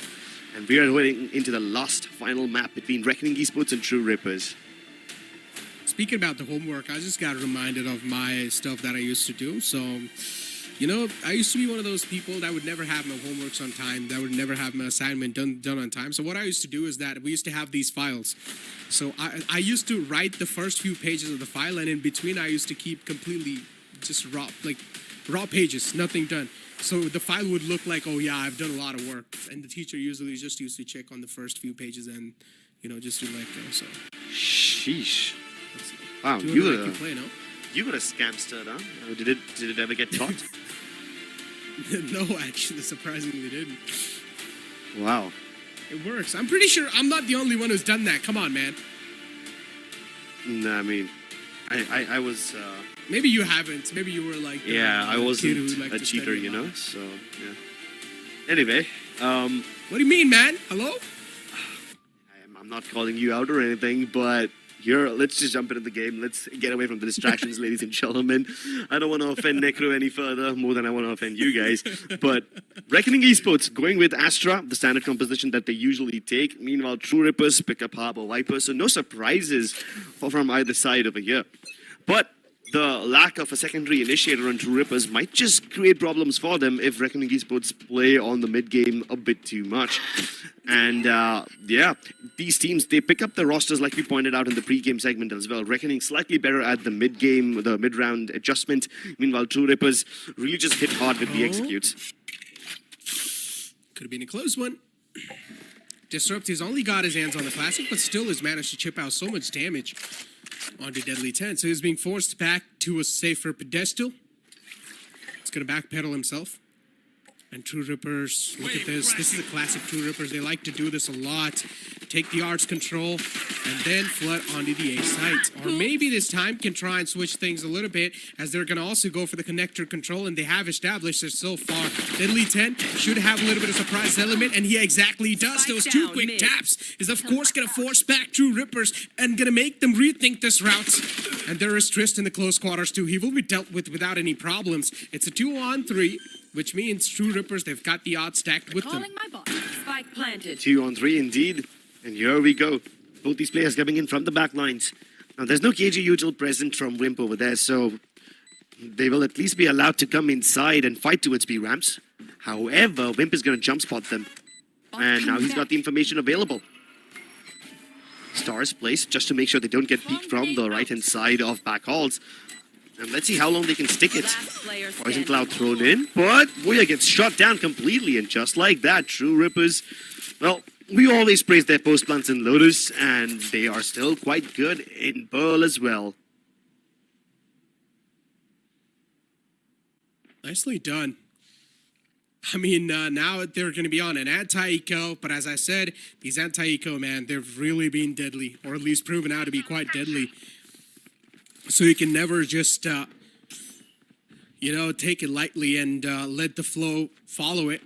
And we are heading into the last final map between Reckoning Esports and True Rippers. Speaking about the homework, I just got reminded of my stuff that I used to do. So, you know, I used to be one of those people that would never have my homeworks on time, that would never have my assignment done on time. So what I used to do is that we used to have these files. So I used to write the first few pages of the file, and in between I used to keep completely just raw pages, nothing done. So the file would look like, oh yeah, I've done a lot of work. And the teacher usually just used to check on the first few pages and, you know, just to let go. So. Sheesh. Wow, you got a scamster, huh? Did it ever get caught? No, actually, surprisingly didn't. Wow. It works. I'm pretty sure I'm not the only one who's done that. Come on, man. No, I mean, I was... Maybe you haven't. Maybe you were like... yeah, I wasn't a cheater, you know? So, yeah. Anyway, what do you mean, man? Hello? I'm not calling you out or anything, but here, let's just jump into the game. Let's get away from the distractions, ladies and gentlemen. I don't want to offend Necro any further, more than I want to offend you guys. But Reckoning Esports going with Astra, the standard composition that they usually take. Meanwhile, True Rippers pick up Harbor Viper, so no surprises from either side over here. But the lack of a secondary initiator on True Rippers might just create problems for them if Reckoning Esports play on the mid game a bit too much. And yeah, these teams, they pick up the rosters like we pointed out in the pre-game segment as well. Reckoning slightly better at the mid-game, the mid-round adjustment. Meanwhile, True Rippers really just hit hard with the executes. Could have been a close one. Disrupt has only got his hands on the Classic, but still has managed to chip out so much damage onto Deadly 10. So he's being forced back to a safer pedestal. He's going to backpedal himself. And True Rippers, look at this. This is a classic True Rippers. They like to do this a lot. Take the arch control and then flood onto the A site. Or maybe this time can try and switch things a little bit, as they're going to also go for the connector control, and they have established it so far. Deadly 10 should have a little bit of surprise element, and he exactly does. Those two quick taps is of course going to force back True Rippers and going to make them rethink this route. And there is Trist in the close quarters too. He will be dealt with without any problems. It's a 2-on-3. Which means True Rippers, they've got the odds stacked with them. Spike planted. 2-on-3 indeed. And here we go. Both these players coming in from the back lines. Now, there's no KG Util present from Wimp over there, so they will at least be allowed to come inside and fight towards B ramps. However, Wimp is going to jump spot them. And now he's got the information available. Stars placed just to make sure they don't get peeked from the right-hand side of back halls. And let's see how long they can stick it. Poison Cloud thrown in, but Voya gets shot down completely, and just like that, True Rippers, well, we always praise their post plants in Lotus, and they are still quite good in Pearl as well. Nicely done. I mean, now they're going to be on an anti-eco, but as I said, these anti-eco, man, they've really been deadly, or at least proven out to be quite deadly. So you can never just, you know, take it lightly and let the flow follow it.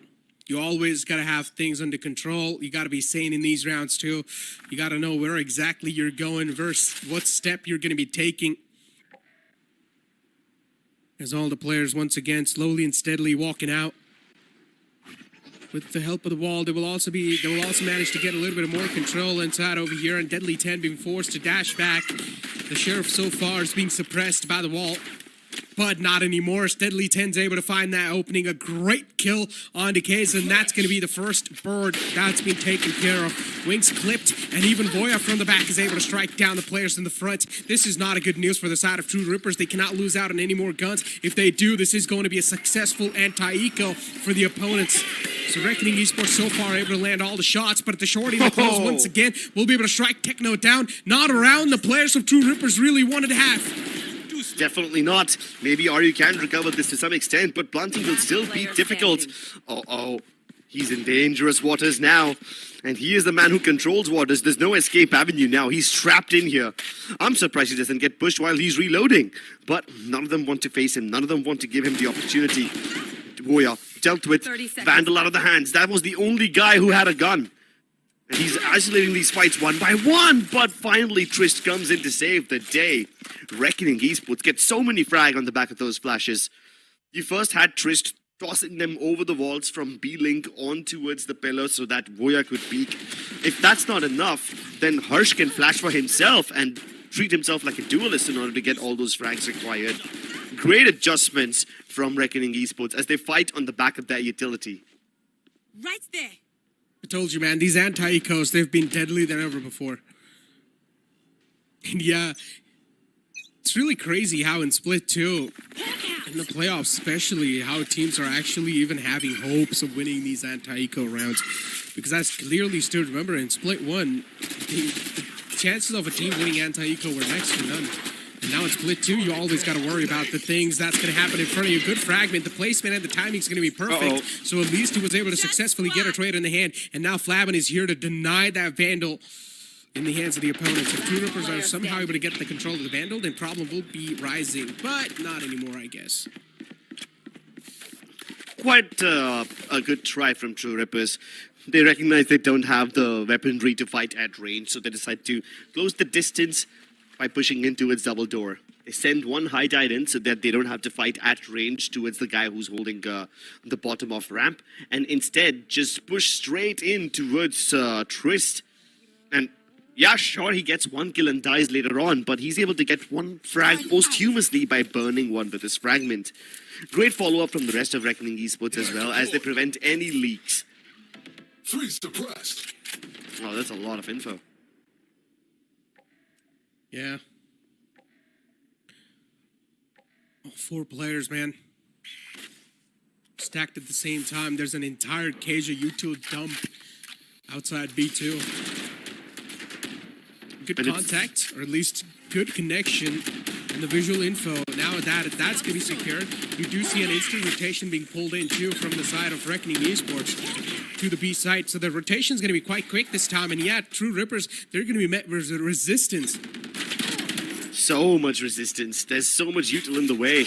You always got to have things under control. You got to be sane in these rounds too. You got to know where exactly you're going versus what step you're going to be taking. As all the players once again slowly and steadily walking out. With the help of the wall, they will also manage to get a little bit of more control inside over here, and Deadly 10 being forced to dash back. The Sheriff so far is being suppressed by the wall, but not anymore. Deadly 10's able to find that opening. A great kill on Decays, and that's going to be the first bird that's been taken care of. Wings clipped, and even Voya from the back is able to strike down the players in the front. This is not a good news for the side of True Rippers. They cannot lose out on any more guns. If they do, this is going to be a successful anti-eco for the opponents. So Reckoning Esports so far able to land all the shots, but at the shorty in the close once again, will be able to strike Techno down. Not around the players of True Rippers really wanted to have. Definitely not. Maybe Aryu can recover this to some extent, but planting will still be difficult. Uh-oh. He's in dangerous waters now. And he is the man who controls waters. There's no escape avenue now. He's trapped in here. I'm surprised he doesn't get pushed while he's reloading. But none of them want to face him. None of them want to give him the opportunity. Voya dealt with. Vandal out of the hands. That was the only guy who had a gun. And he's isolating these fights one by one. But finally, Trist comes in to save the day. Reckoning Esports gets so many frag on the back of those flashes. You first had Trist tossing them over the walls from B-Link on towards the pillar so that Voya could peek. If that's not enough, then Harsh can flash for himself and treat himself like a duelist in order to get all those frags required. Great adjustments from Reckoning Esports as they fight on the back of their utility. Right there. I told you, man, these anti-ecos, they've been deadly than ever before. And yeah, it's really crazy how in Split 2, in the playoffs especially, how teams are actually even having hopes of winning these anti-eco rounds. Because I clearly still remember in Split 1, the chances of a team winning anti-eco were next to none. And now in Split 2, you always got to worry about the things that's going to happen in front of you. Good fragment, the placement and the timing is going to be perfect. So at least he was able to successfully get a trade in the hand. And now Flavin is here to deny that Vandal in the hands of the opponents. If True Rippers are somehow able to get the control of the Vandal, then problem will be rising. But not anymore, I guess. Quite a good try from True Rippers. They recognize they don't have the weaponry to fight at range, so they decide to close the distance, by pushing in towards double door. They send one high tide in so that they don't have to fight at range towards the guy who's holding the bottom of ramp, and instead just push straight in towards Trist. And yeah, sure, he gets one kill and dies later on, but he's able to get one frag posthumously by burning one with his fragment. Great follow-up from the rest of Reckoning Esports as well, as they prevent any leaks. Freeze suppressed. Oh, that's a lot of info. Yeah. Oh, 4 players, man. Stacked at the same time. There's an entire Kaja util dump outside B2. Good contact, or at least good connection, and the visual info. Now that's going to be secured. You do see an instant rotation being pulled in too from the side of Reckoning Esports to the B site. So the rotation is going to be quite quick this time. And yeah, True Rippers, they're going to be met with resistance. So much resistance. There's so much util in the way.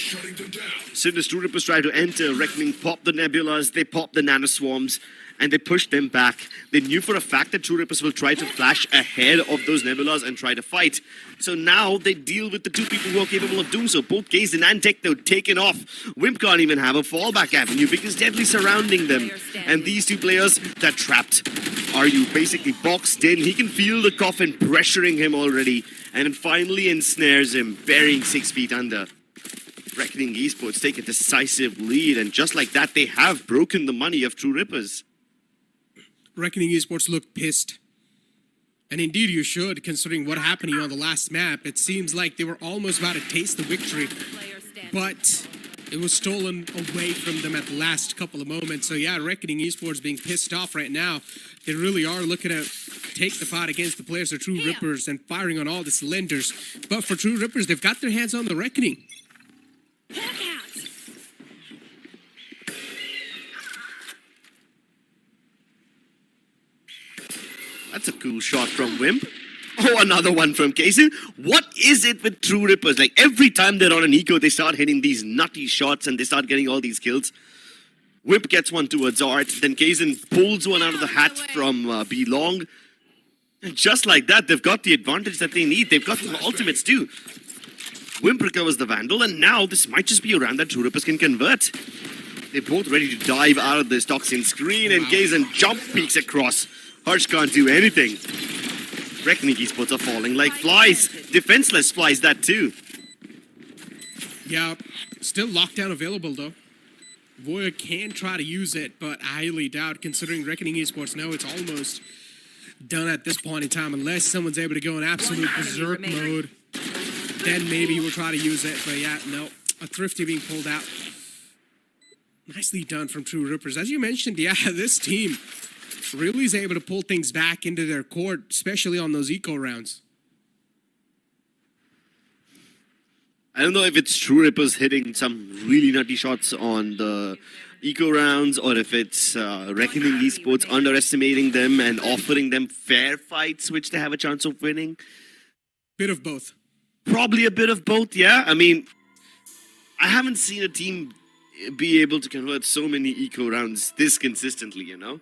As soon as True Rippers try to enter, Reckoning pop the nebulas, they pop the nanoswarms, and they push them back. They knew for a fact that True Rippers will try to flash ahead of those nebulas and try to fight. So now they deal with the 2 people who are capable of doing so. Both Kazin and Techno taken off. Wimp can't even have a fallback avenue because Deadly surrounding them. And these 2 players, they're trapped. Are you basically boxed in? He can feel the coffin pressuring him already. And it finally ensnares him, burying 6 feet under. Reckoning Esports take a decisive lead, and just like that, they have broken the money of True Rippers. Reckoning Esports look pissed. And indeed you should, considering what happened here on the last map. It seems like they were almost about to taste the victory, but it was stolen away from them at the last couple of moments. So yeah, Reckoning Esports being pissed off right now. They really are looking to take the fight against the players of True Rippers and firing on all the cylinders. But for True Rippers, they've got their hands on the Reckoning. That's a cool shot from Wimp. Oh, another one from Kazin. What is it with True Rippers? Like, every time they're on an eco, they start hitting these nutty shots and they start getting all these kills. Wimp gets one towards Art, then Kazin pulls one out of the hat from B Long. And just like that, they've got the advantage that they need. They've got the ultimates too. Wimp recovers the Vandal, and now this might just be a round that True Rippers can convert. They're both ready to dive out of this toxin screen, and Kazin jump peeks across. Harsh can't do anything. Reckoning Esports are falling like flies. Defenseless flies, that too. Yeah, still lockdown available though. Voya can try to use it, but I highly doubt, considering Reckoning Esports know it's almost done at this point in time. Unless someone's able to go in absolute berserk mode, then maybe we'll try to use it. But yeah, no. A Thrifty being pulled out. Nicely done from True Rippers. As you mentioned, yeah, this team really is able to pull things back into their court, especially on those eco rounds. I don't know if it's True Rippers hitting some really nutty shots on the eco rounds, or if it's Reckoning Esports underestimating them and offering them fair fights, which they have a chance of winning. Bit of both. Probably a bit of both, yeah. I mean, I haven't seen a team be able to convert so many eco rounds this consistently, you know?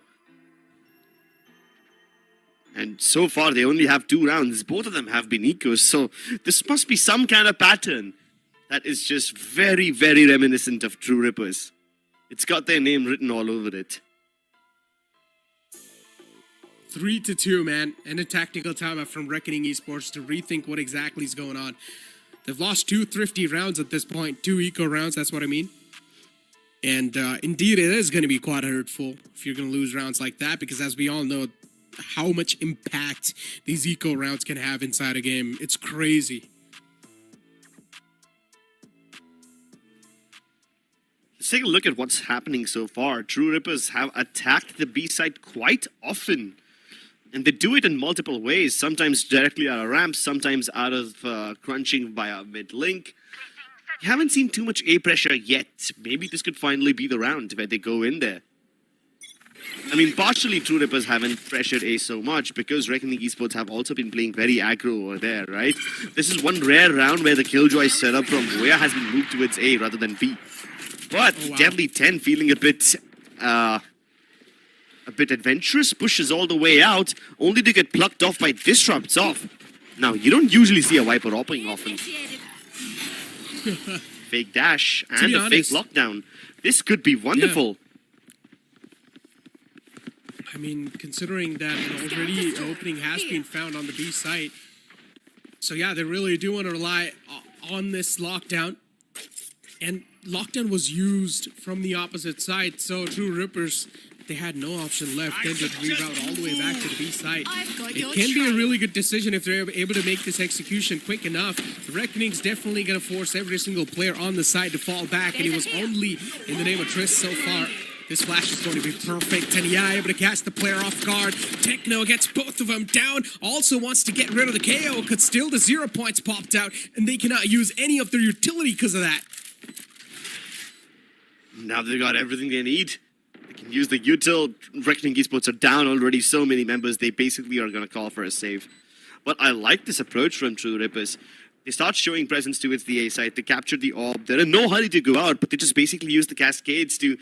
And so far, they only have 2 rounds. Both of them have been ecos, so this must be some kind of pattern that is just very, very reminiscent of True Rippers. It's got their name written all over it. 3-2, man. And a tactical timeout from Reckoning Esports to rethink what exactly is going on. They've lost 2 Thrifty rounds at this point. 2 eco rounds, that's what I mean. And indeed, it is going to be quite hurtful if you're going to lose rounds like that, because as we all know, how much impact these eco rounds can have inside a game. It's crazy. Let's take a look at what's happening so far. True Rippers have attacked the B site quite often. And they do it in multiple ways. Sometimes directly out of ramps, sometimes out of crunching via mid-link. You haven't seen too much A pressure yet. Maybe this could finally be the round where they go in there. I mean, partially True Rippers haven't pressured A so much because Reckoning Esports have also been playing very aggro over there, right? This is one rare round where the Killjoy setup from Voya has been moved towards A rather than B. But Deadly 10 feeling a bit adventurous, pushes all the way out, only to get plucked off by Disrupts off. Now, you don't usually see a Viper hopping often. Fake dash and a fake lockdown. This could be wonderful. I mean, considering that already an opening has been found on the B site. So yeah, they really do want to rely on this lockdown. And lockdown was used from the opposite side, so True Rippers, they had no option left then to reroute all the way back to the B site. It can be a really good decision if they're able to make this execution quick enough. The Reckoning's definitely going to force every single player on the side to fall back, and it was only in the name of Triss so far. This flash is going to be perfect, and yeah, able to catch the player off guard. Techno gets both of them down, also wants to get rid of the KO, because still the 0 points popped out, and they cannot use any of their utility because of that. Now they've got everything they need. They can use the util. Reckoning Esports are down already, so many members, they basically are going to call for a save. But I like this approach from True Rippers. They start showing presence towards the A side, they capture the orb. They're in no hurry to go out, but they just basically use the cascades to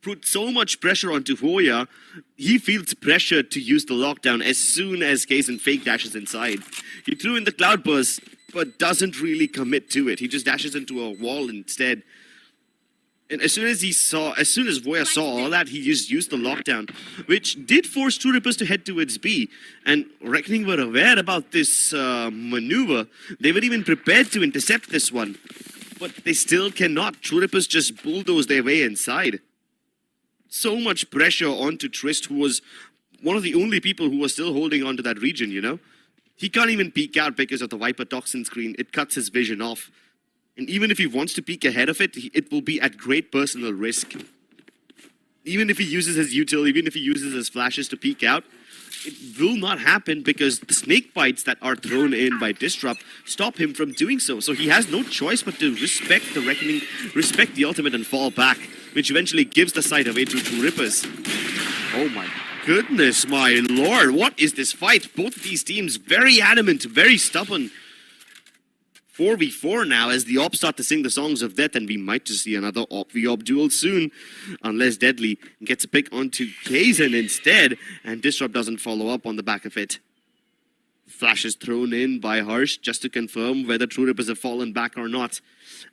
put so much pressure onto Hoya. He feels pressure to use the lockdown as soon as Kaizen fake dashes inside. He threw in the cloud burst, but doesn't really commit to it. He just dashes into a wall instead. And as soon as Voya saw all that, he just used the lockdown, which did force True Rippers to head towards B. And Reckoning were aware about this maneuver. They were even prepared to intercept this one. But they still cannot. True Rippers just bulldoze their way inside. So much pressure onto Trist, who was one of the only people who was still holding on to that region, you know? He can't even peek out because of the Viper Toxin screen. It cuts his vision off. And even if he wants to peek ahead of it, it will be at great personal risk. Even if he uses his util, even if he uses his flashes to peek out, it will not happen because the snake bites that are thrown in by Disrupt stop him from doing so. So he has no choice but to respect the Reckoning, respect the ultimate and fall back, which eventually gives the side away to True Rippers. Oh my goodness, my lord, what is this fight? Both of these teams very adamant, very stubborn. 4v4 now as the Op start to sing the songs of death, and we might just see another Op v Op duel soon, unless Deadly gets a pick onto Kaizen instead, and Disrupt doesn't follow up on the back of it. Flash is thrown in by Harsh just to confirm whether True Rippers have fallen back or not.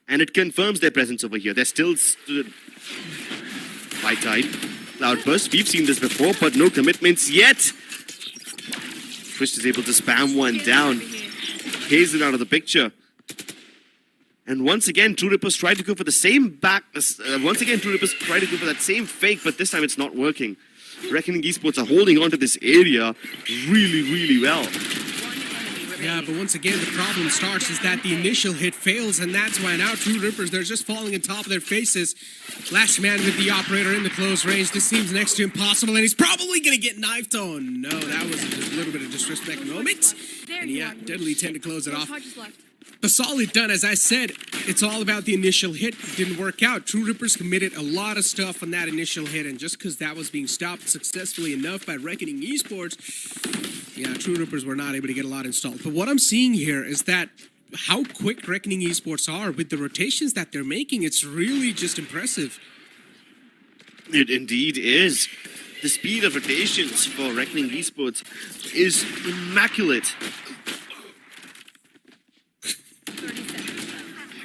And it confirms their presence over here. They're still stood by tide. Cloudburst, we've seen this before, but no commitments yet. Twist is able to spam one down. Kaizen out of the picture. And once again, True Rippers try to go for the same True Rippers try to go for that same fake, but this time it's not working. Reckoning Esports are holding on to this area really, really well. Yeah, but once again, the problem starts is that the initial hit fails, and that's why now True Rippers, they're just falling on top of their faces. Last man with the operator in the close range. This seems next to impossible, and he's probably going to get knifed. Oh, no, that was a little bit of disrespect moment. And yeah, Deadly tend to close it off. But solid done, as I said, it's all about the initial hit. It didn't work out. True Rippers committed a lot of stuff on that initial hit, and just because that was being stopped successfully enough by Reckoning Esports, yeah, True Rippers were not able to get a lot installed. But what I'm seeing here is that how quick Reckoning Esports are with the rotations that they're making, it's really just impressive. It indeed is. The speed of rotations for Reckoning Esports is immaculate.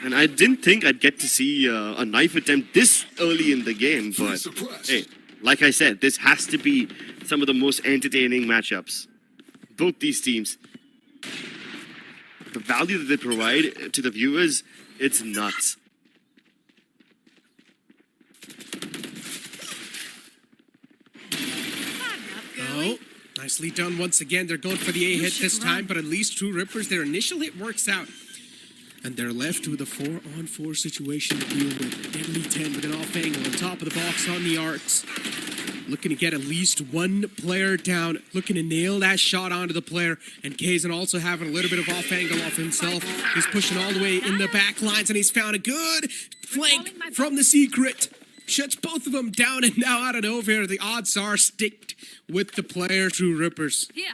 And I didn't think I'd get to see a knife attempt this early in the game, but hey, like I said, this has to be some of the most entertaining matchups. Both these teams. The value that they provide to the viewers, it's nuts. Oh, nicely done once again. They're going for the A hit this time, but at least True Rippers, their initial hit works out. And they're left with a 4-on-4 situation to deal with. Deadly 10 with an off angle on top of the box on the arcs. Looking to get at least one player down. Looking to nail that shot onto the player. And Kaizen also having a little bit of off angle off himself. He's pushing all the way in the back lines, and he's found a good flank from the Secret. Shuts both of them down, and now out of nowhere, the odds are sticked with the player True Rippers. Yeah.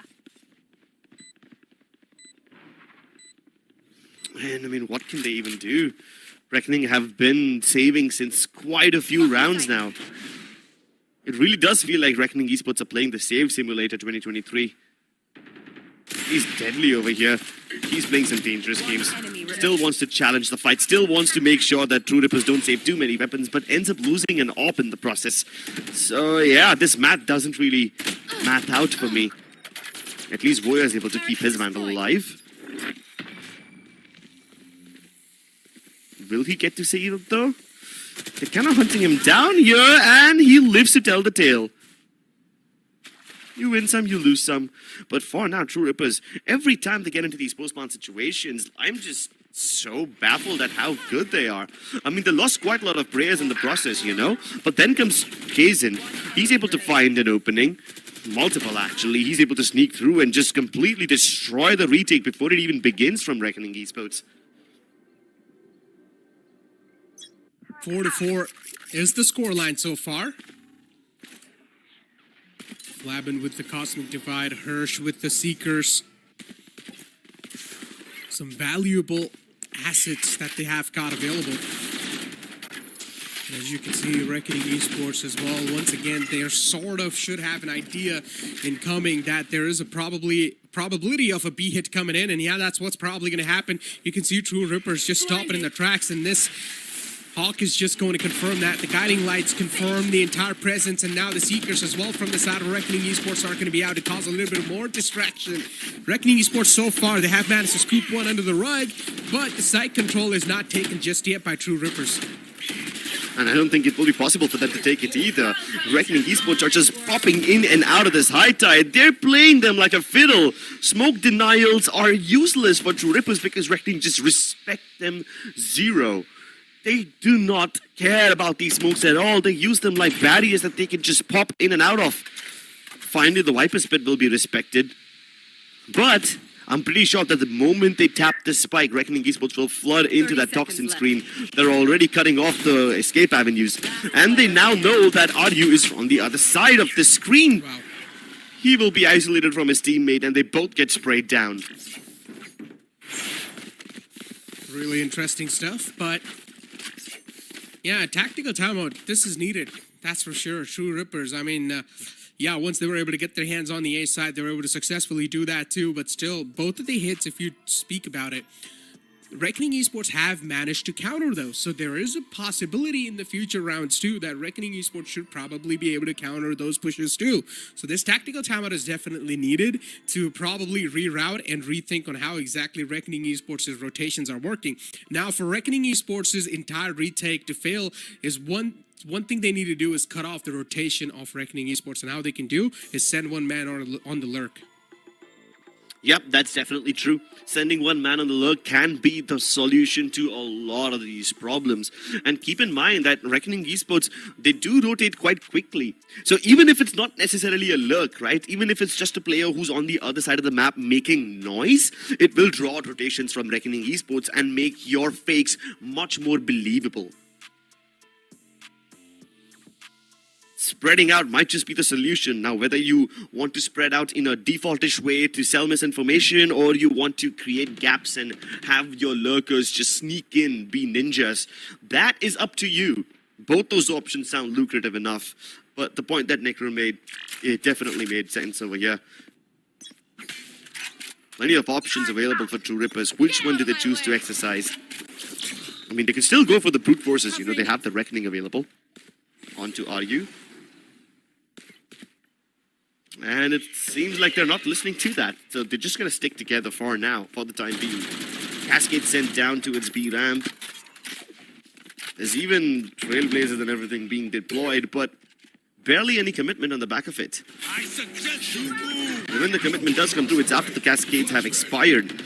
And I mean, what can they even do? Reckoning have been saving since quite a few rounds now. It really does feel like Reckoning Esports are playing the Save Simulator 2023. He's deadly over here. He's playing some dangerous games. Still wants to challenge the fight. Still wants to make sure that True Rippers don't save too many weapons, but ends up losing an AWP in the process. So yeah, this math doesn't really math out for me. At least Voya is able to keep his Vandal alive. Will he get to save it though? They're kind of hunting him down here, and he lives to tell the tale. You win some, you lose some. But for now, True Rippers, every time they get into these post-spawn situations, I'm just so baffled at how good they are. I mean, they lost quite a lot of players in the process, you know? But then comes Kazin. He's able to find an opening. Multiple, actually. He's able to sneak through and just completely destroy the retake before it even begins from Reckoning Esports. 4-4 is the scoreline so far. Flabin with the Cosmic Divide, Hirsch with the Seekers. Some valuable assets that they have got available. And as you can see, Reckoning Esports as well. Once again, they sort of should have an idea incoming that there is a probability of a B hit coming in. And yeah, that's what's probably going to happen. You can see True Rippers just stopping in the tracks, and this Hawk is just going to confirm that. The guiding lights confirm the entire presence, and now the Seekers as well from the side of Reckoning Esports are going to be out to cause a little bit more distraction. Reckoning Esports so far, they have managed to scoop one under the rug, but the site control is not taken just yet by True Rippers. And I don't think it will be possible for them to take it either. Reckoning Esports are just popping in and out of this high tide. They're playing them like a fiddle. Smoke denials are useless for True Rippers because Reckoning just respect them zero. They do not care about these smokes at all. They use them like barriers that they can just pop in and out of. Finally, the Viper Spit will be respected. But I'm pretty sure that the moment they tap the spike, Reckoning Esports will flood into that toxin screen. They're already cutting off the escape avenues. And they now know that RU is on the other side of the screen. Wow. He will be isolated from his teammate, and they both get sprayed down. Really interesting stuff, but yeah, tactical timeout. This is needed. That's for sure. True Rippers. I mean, yeah, once they were able to get their hands on the A side, they were able to successfully do that too. But still, both of the hits, if you speak about it, Reckoning Esports have managed to counter those. So there is a possibility in the future rounds too that Reckoning Esports should probably be able to counter those pushes too. So this tactical timeout is definitely needed to probably reroute and rethink on how exactly Reckoning Esports' rotations are working. Now for Reckoning Esports' entire retake to fail is one thing they need to do is cut off the rotation of Reckoning Esports, and how they can do is send one man on the lurk. Yep, that's definitely true. Sending one man on the lurk can be the solution to a lot of these problems. And keep in mind that Reckoning Esports, they do rotate quite quickly. So even if it's not necessarily a lurk, right? Even if it's just a player who's on the other side of the map making noise, it will draw out rotations from Reckoning Esports and make your fakes much more believable. Spreading out might just be the solution. Now, whether you want to spread out in a defaultish way to sell misinformation, or you want to create gaps and have your lurkers just sneak in, be ninjas, that is up to you. Both those options sound lucrative enough. But the point that Necro made, it definitely made sense over here. Plenty of options available for True Rippers. Which one do they choose to exercise? I mean, they can still go for the brute forces. You know, they have the Reckoning available. On to RU. And it seems like they're not listening to that. So they're just going to stick together for now, for the time being. Cascade sent down to its B ramp. There's even Trailblazers and everything being deployed, but barely any commitment on the back of it. I suggest you move. And when the commitment does come through, it's after the Cascades have expired.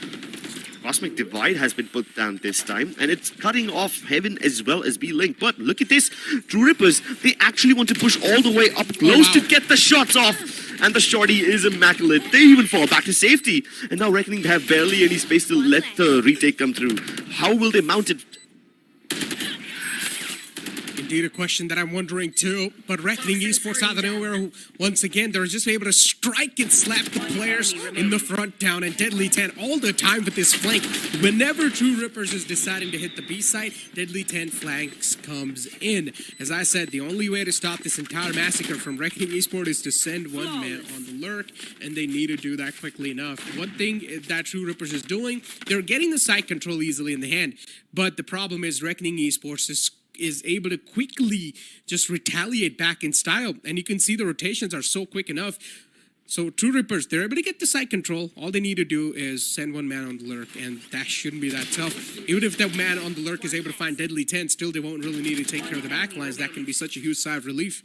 Cosmic Divide has been put down this time, and it's cutting off Heaven as well as B-Link. But look at this. True Rippers, they actually want to push all the way up close to get the shots off. And the shorty is immaculate. They even fall back to safety. And now Reckoning they have barely any space to let the retake come through. How will they mount it? Indeed, a question that I'm wondering too. But Reckoning Esports out of nowhere, once again, they're just able to strike and slap the players in the front down. And Deadly 10 all the time with this flank. Whenever True Rippers is deciding to hit the B site, Deadly 10 flanks comes in. As I said, the only way to stop this entire massacre from Reckoning Esports is to send one man on the lurk, and they need to do that quickly enough. One thing that True Rippers is doing, they're getting the site control easily in the hand. But the problem is Reckoning Esports is able to quickly just retaliate back in style. And you can see the rotations are so quick enough. So True Rippers, they're able to get the site control. All they need to do is send one man on the lurk, and that shouldn't be that tough. Even if that man on the lurk is able to find Deadly 10, still they won't really need to take care of the backlines. That can be such a huge sigh of relief.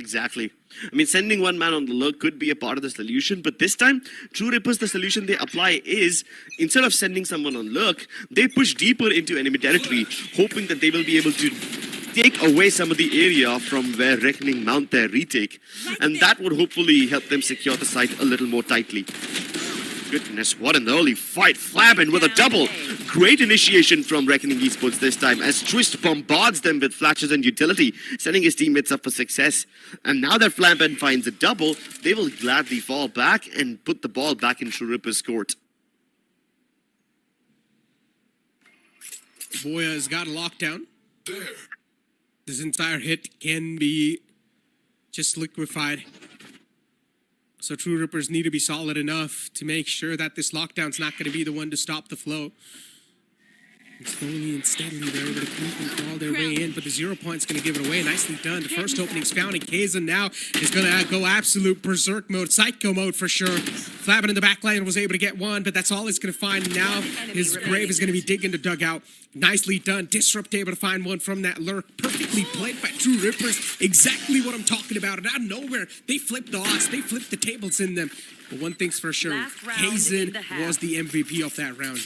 Exactly. I mean, sending one man on the lurk could be a part of the solution, but this time, True Rippers, the solution they apply is, instead of sending someone on lurk, they push deeper into enemy territory, hoping that they will be able to take away some of the area from where Reckoning mount their retake, and that would hopefully help them secure the site a little more tightly. Goodness, what an early fight. Flabin with a double. Great initiation from Reckoning Esports this time as Twist bombards them with flashes and utility, setting his teammates up for success. And now that Flabin finds a double, they will gladly fall back and put the ball back in True Ripper's court. Boya has got a lockdown. This entire hit can be just liquefied. So True Rippers need to be solid enough to make sure that this lockdown's not going to be the one to stop the flow. And slowly and steadily they're able to creep and crawl their way in, but the 0 point's going to give it away. Nicely done. The first opening's found, and Kazan now is going to go absolute berserk mode, psycho mode for sure. Flabin in the back line was able to get one, but that's all he's going to find. Now his grave is going to be digging the dugout. Nicely done. Disrupt able to find one from that lurk. Perfectly played by True Rippers. Exactly what I'm talking about. And out of nowhere, they flipped the odds. They flipped the tables in them. But one thing's for sure, Kazan was the MVP of that round.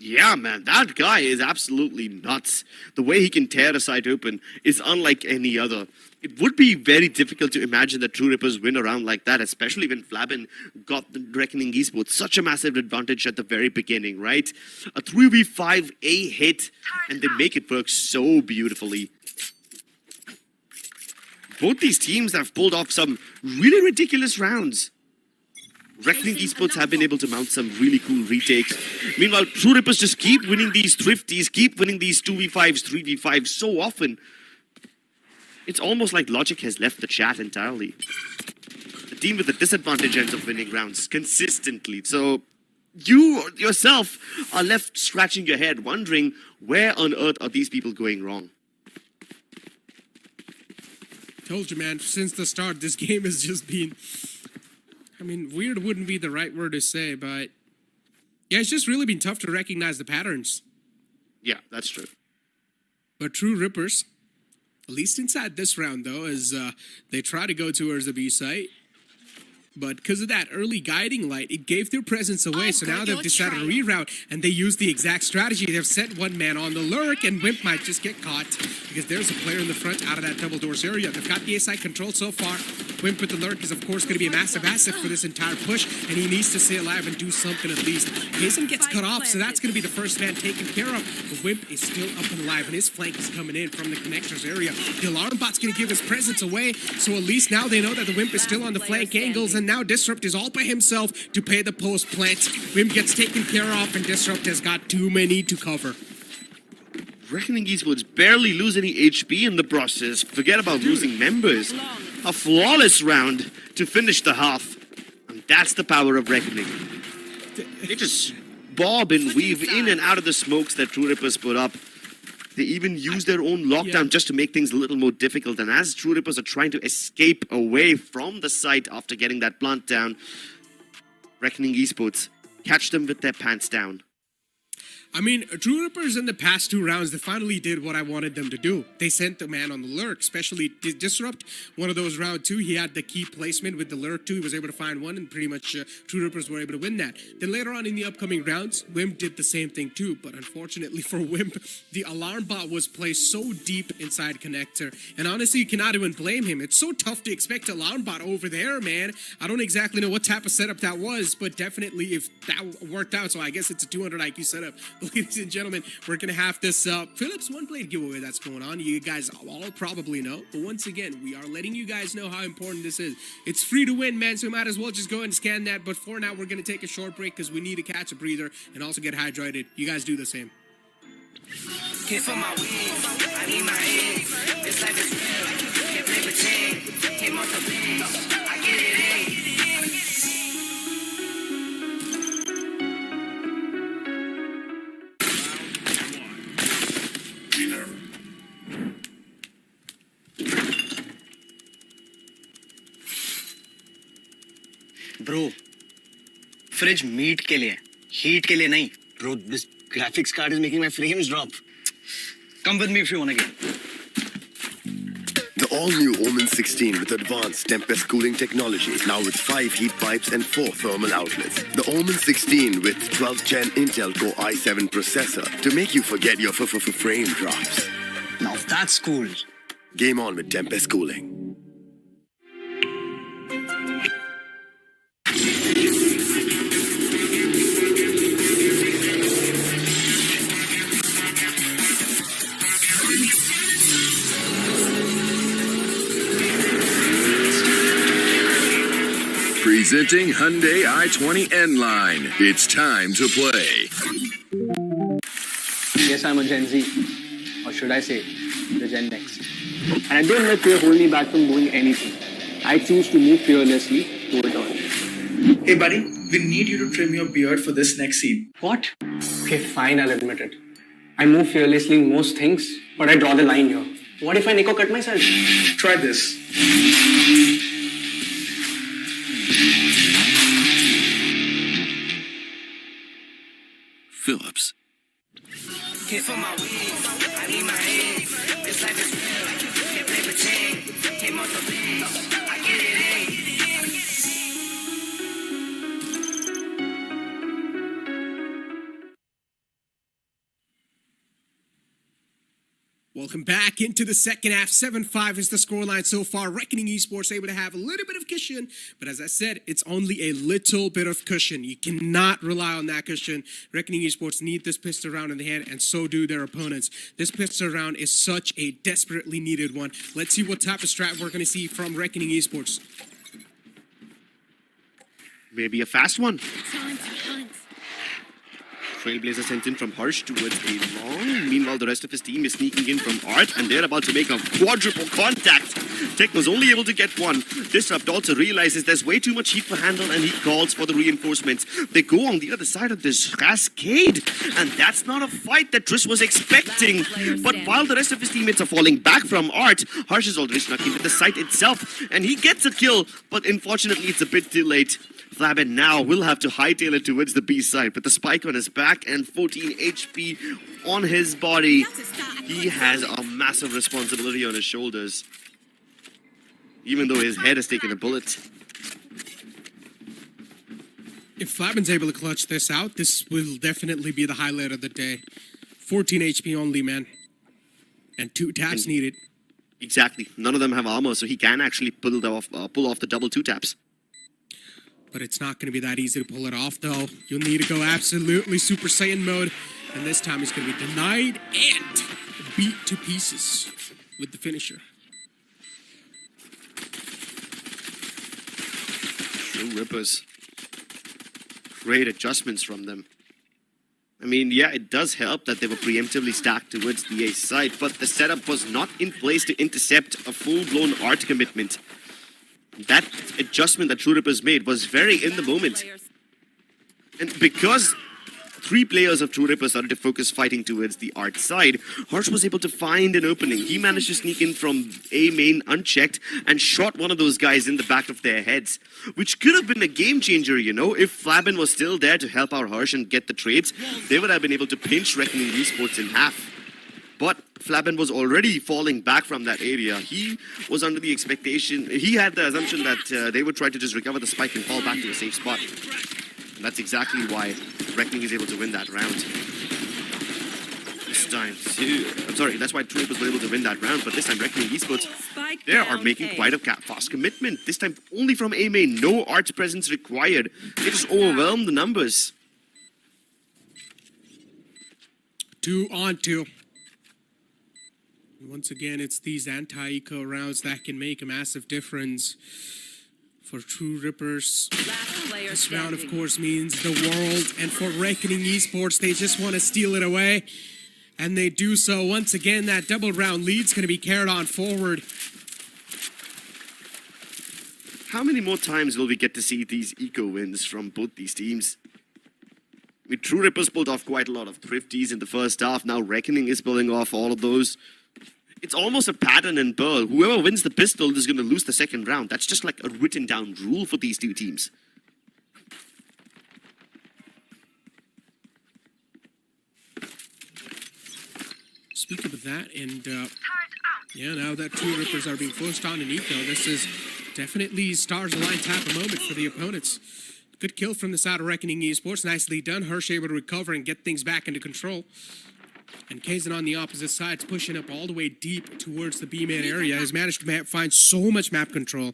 Yeah, man, that guy is absolutely nuts. The way he can tear a site open is unlike any other. It would be very difficult to imagine that True Rippers win a round like that, especially when Flabin got the Reckoning Esports such a massive advantage at the very beginning, right? A 3v5 A hit, and they make it work so beautifully. Both these teams have pulled off some really ridiculous rounds. Reckoning Esports have been able to mount some really cool retakes. Meanwhile, True Rippers just keep winning these thrifties, keep winning these 2v5s, 3v5s so often. It's almost like logic has left the chat entirely. The team with the disadvantage ends up winning rounds consistently. So you yourself are left scratching your head, wondering where on earth are these people going wrong? Told you, man, since the start, this game has just been... I mean, weird wouldn't be the right word to say, but yeah, it's just really been tough to recognize the patterns. Yeah, that's true. But True Rippers, at least inside this round, though, as they try to go towards the B site. But because of that early guiding light, it gave their presence away. So now they've decided to reroute, and they use the exact strategy. They've sent one man on the lurk, and Wimp might just get caught because there's a player in the front out of that double doors area. They've got the A side control so far. Wimp with the lurk is, of course, going to be a massive asset for this entire push, and he needs to stay alive and do something at least. Kazan gets cut off, so that's going to be the first man taken care of. But Wimp is still up and alive, and his flank is coming in from the connectors area. The alarm bot's going to give his presence away, so at least now they know that the Wimp is still on the flank angles, and now Disrupt is all by himself to pay the post plant. Wimp gets taken care of, and Disrupt has got too many to cover. Reckoning Esports barely lose any HP in the process. Forget about losing members. A flawless round to finish the half. And that's the power of Reckoning. They just bob and weave in and out of the smokes that True Rippers put up. They even use their own lockdown just to make things a little more difficult. And as True Rippers are trying to escape away from the site after getting that plant down, Reckoning Esports catch them with their pants down. I mean, True Rippers in the past two rounds, they finally did what I wanted them to do. They sent the man on the lurk, especially Disrupt. One of those round two, he had the key placement with the lurk too. He was able to find one, and pretty much True Rippers were able to win that. Then later on in the upcoming rounds, Wimp did the same thing too. But unfortunately for Wimp, the alarm bot was placed so deep inside connector. And honestly, you cannot even blame him. It's so tough to expect alarm bot over there, man. I don't exactly know what type of setup that was, but definitely if that worked out, so I guess it's a 200 IQ setup. ladies and gentlemen, we're going to have this Philips One Plate giveaway that's going on. You guys all probably know. But once again, we are letting you guys know how important this is. It's free to win, man, so you might as well just go and scan that. But for now, we're going to take a short break because we need to catch a breather and also get hydrated. You guys do the same. Hit for my wings, I need my eggs. This life is real, can't play pretend. Hit on the bench, I get it in. Bro, fridge meat के लिए, heat के लिए नहीं. Bro, this graphics card is making my frames drop. Come with me if you wanna get. The all-new OMEN 16 with advanced Tempest cooling technology, now with 5 heat pipes and 4 thermal outlets. The OMEN 16 with 12th Gen Intel Core i7 processor to make you forget your frame drops. Now that's cool. Game on with Tempest cooling. Presenting Hyundai i20N line. It's time to play. Yes, I'm a Gen Z. Or should I say, the Gen Next. And I don't let fear hold me back from doing anything. I choose to move fearlessly to it all. Hey buddy, we need you to trim your beard for this next scene. What? Okay, fine, I'll admit it. I move fearlessly in most things, but I draw the line here. What if I Nico cut myself? Try this. Phillips. Hit for my wings, I need my eggs. This life is real, can't play pretend. Hit on the bench, I get it in. Welcome back into the second half. 7-5 is the scoreline so far. Reckoning Esports able to have a little bit of cushion, but as I said, it's only a little bit of cushion. You cannot rely on that cushion. Reckoning Esports need this pistol round in the hand, and so do their opponents. This pistol round is such a desperately needed one. Let's see what type of strat we're going to see from Reckoning Esports. Maybe a fast one. Time to hunt. Trailblazer sent in from Harsh towards a long. Meanwhile, the rest of his team is sneaking in from Art, and they're about to make a quadruple contact. Techno's only able to get one. Disrupt also realizes there's way too much heat for handle, and he calls for the reinforcements. They go on the other side of this cascade, and that's not a fight that Trish was expecting. But while the rest of his teammates are falling back from Art, Harsh is already snuck into the site itself, and he gets a kill, but unfortunately it's a bit too late. Flabin now will have to hightail it towards the B side with the spike on his back and 14 HP on his body. He has a massive responsibility on his shoulders, even though his head has taken a bullet. If Flabin's able to clutch this out, this will definitely be the highlight of the day. 14 HP only, man. And 2 taps needed. Exactly. None of them have armor, so he can actually pull off the double 2 taps. But it's not going to be that easy to pull it off, though. You'll need to go absolutely Super Saiyan mode. And this time he's going to be denied and beat to pieces with the finisher. No rippers. Great adjustments from them. I mean, yeah, it does help that they were preemptively stacked towards the A side, but the setup was not in place to intercept a full-blown Art commitment. That adjustment that True Rippers made was very in the moment. And because 3 players of True Rippers started to focus fighting towards the Art side, Harsh was able to find an opening. He managed to sneak in from A main unchecked and shot one of those guys in the back of their heads, which could have been a game changer, you know. If Flabin was still there to help out Harsh and get the trades, they would have been able to pinch Reckoning Esports in half. But Flabin was already falling back from that area. He was under the expectation, he had the assumption that they would try to just recover the spike and fall back to a safe spot. And that's exactly why Reckoning is able to win that round. This time, I'm sorry, that's why True was able to win that round, but this time Reckoning Esports, they are making quite a fast commitment. This time only from A main, no Art presence required. They just overwhelm the numbers. 2-on-2. Once again, it's these anti-eco rounds that can make a massive difference for True Rippers. This round, of course, means the world, and for Reckoning Esports, they just want to steal it away, and they do so. Once again, that double round lead's going to be carried on forward. How many more times will we get to see these eco wins from both these teams? I mean, True Rippers pulled off quite a lot of thrifties in the first half. Now Reckoning is pulling off all of those. It's almost a pattern in Pearl. Whoever wins the pistol is going to lose the second round. That's just like a written down rule for these two teams. Speaking of that, and yeah, now that True Rippers are being forced on in eco, this is definitely stars align type of moment for the opponents. Good kill from the side of Reckoning Esports. Nicely done. Hirsch able to recover and get things back into control. And Kazan on the opposite side is pushing up all the way deep towards the B-man area. Has managed to find so much map control.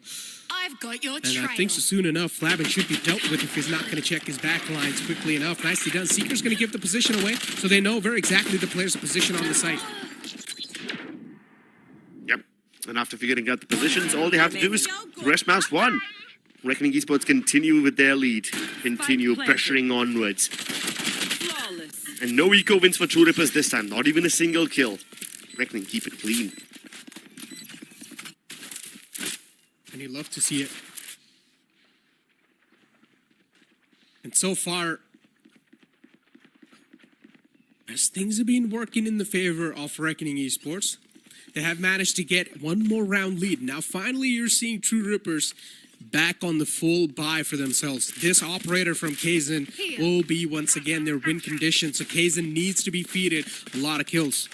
I've got your And trail. I think so soon enough, Flabbin should be dealt with if he's not going to check his back lines quickly enough. Nicely done. Seeker's going to give the position away, so they know very exactly the player's position on the site. Yep. And after figuring out the positions, all they have to do is rest mouse one. Reckoning Esports continue with their lead. Continue pressuring onwards. And no eco wins for True Rippers this time. Not even a single kill. Reckoning keep it clean. And you love to see it. And so far, as things have been working in the favor of Reckoning Esports, they have managed to get one more round lead. Now finally you're seeing True Rippers back on the full buy for themselves. This operator from Kazan will be once again their win condition, so Kazan needs to be feeded a lot of kills.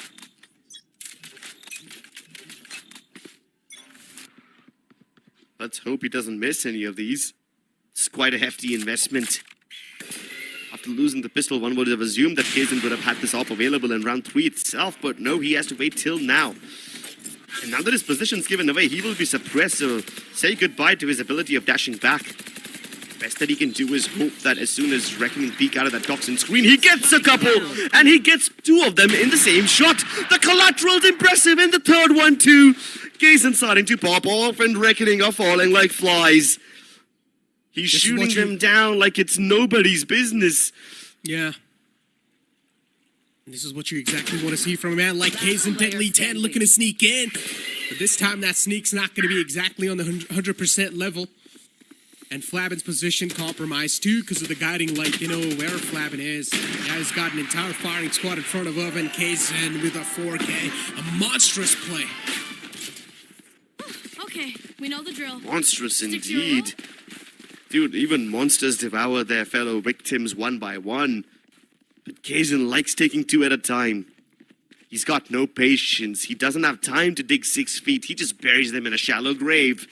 Let's hope he doesn't miss any of these. It's quite a hefty investment. After losing the pistol, one would have assumed that Kazan would have had this op available in round 3 itself, but no, he has to wait till now. And now that his position's given away, he will be suppressed, so say goodbye to his ability of dashing back. Best that he can do is hope that as soon as Reckoning peek out of that toxin screen, he gets a couple! And he gets 2 of them in the same shot! The collateral's impressive in the third one too! Kazan starting to pop off and Reckoning are falling like flies. He's shooting them down like it's nobody's business. Yeah. This is what you exactly want to see from a man like Kazan. Deadly 10 looking to sneak in. But this time that sneak's not going to be exactly on the 100% level. And Flabbin's position compromised too because of the guiding light. You know where Flabbin is. The guy's got an entire firing squad in front of him, and Kazan with a 4K. A monstrous play. Okay, we know the drill. Monstrous indeed. Dude, even monsters devour their fellow victims one by one. But Kazan likes taking 2 at a time. He's got no patience. He doesn't have time to dig 6 feet. He just buries them in a shallow grave.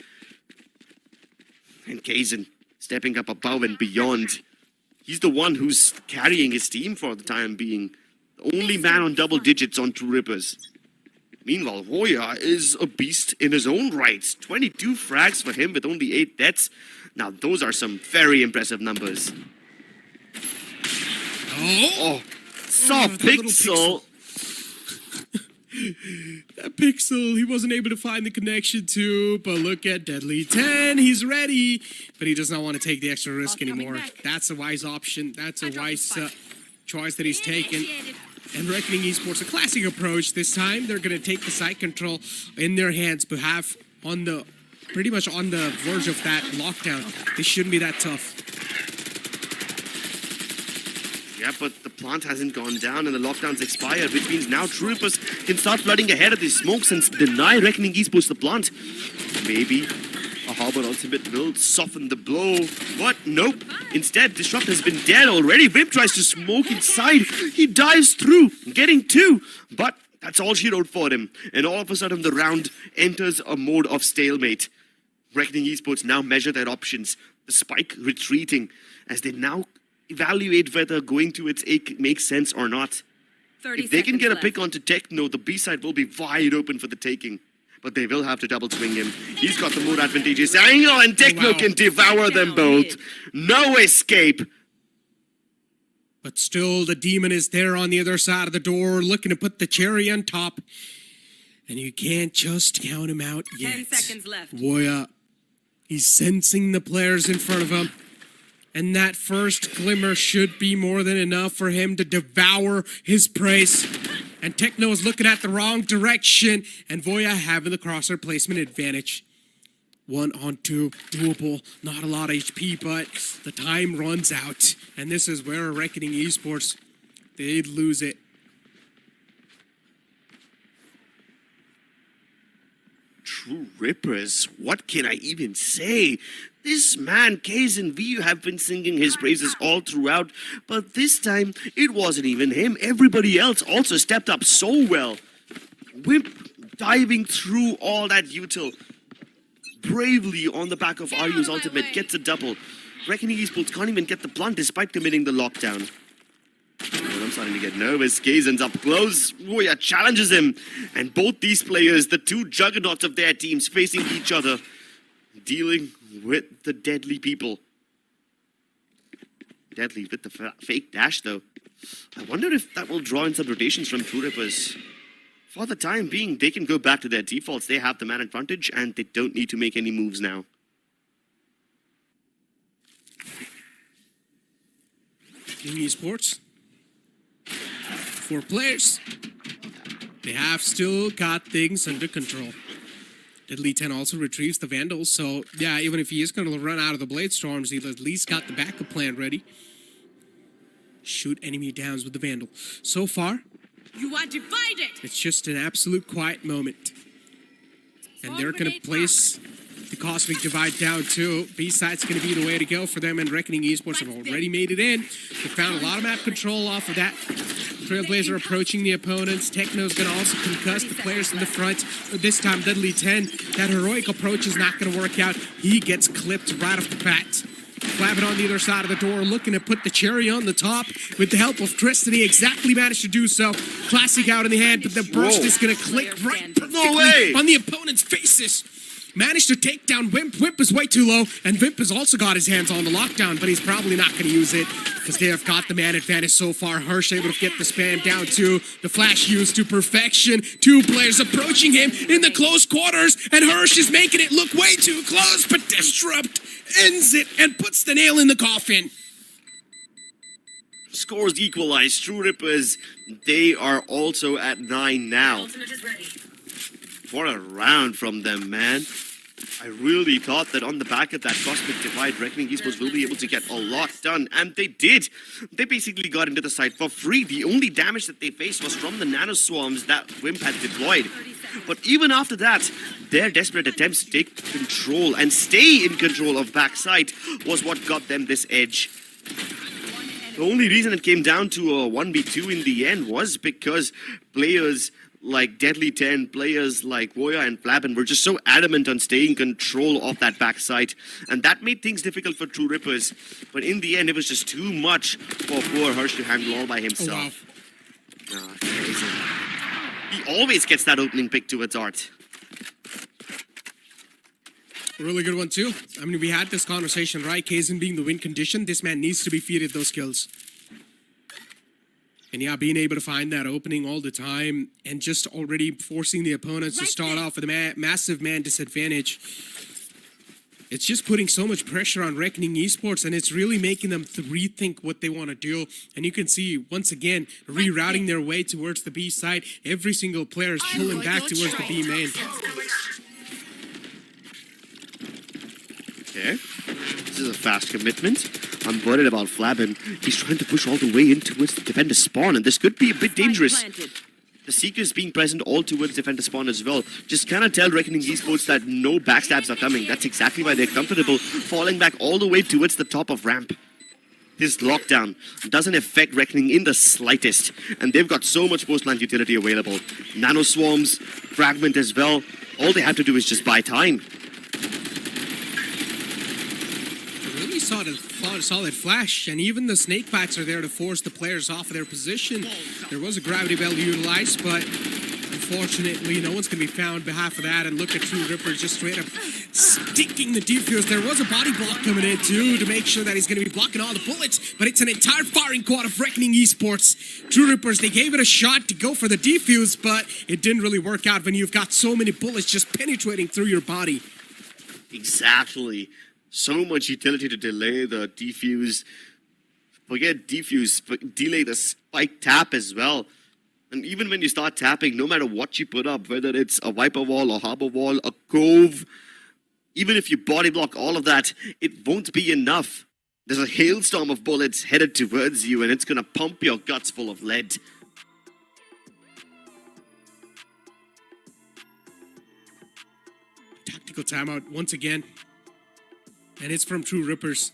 And Kazan, stepping up above and beyond. He's the one who's carrying his team for the time being. The only man on double digits on True Rippers. Meanwhile, Hoya is a beast in his own right. 22 frags for him with only 8 deaths. Now, those are some very impressive numbers. Oh, saw Pixel. That Pixel, he wasn't able to find the connection to, but look at Deadly 10, he's ready, but he does not want to take the extra risk anymore. That's a wise option, that's a wise choice that he's taken. And Reckoning Esports, a classic approach this time. They're going to take the site control in their hands, but have on the, pretty much on the verge of that lockdown. This shouldn't be that tough. Yeah, but the plant hasn't gone down and the lockdown's expired, which means now True Rippers can start flooding ahead of these smokes and deny Reckoning Esports the plant. Maybe a Harbor Ultimate will soften the blow, but nope. Instead, Disrupt has been dead already. Vimp tries to smoke inside. He dives through, getting 2, but that's all she wrote for him. And all of a sudden, the round enters a mode of stalemate. Reckoning Esports now measure their options. The spike retreating as they now evaluate whether going to its A makes sense or not. If they can get a pick onto Techno, the B-side will be wide open for the taking. But they will have to double swing him. He's got the more advantageous angle, and Techno can devour them both. No escape. But still, the demon is there on the other side of the door, looking to put the cherry on top. And you can't just count him out yet. 10 seconds left. Voya, he's sensing the players in front of him. And that first glimmer should be more than enough for him to devour his prey. And Techno is looking at the wrong direction. And Voya having the crosshair placement advantage. 1 on 2, doable, not a lot of HP, but the time runs out. And this is where Reckoning Esports, they'd lose it. True Rippers, what can I even say? This man, Kaizen V, have been singing his praises all throughout, but this time, it wasn't even him. Everybody else also stepped up so well. Wimp diving through all that util. Bravely on the back of Ryu's ultimate, gets a double. Reckoning Esports can't even get the blunt despite committing the lockdown. Well, I'm starting to get nervous. Kaizen's up close. Voya challenges him. And both these players, the two juggernauts of their teams, facing each other, dealing with the deadly people. Deadly with the fake dash, though. I wonder if that will draw in some rotations from True Rippers. For the time being, they can go back to their defaults. They have the man advantage, and they don't need to make any moves now. In Esports, 4 players. They have still got things under control. Deadly 10 also retrieves the Vandals, so yeah, even if he is going to run out of the Blade Storms, he's at least got the backup plan ready. Shoot enemy downs with the Vandal. So far, You are divided. it's just an absolute quiet moment. And they're going to place the Cosmic Divide down too. B-side's going to be the way to go for them, and Reckoning Esports have already made it in. They found a lot of map control off of that. Trailblazer approaching the opponents. Techno's going to also concuss the players in the front. But this time, Deadly 10, that heroic approach is not going to work out. He gets clipped right off the bat. Flabbing on the other side of the door, looking to put the cherry on the top with the help of Tristan. He exactly managed to do so. Classic out in the hand, but the burst is going to click right perfectly on the opponent's faces. Managed to take down Wimp. Wimp is way too low, and Wimp has also got his hands on the lockdown, but he's probably not going to use it because they have got the man advantage so far. Hirsch able to get the spam down to the flash used to perfection. 2 players approaching him in the close quarters, and Hirsch is making it look way too close, but Disrupt ends it and puts the nail in the coffin. Scores equalized. True Rippers, they are also at 9 now. What a round from them, man. I really thought that on the back of that Cosmic Divide, Reckoning Esports will be able to get a lot done, and they did. They basically got into the site for free. The only damage that they faced was from the nano swarms that Wimp had deployed. But even after that, their desperate attempts to take control and stay in control of backside was what got them this edge. The only reason it came down to a 1v2 in the end was because players like Deadly 10, players like Voya and Flabbin were just so adamant on staying in control of that backside, and that made things difficult for True Rippers. But in the end, it was just too much for poor Hirsch to handle all by himself. Oh, wow. He always gets that opening pick towards Art. Really good one too. I mean, we had this conversation, right? Kaizen being the win condition, this man needs to be feeded those kills. And yeah, being able to find that opening all the time and just already forcing the opponents to start off with a massive man disadvantage. It's just putting so much pressure on Reckoning Esports, and it's really making them rethink what they want to do. And you can see, once again, rerouting their way towards the B side. Every single player is pulling back towards the B main. Okay, this is a fast commitment. I'm worried about Flabbin. He's trying to push all the way in towards the defender spawn, and this could be a bit dangerous. The Seekers being present all towards defender spawn as well. Just kind of tell Reckoning Esports that no backstabs are coming. That's exactly why they're comfortable falling back all the way towards the top of ramp. This lockdown doesn't affect Reckoning in the slightest, and they've got so much post-plant utility available. Nano swarms, fragment as well. All they have to do is just buy time. Solid flash, and even the snake bats are there to force the players off of their position. There was a gravity belt utilized, but Unfortunately, no one's going to be found behalf of that. And look at True Rippers just straight up sticking the defuse. There was a body block coming in too to make sure that he's going to be blocking all the bullets. But it's an entire firing squad of Reckoning Esports. True Rippers, they gave it a shot to go for the defuse, but it didn't really work out when you've got so many bullets just penetrating through your body. Exactly. So much utility to delay the defuse. Forget defuse, but delay the spike tap as well. And even when you start tapping, no matter what you put up, whether it's a wiper wall, a harbor wall, a cove, even if you body block all of that, it won't be enough. There's a hailstorm of bullets headed towards you, and it's going to pump your guts full of lead. Tactical timeout once again. And it's from True Rippers.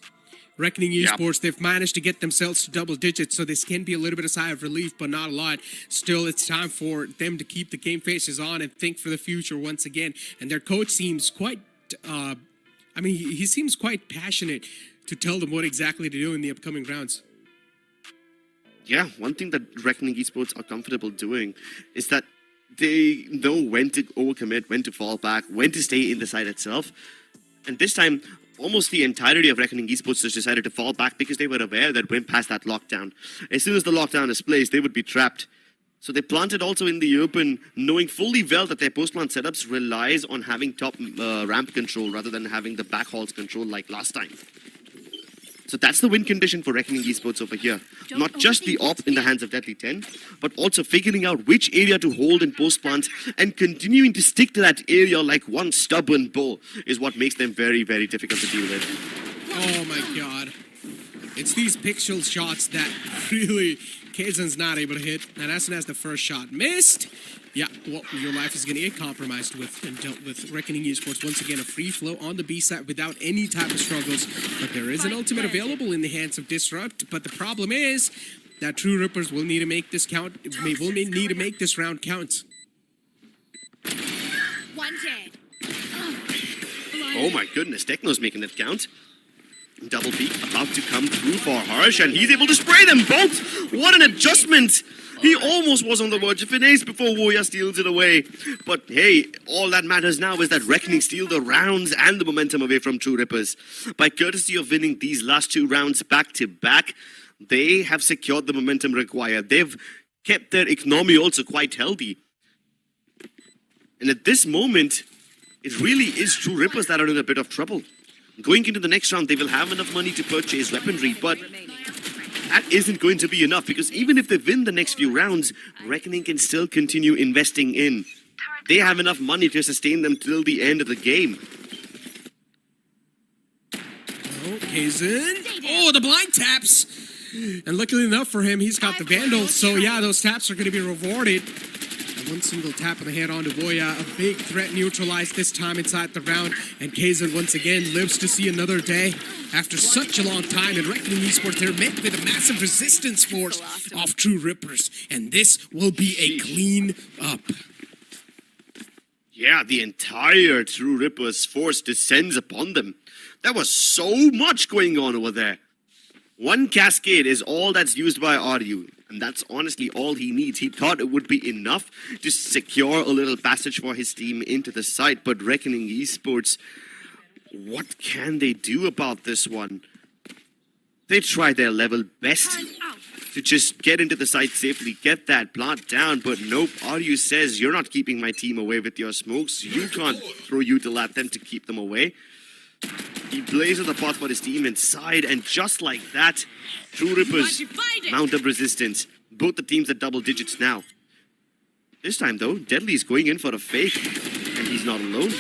Reckoning Esports, they've managed to get themselves to double digits, so this can be a little bit of sigh of relief, but not a lot. Still, it's time for them to keep the game faces on and think for the future once again. And their coach seems quite, he seems quite passionate to tell them what exactly to do in the upcoming rounds. Yeah, one thing that Reckoning Esports are comfortable doing is that they know when to overcommit, when to fall back, when to stay in the side itself. And this time, almost the entirety of Reckoning Esports just decided to fall back because they were aware that WIMP passed that lockdown. As soon as the lockdown is placed, they would be trapped. So they planted also in the open, knowing fully well that their post-plant setups relies on having top ramp control rather than having the back halls control like last time. So that's the win condition for Reckoning Esports over here. Not just the op in the hands of Deadly 10, but also figuring out which area to hold in post-plant and continuing to stick to that area like one stubborn bull is what makes them very, very difficult to deal with. Oh my god. It's these pixel shots that really Kazan's not able to hit. And as soon as the first shot missed, yeah, well, your life is going to get compromised with and dealt with. Reckoning Esports, once again, a free flow on the B side without any type of struggles. But there is an ultimate available in the hands of Disrupt. But the problem is that True Rippers will need to make this count. Will need to make this round count. One dead. Oh my goodness, Techno's making it count. Double peek about to come through for Harsh, and he's able to spray them both. What an adjustment. He almost was on the verge of an ace before Woya steals it away. But hey, all that matters now is that Reckoning steal the rounds and the momentum away from True Rippers. By courtesy of winning these last two rounds back to back, they have secured the momentum required. They've kept their economy also quite healthy. And at this moment, it really is True Rippers that are in a bit of trouble. Going into the next round, they will have enough money to purchase weaponry, but that isn't going to be enough because even if they win the next few rounds, Reckoning can still continue investing in. They have enough money to sustain them till the end of the game. Oh, Kazan. Oh, the blind taps. And luckily enough for him, he's got the Vandal. So yeah, those taps are going to be rewarded. One single tap of the head onto Woya. A big threat neutralized this time inside the round. And Kazan once again lives to see another day. After such a long time in Reckoning Esports, they're met with a massive resistance force of True Rippers. And this will be a clean up. Yeah, the entire True Rippers force descends upon them. There was so much going on over there. One cascade is all that's used by Ryu. And that's honestly all he needs. He thought it would be enough to secure a little passage for his team into the site. But Reckoning Esports, what can they do about this one? They try their level best to just get into the site safely, get that plant down. But nope, Ryu says, you're not keeping my team away with your smokes. You can't throw util at them to keep them away. He blazes the path for his team inside, and just like that, True Rippers mount up resistance. Both the teams at double digits now. This time though, Deadly is going in for a fake, and he's not alone.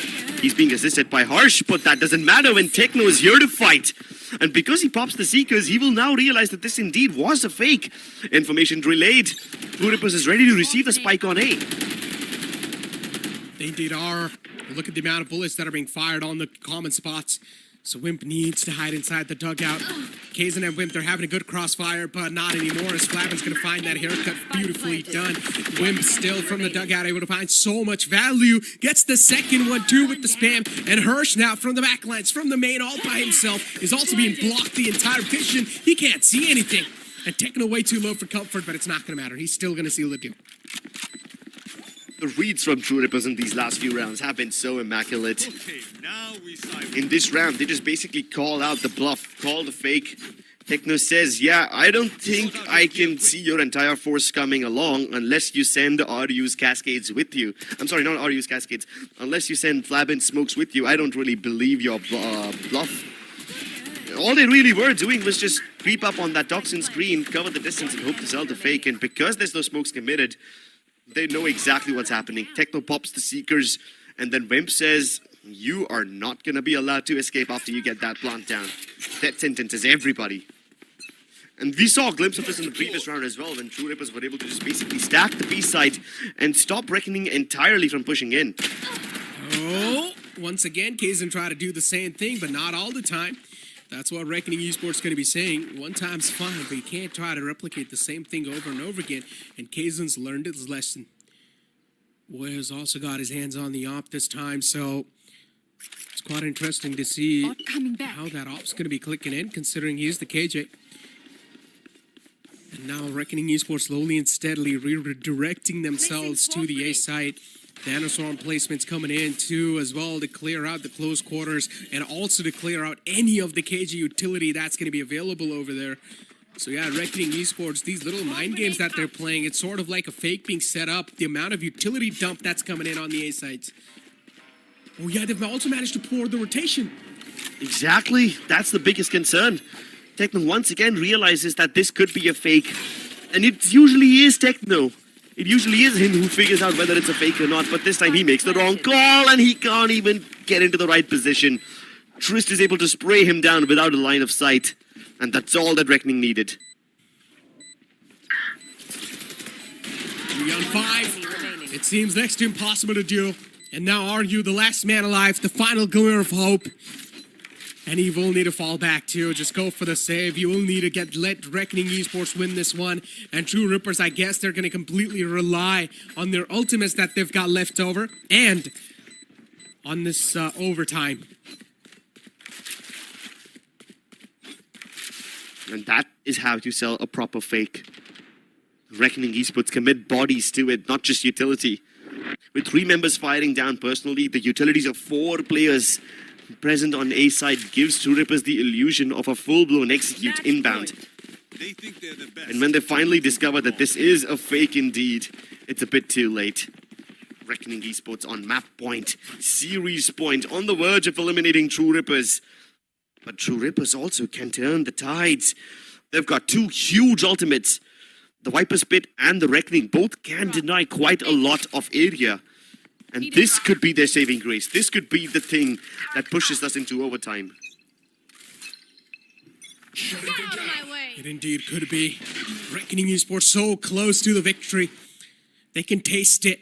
He's being assisted by Harsh, but that doesn't matter when Techno is here to fight. And because he pops the Seekers, he will now realize that this indeed was a fake. Information relayed. True Rippers is ready to receive the spike on A. They indeed are. Look at the amount of bullets that are being fired on the common spots. So Wimp needs to hide inside the dugout. Kazan and Wimp, they're having a good crossfire, but not anymore as Flavin's going to find that haircut beautifully done. Wimp still from the dugout, able to find so much value. Gets the second one too with the spam. And Hirsch now from the backlines, from the main all by himself, is also being blocked the entire vision. He can't see anything. And Techno way too low for comfort, but it's not going to matter. He's still going to seal the deal. The reads from True Rippers in these last few rounds have been so immaculate. In this round, they just basically call out the bluff, call the fake. Techno says, yeah, I don't think I can see your entire force coming along unless you send RU's Cascades with you. I'm sorry, not RU's Cascades. Unless you send Flabin Smokes with you, I don't really believe your bluff. All they really were doing was just creep up on that toxin screen, cover the distance, and hope to sell the fake. And because there's no smokes committed, they know exactly what's happening. Techno pops the Seekers, and then Wimp says, you are not going to be allowed to escape after you get that plant down. That sentences everybody. And we saw a glimpse of this in the previous round as well, when True Rippers were able to just basically stack the B side and stop Reckoning entirely from pushing in. Oh, once again, Kazan try to do the same thing, but not all the time. That's what Reckoning Esports going to be saying. One time's fine, but you can't try to replicate the same thing over and over again. And Kazan's learned his lesson. Boy's also got his hands on the op this time, so it's quite interesting to see how that op's going to be clicking in, considering he's the KJ. And now Reckoning Esports slowly and steadily redirecting themselves to the A site. Dinosaur placements coming in too as well to clear out the close quarters and also to clear out any of the KG utility that's going to be available over there. So yeah, Reckoning Esports, these little mind games that they're playing, it's sort of like a fake being set up. The amount of utility dump that's coming in on the A sites. Oh yeah, they've also managed to pour the rotation. Exactly, that's the biggest concern. Techno once again realizes that this could be a fake. And it usually is Techno. It usually is him who figures out whether it's a fake or not, but this time he makes the wrong call and he can't even get into the right position. Trist is able to spray him down without a line of sight, and that's all that Reckoning needed. 3 on 5. It seems next to impossible to do. And now are you the last man alive, the final glimmer of hope? And he will need to fall back too. Just go for the save. You will need to let Reckoning Esports win this one. And True Rippers, I guess they're going to completely rely on their ultimates that they've got left over and on this overtime. And that is how you sell a proper fake. Reckoning Esports commit bodies to it, not just utility. With 3 members firing down personally, the utilities of 4 players present on A side gives True Rippers the illusion of a full-blown execute inbound. They think they're the best. And when they finally discover that this is a fake indeed, it's a bit too late. Reckoning Esports on map point, series point, on the verge of eliminating True Rippers. But True Rippers also can turn the tides. They've got 2 huge ultimates. The Viper Spit and the Reckoning both can deny quite a lot of area. And this could be their saving grace. This could be the thing that pushes us into overtime. It indeed could be. Reckoning Esports so close to the victory. They can taste it.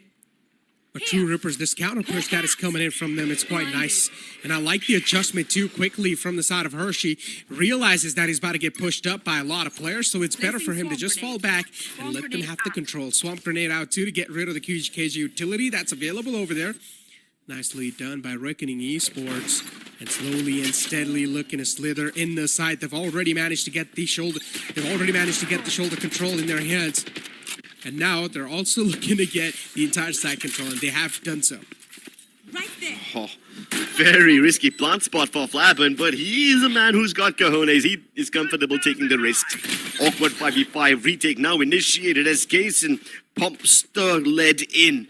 But True Rippers, this counter push that is coming in from them, it's quite nice. And I like the adjustment too quickly from the side of Hershey. Realizes that he's about to get pushed up by a lot of players, so it's better for him to just fall back and let them have the control. Swamp Grenade out too to get rid of the KG utility that's available over there. Nicely done by Reckoning Esports. And slowly and steadily looking to slither in the side. They've already managed to get the shoulder control in their hands. And now they're also looking to get the entire side control, and they have done so. Right there. Oh, very risky plant spot for Flabin, but he is a man who's got cojones. He is comfortable taking the risks. Awkward 5v5 retake now initiated as Kaysen pumps the lead in.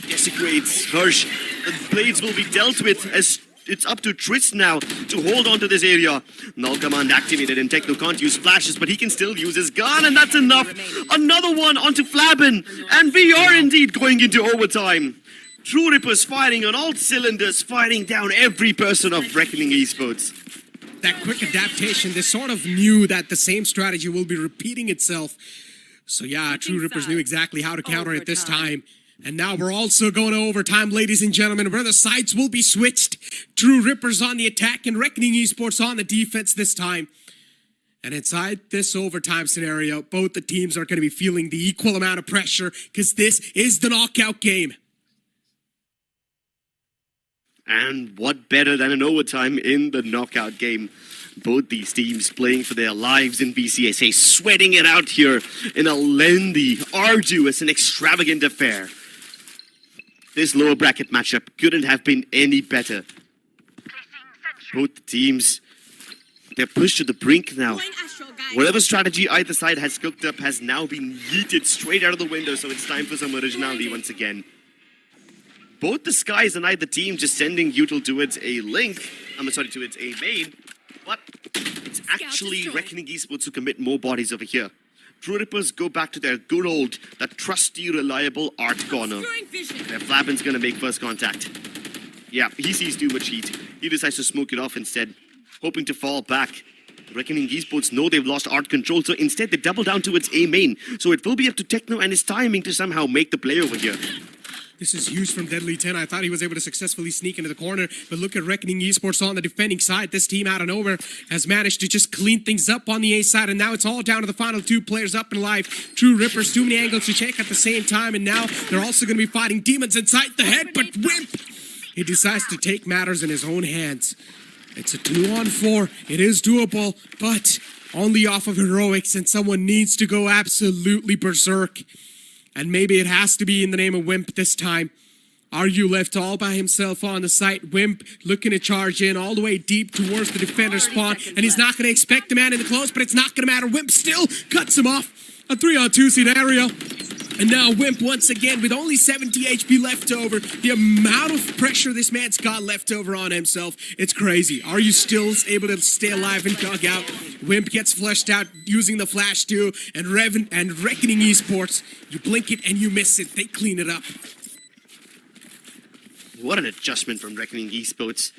Desecrates Hirsch. The blades will be dealt with as it's up to Trist now to hold on to this area. Null command activated and Techno can't use flashes, but he can still use his gun, and that's enough. Another one onto Flabin, and we are indeed going into overtime. True Rippers firing on all cylinders, firing down every person of Reckoning Esports. That quick adaptation, they sort of knew that the same strategy will be repeating itself. So yeah, True Rippers knew exactly how to counter it this time. And now we're also going to overtime, ladies and gentlemen, where the sides will be switched. True Rippers on the attack and Reckoning Esports on the defense this time. And inside this overtime scenario, both the teams are going to be feeling the equal amount of pressure because this is the knockout game. And what better than an overtime in the knockout game? Both these teams playing for their lives in BCSA, sweating it out here in a lengthy, arduous, and extravagant affair. This lower bracket matchup couldn't have been any better. Both teams, they're pushed to the brink now. Whatever strategy either side has cooked up has now been yeeted straight out of the window, so it's time for some originality once again. Both the Skies and either team just sending Util towards a link, towards a main, but it's actually Reckoning Esports who commit more bodies over here. True Rippers go back to their good old, that trusty, reliable art corner. Their Flabin's gonna make first contact. Yeah, he sees too much heat. He decides to smoke it off instead, hoping to fall back. Reckoning Esports know they've lost art control, so instead they double down towards A main. So it will be up to Techno and his timing to somehow make the play over here. This is huge from Deadly 10. I thought he was able to successfully sneak into the corner, but look at Reckoning Esports on the defending side. This team out of nowhere has managed to just clean things up on the A side, and now it's all down to the final two players up and alive. True Rippers, too many angles to check at the same time, and now they're also going to be fighting demons inside the head, but Wimp, he decides to take matters in his own hands. It's a 2-on-4. It is doable, but only off of heroics, and someone needs to go absolutely berserk. And maybe it has to be in the name of Wimp this time. Are you left all by himself on the site? Wimp looking to charge in all the way deep towards the defender spawn, and he's not going to expect the man in the close, but it's not going to matter. Wimp still cuts him off. A 3-on-2 scenario. And now Wimp once again with only 70 HP left over. The amount of pressure this man's got left over on himself, it's crazy. Are you still able to stay alive and dug out? Wimp gets flushed out using the flash too. And Reckoning Esports, you blink it and you miss it. They clean it up. What an adjustment from Reckoning Esports.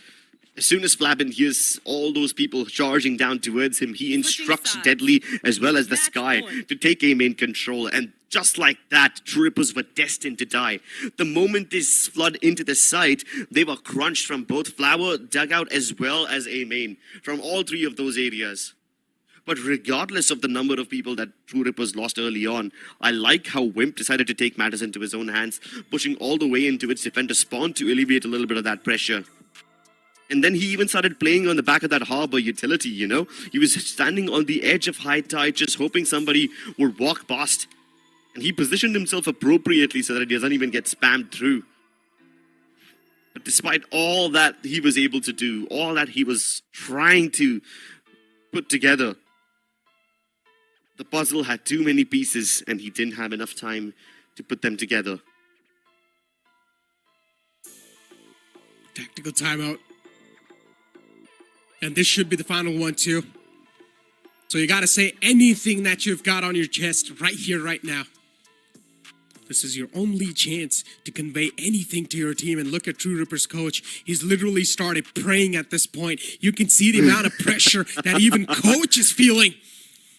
As soon as Flabin hears all those people charging down towards him, he instructs Deadly as well as the Sky to take A main control. And just like that, True Rippers were destined to die. The moment they flood into the site, they were crunched from both Flower, Dugout, as well as A main, from all three of those areas. But regardless of the number of people that True Rippers lost early on, I like how Wimp decided to take matters into his own hands, pushing all the way into its defender spawn to alleviate a little bit of that pressure. And then he even started playing on the back of that harbor utility, you know? He was standing on the edge of high tide, just hoping somebody would walk past. And he positioned himself appropriately so that he doesn't even get spammed through. But despite all that he was able to do, all that he was trying to put together, the puzzle had too many pieces and he didn't have enough time to put them together. Tactical timeout. And this should be the final one too. So you gotta say anything that you've got on your chest right here, right now. This is your only chance to convey anything to your team. And look at True Ripper's coach. He's literally started praying at this point. You can see the amount of pressure that even coach is feeling.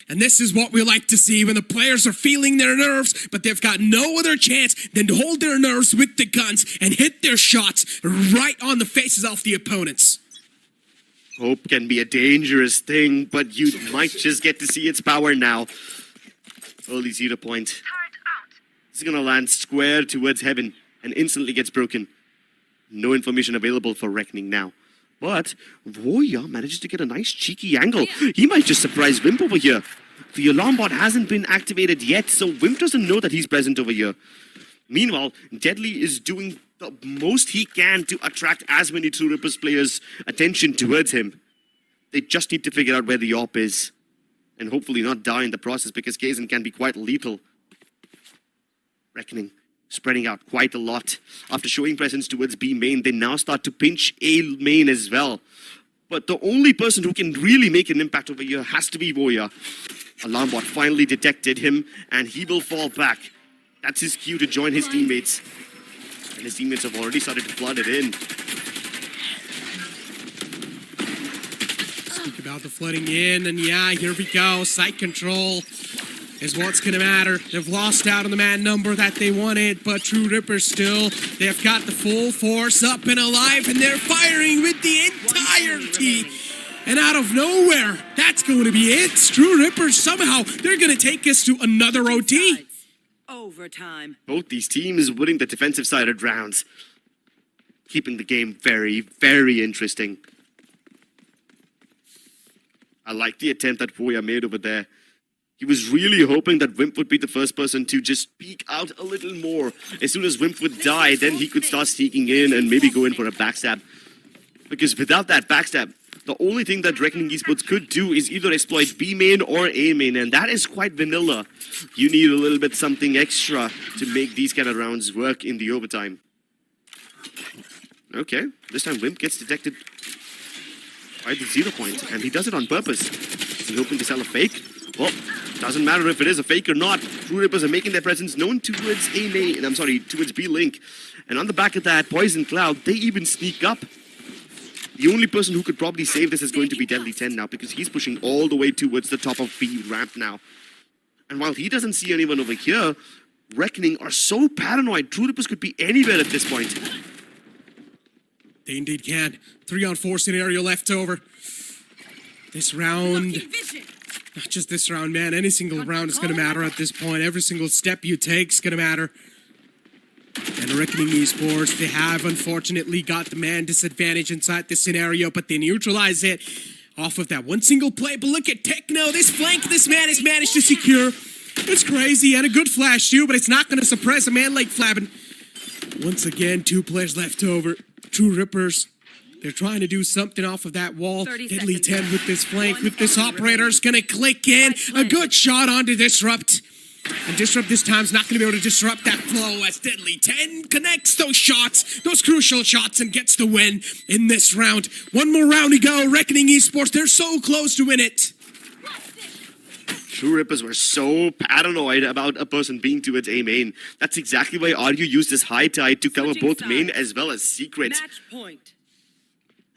And this is what we like to see when the players are feeling their nerves, but they've got no other chance than to hold their nerves with the guns and hit their shots right on the faces of the opponents. Hope can be a dangerous thing, but you might just get to see its power now. Early 0 point. This is going to land square towards heaven and instantly gets broken. No information available for Reckoning now. But Voya manages to get a nice cheeky angle. He might just surprise Wimp over here. The alarm bot hasn't been activated yet, so Wimp doesn't know that he's present over here. Meanwhile, Deadly is doing the most he can to attract as many True Rippers players' attention towards him. They just need to figure out where the AWP is. And hopefully not die in the process, because Kaizen can be quite lethal. Reckoning spreading out quite a lot. After showing presence towards B main, they now start to pinch A main as well. But the only person who can really make an impact over here has to be Voya. Alarmbot finally detected him, and he will fall back. That's his cue to join his teammates. And his teammates have already started to flood it in. Speak about the flooding in, and yeah, here we go. Site control is what's going to matter. They've lost out on the man number that they wanted, but True Rippers still, they've got the full force up and alive, and they're firing with the entirety. And out of nowhere, that's going to be it. True Rippers, somehow, they're going to take us to another OT. Overtime. Both these teams winning the defensive-sided rounds, keeping the game very, very interesting. I like the attempt that Voya made over there. He was really hoping that Wimp would be the first person to just peek out a little more. As soon as Wimp would die, then he could start sneaking in and maybe go in for a backstab. Because without that backstab, the only thing that Reckoning Esports could do is either exploit B main or A main, and that is quite vanilla. You need a little bit something extra to make these kind of rounds work in the overtime. Okay, this time Wimp gets detected by the 0 point, and he does it on purpose. Is he hoping to sell a fake? Well, doesn't matter if it is a fake or not. True Rippers are making their presence known towards A main, towards B link. And on the back of that, Poison Cloud, they even sneak up. The only person who could probably save this is going to be Deadly 10 now, because he's pushing all the way towards the top of B ramp now. And while he doesn't see anyone over here, Reckoning are so paranoid. True Rippers could be anywhere at this point. They indeed can. 3-on-4 scenario left over. This round, not just this round, man. Any single round is going to matter at this point. Every single step you take is going to matter. And Reckoning Esports, they have unfortunately got the man disadvantage inside this scenario, but they neutralize it off of that one single play. But look at Techno. This flank this man has managed to secure. It's crazy, and a good flash too, but it's not going to suppress a man like Flabin. Once again, 2 players left over. True Rippers. They're trying to do something off of that wall. Deadly 10 with this flank, with this operator. Is going to click in. A good shot onto Disrupt. And Disrupt this time is not going to be able to disrupt that flow as Deadly 10 connects those shots, those crucial shots, and gets the win in this round. One more round to go. Reckoning Esports, they're so close to win it. True Rippers were so paranoid about a person being towards A main. That's exactly why RU used his high tide to cover both main as well as secret. Match point.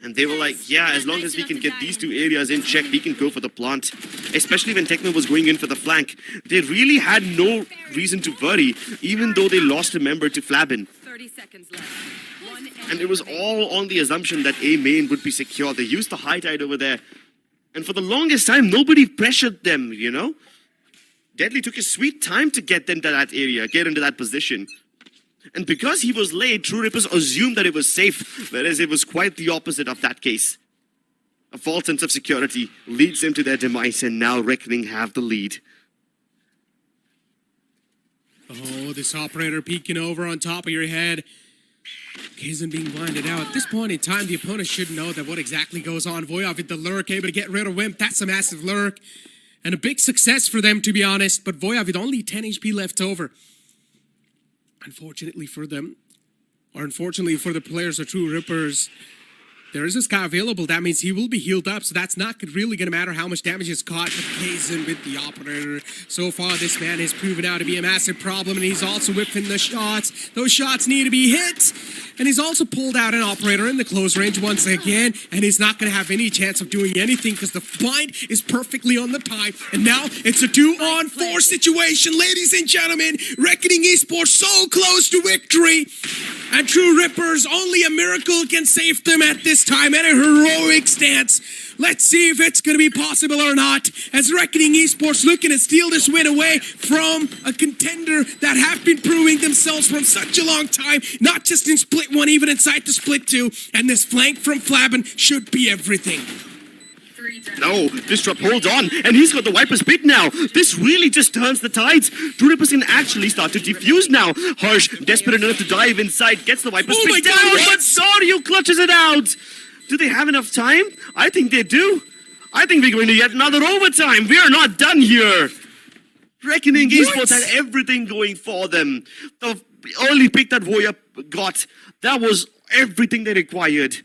And they were like, yeah, as long as we can get these 2 areas in check, we can go for the plant. Especially when Techno was going in for the flank. They really had no reason to worry, even though they lost a member to Flabin. 30 seconds left. And it was all on the assumption that A main would be secure. They used the high tide over there. And for the longest time, nobody pressured them, you know? Deadly took his sweet time to get them to that area, get into that position. And because he was late, True Rippers assumed that it was safe, whereas it was quite the opposite of that case. A false sense of security leads them to their demise, and now Reckoning have the lead. Oh, this operator peeking over on top of your head. Kazan being blinded out. At this point in time, the opponent should know that what exactly goes on. Voyav with the lurk, able to get rid of Wimp. That's a massive lurk. And a big success for them, to be honest. But Voyav with only 10 HP left over. Unfortunately for them, or unfortunately for the players of True Rippers, there is this guy available. That means he will be healed up, so that's not really going to matter how much damage is caught. But Kazan with the operator. So far, this man has proven out to be a massive problem, and he's also whipping the shots. Those shots need to be hit. And he's also pulled out an operator in the close range once again, and he's not going to have any chance of doing anything because the blind is perfectly on the time. And now it's a 2-on-4 situation, ladies and gentlemen. Reckoning Esports so close to victory. And True Rippers, only a miracle can save them at this time, and a heroic stance. Let's see if it's going to be possible or not, as Reckoning Esports looking to steal this win away from a contender that have been proving themselves from such a long time, not just in Split 1, even inside the Split 2, and this flank from Flabin should be everything. No, Disrupt holds on, and he's got the Viper's Pit now. This really just turns the tides. True Rippers can actually start to defuse now. Harsh, desperate enough to dive inside, gets the Viper's Pit down, but Soryu clutches it out. Do they have enough time? I think they do. I think we're going to get another overtime. We are not done here. Reckoning Esports had everything going for them. The early pick that Voya got, that was everything they required.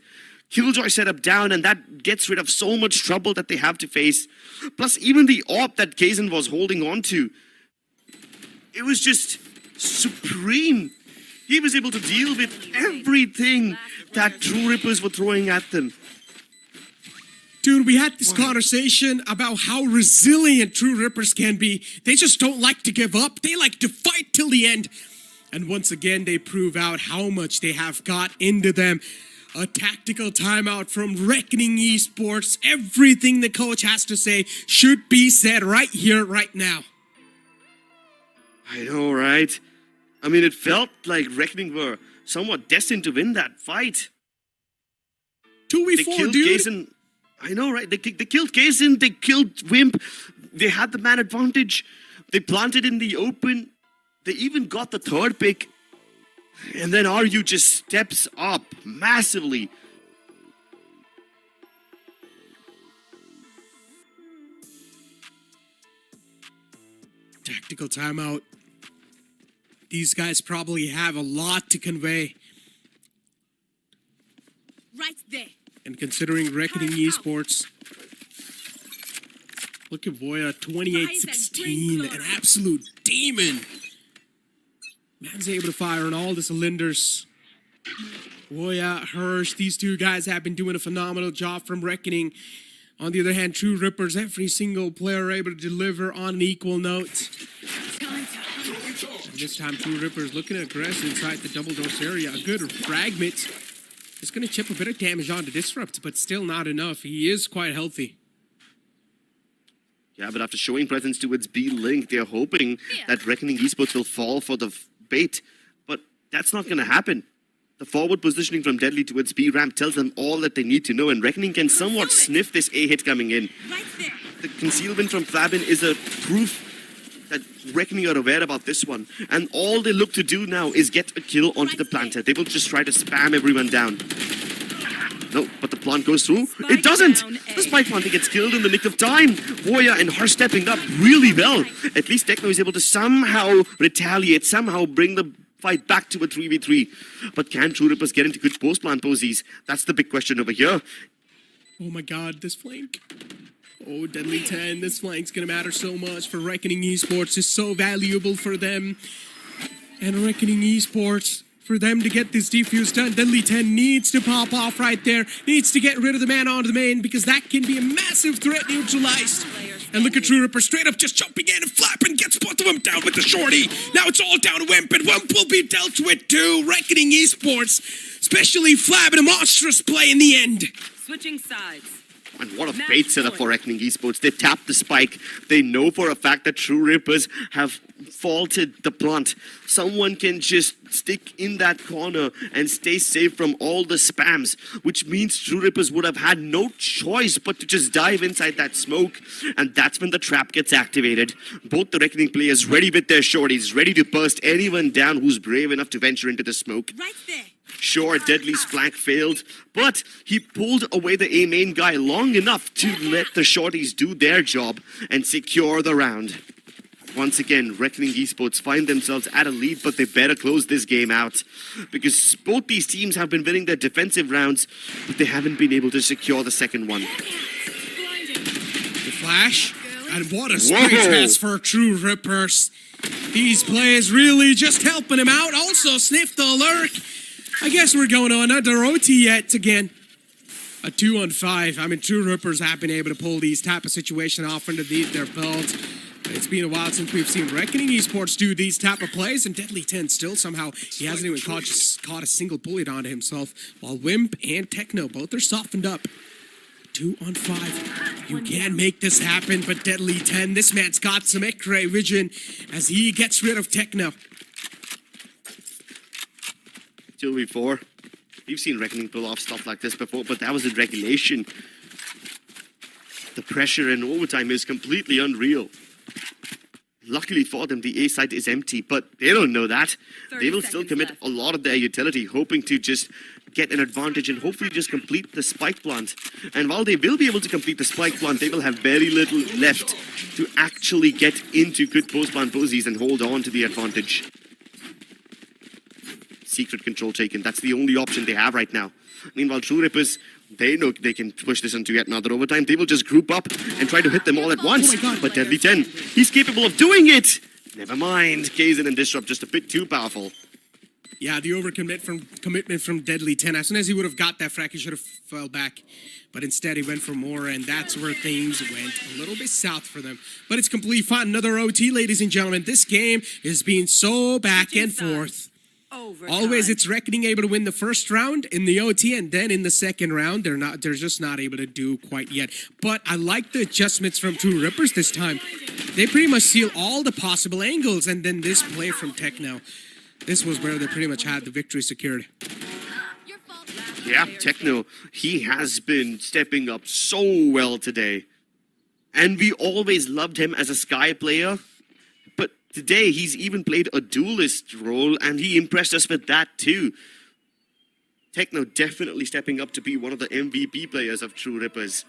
Killjoy setup down, and that gets rid of so much trouble that they have to face. Plus, even the AWP that Kazan was holding on to, it was just supreme. He was able to deal with everything that True Rippers were throwing at them. Dude, we had this conversation about how resilient True Rippers can be. They just don't like to give up. They like to fight till the end. And once again, they prove out how much they have got into them. A tactical timeout from Reckoning Esports. Everything the coach has to say should be said right here, right now. I know, right? I mean, it felt like Reckoning were somewhat destined to win that fight. 2v4, they killed dude. Kazan. I know, right? They killed Kaysen, they killed Wimp, they had the man advantage, they planted in the open, they even got the third pick, and then RU just steps up massively. Tactical timeout. These guys probably have a lot to convey. Right there. And considering Reckoning Esports, look at Voya, 28-16, an absolute demon. Man's able to fire on all the cylinders. Voya, Hirsch, these two guys have been doing a phenomenal job from Reckoning. On the other hand, True Rippers, every single player able to deliver on an equal note. And this time, True Rippers looking aggressive inside the double dose area. A good fragment. It's going to chip a bit of damage on to Disrupt, but still not enough. He is quite healthy. Yeah, but after showing presence towards B-Link, they're hoping that Reckoning Esports will fall for the bait. But that's not going to happen. The forward positioning from Deadly towards B-Ramp tells them all that they need to know, and Reckoning can somewhat sniff this A-hit coming in. The concealment from Flabbin is a proof that Reckoning are aware about this one. And all they look to do now is get a kill onto the planter. They will just try to spam everyone down. No, but the plant goes through. It doesn't! The spike planter gets killed in the nick of time. Voya and her stepping up really well. At least Techno is able to somehow retaliate, somehow bring the fight back to a 3v3. But can True Rippers get into good post-plant posies? That's the big question over here. Oh my god, this flank. Oh, Deadly 10, this flank's gonna matter so much for Reckoning Esports. It's so valuable for them. And Reckoning Esports, for them to get this defuse done, Deadly 10 needs to pop off right there. Needs to get rid of the man onto the main, because that can be a massive threat neutralized. And look at True Ripper straight up just jumping in and flapping, gets both of them down with the shorty. Now it's all down to Wimp, and Wimp will be dealt with too. Reckoning Esports, especially Flab in a monstrous play in the end. Switching sides. And what a bait setup for Reckoning Esports. They tapped the spike. They know for a fact that True Rippers have faulted the plant. Someone can just stick in that corner and stay safe from all the spams, which means True Rippers would have had no choice but to just dive inside that smoke. And that's when the trap gets activated. Both the Reckoning players ready with their shorties, ready to burst anyone down who's brave enough to venture into the smoke. Right there. Sure, Deadly's flank failed, but he pulled away the A-main guy long enough to let the shorties do their job and secure the round. Once again, Reckoning Esports find themselves at a lead, but they better close this game out, because both these teams have been winning their defensive rounds, but they haven't been able to secure the second one. The flash, and what a spray test for True Rippers. These plays really just helping him out. Also sniffed the lurk. I guess we're going on another OT yet again. A 2-on-5. I mean, True Rippers have been able to pull these type of situations off underneath their belt. It's been a while since we've seen Reckoning Esports do these type of plays, and Deadly 10 still somehow, he hasn't even caught a single bullet onto himself, while Wimp and Techno both are softened up. 2-on-5. You can make this happen, but Deadly 10, this man's got some X-ray vision as he gets rid of Techno. 2v4. We've seen Reckoning pull off stuff like this before, but that was in regulation. The pressure in overtime is completely unreal. Luckily for them, the A site is empty, but they don't know that. They will still commit a lot of their utility, hoping to just get an advantage and hopefully just complete the spike plant. And while they will be able to complete the spike plant, they will have very little left to actually get into good post-plant posies and hold on to the advantage. Secret control taken. That's the only option they have right now. Meanwhile, True Rippers, they know they can push this into yet another overtime. They will just group up and try to hit them all at once. But Deadly 10, he's capable of doing it. Never mind. Kaizen and Disrupt just a bit too powerful. Yeah, the commitment from Deadly 10. As soon as he would have got that frag, he should have fell back. But instead, he went for more, and that's where things went a little bit south for them. But it's completely fine. Another OT, ladies and gentlemen. This game is being so back and forth. Always it's Reckoning able to win the first round in the OT, and then in the second round they're just not able to do quite yet. But I like the adjustments from True Rippers this time. They pretty much seal all the possible angles, and then this play from Techno. This was where they pretty much had the victory secured. Yeah, Techno, he has been stepping up so well today. And we always loved him as a Sky player. But today, he's even played a duelist role, and he impressed us with that too. Techno definitely stepping up to be one of the MVP players of True Rippers.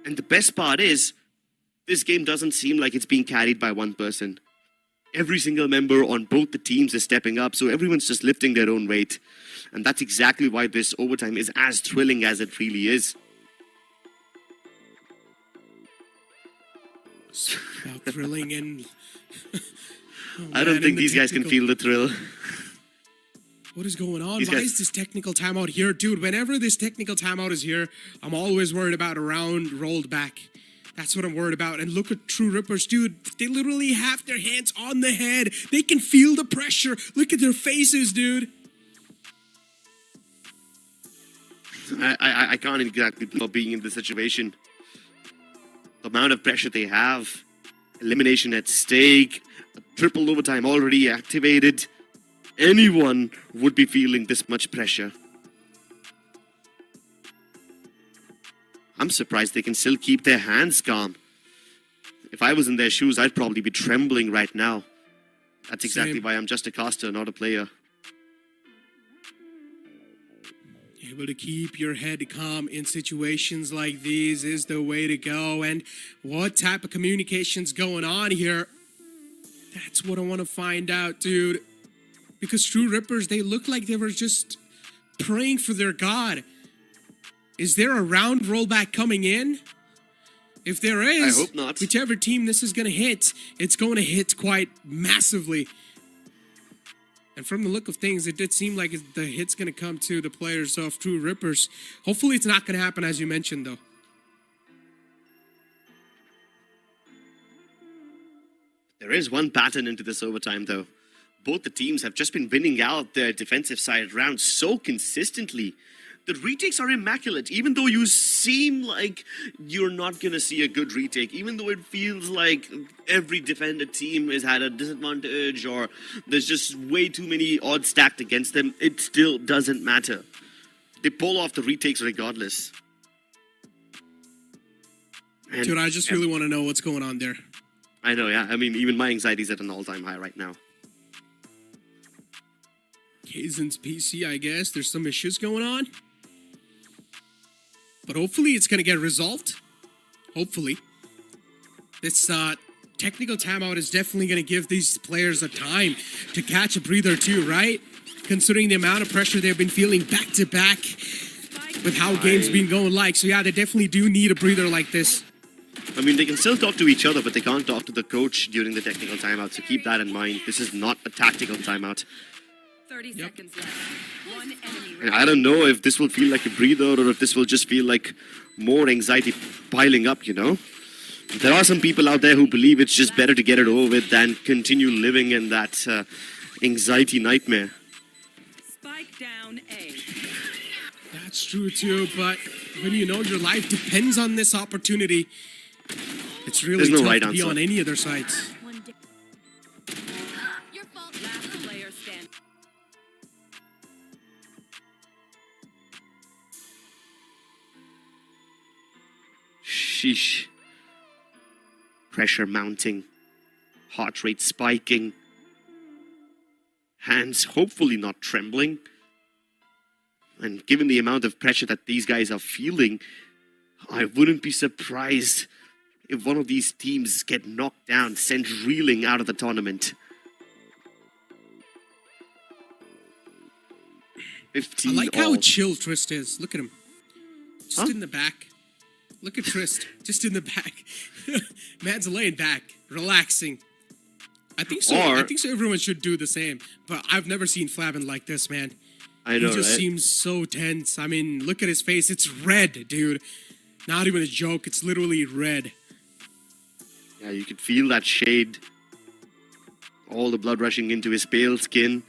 And the best part is, this game doesn't seem like it's being carried by one person. Every single member on both the teams is stepping up, so everyone's just lifting their own weight. And that's exactly why this overtime is as thrilling as it really is. About thrilling and... I don't think these guys can feel the thrill. What is going on? These Why guys- is this technical timeout here? Dude, whenever this technical timeout is here, I'm always worried about a round rolled back. That's what I'm worried about. And look at True Rippers, dude. They literally have their hands on the head. They can feel the pressure. Look at their faces, dude. I can't exactly believe being in this situation. The amount of pressure they have. Elimination at stake. A triple overtime already activated. Anyone would be feeling this much pressure. I'm surprised they can still keep their hands calm. If I was in their shoes, I'd probably be trembling right now. That's exactly Same. why I'm just a caster, not a player. Able to keep your head calm in situations like these is the way to go. And what type of communication's going on here? That's what I want to find out, dude. Because True Rippers, they look like they were just praying for their god. Is there a round rollback coming in? If there is, I hope not. whichever team this is going to hit, it's going to hit quite massively. And from the look of things, it did seem like the hit's going to come to the players of True Rippers. Hopefully it's not going to happen, as you mentioned, though. There is one pattern into this overtime, though. Both the teams have just been winning out their defensive side rounds so consistently. The retakes are immaculate, even though you seem like you're not going to see a good retake, even though it feels like every defender team has had a disadvantage or there's just way too many odds stacked against them, it still doesn't matter. They pull off the retakes regardless. And, Dude, I just really want to know what's going on there. I know, yeah. I mean, even my anxiety's at an all-time high right now. Kazen's PC, I guess. There's some issues going on. But hopefully it's going to get resolved. Hopefully. This technical timeout is definitely going to give these players a time to catch a breather too, right? Considering the amount of pressure they've been feeling back to back with how games been going like. So yeah, they definitely do need a breather like this. I mean, they can still talk to each other, but they can't talk to the coach during the technical timeout. So keep that in mind. This is not a tactical timeout. 30 seconds left. One enemy And I don't know if this will feel like a breather or if this will just feel like more anxiety piling up, you know? There are some people out there who believe it's just better to get it over with than continue living in that anxiety nightmare. Spike down A. That's true too, but when you know your life depends on this opportunity, it's really There's no tough right to be answer. on any other sides. Your fault. Last player stand. Sheesh. Pressure mounting. Heart rate spiking. Hands hopefully not trembling. And given the amount of pressure that these guys are feeling, I wouldn't be surprised if one of these teams get knocked down, sent reeling out of the tournament. 15 I like all. how chill Trist is. Look at him. Just Huh? in the back. Look at Trist. Just in the back. Man's laying back, relaxing. I think so. I think so. Everyone should do the same. But I've never seen Flavin like this, man. I know, He just right? seems so tense. I mean, look at his face. It's red, dude. Not even a joke. It's literally red. Yeah, you could feel that shade. All the blood rushing into his pale skin,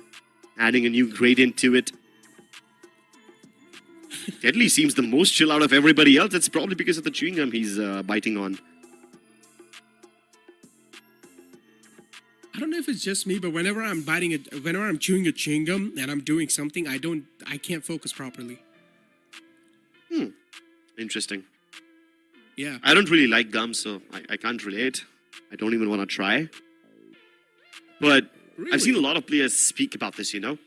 adding a new gradient to it. Deadly seems the most chill out of everybody else. It's probably because of the chewing gum he's biting on. I don't know if it's just me, but whenever I'm chewing a chewing gum and I'm doing something, I can't focus properly. Interesting. Yeah. I don't really like gum, so I can't relate. I don't even want to try. But I've seen a lot of players speak about this, you know?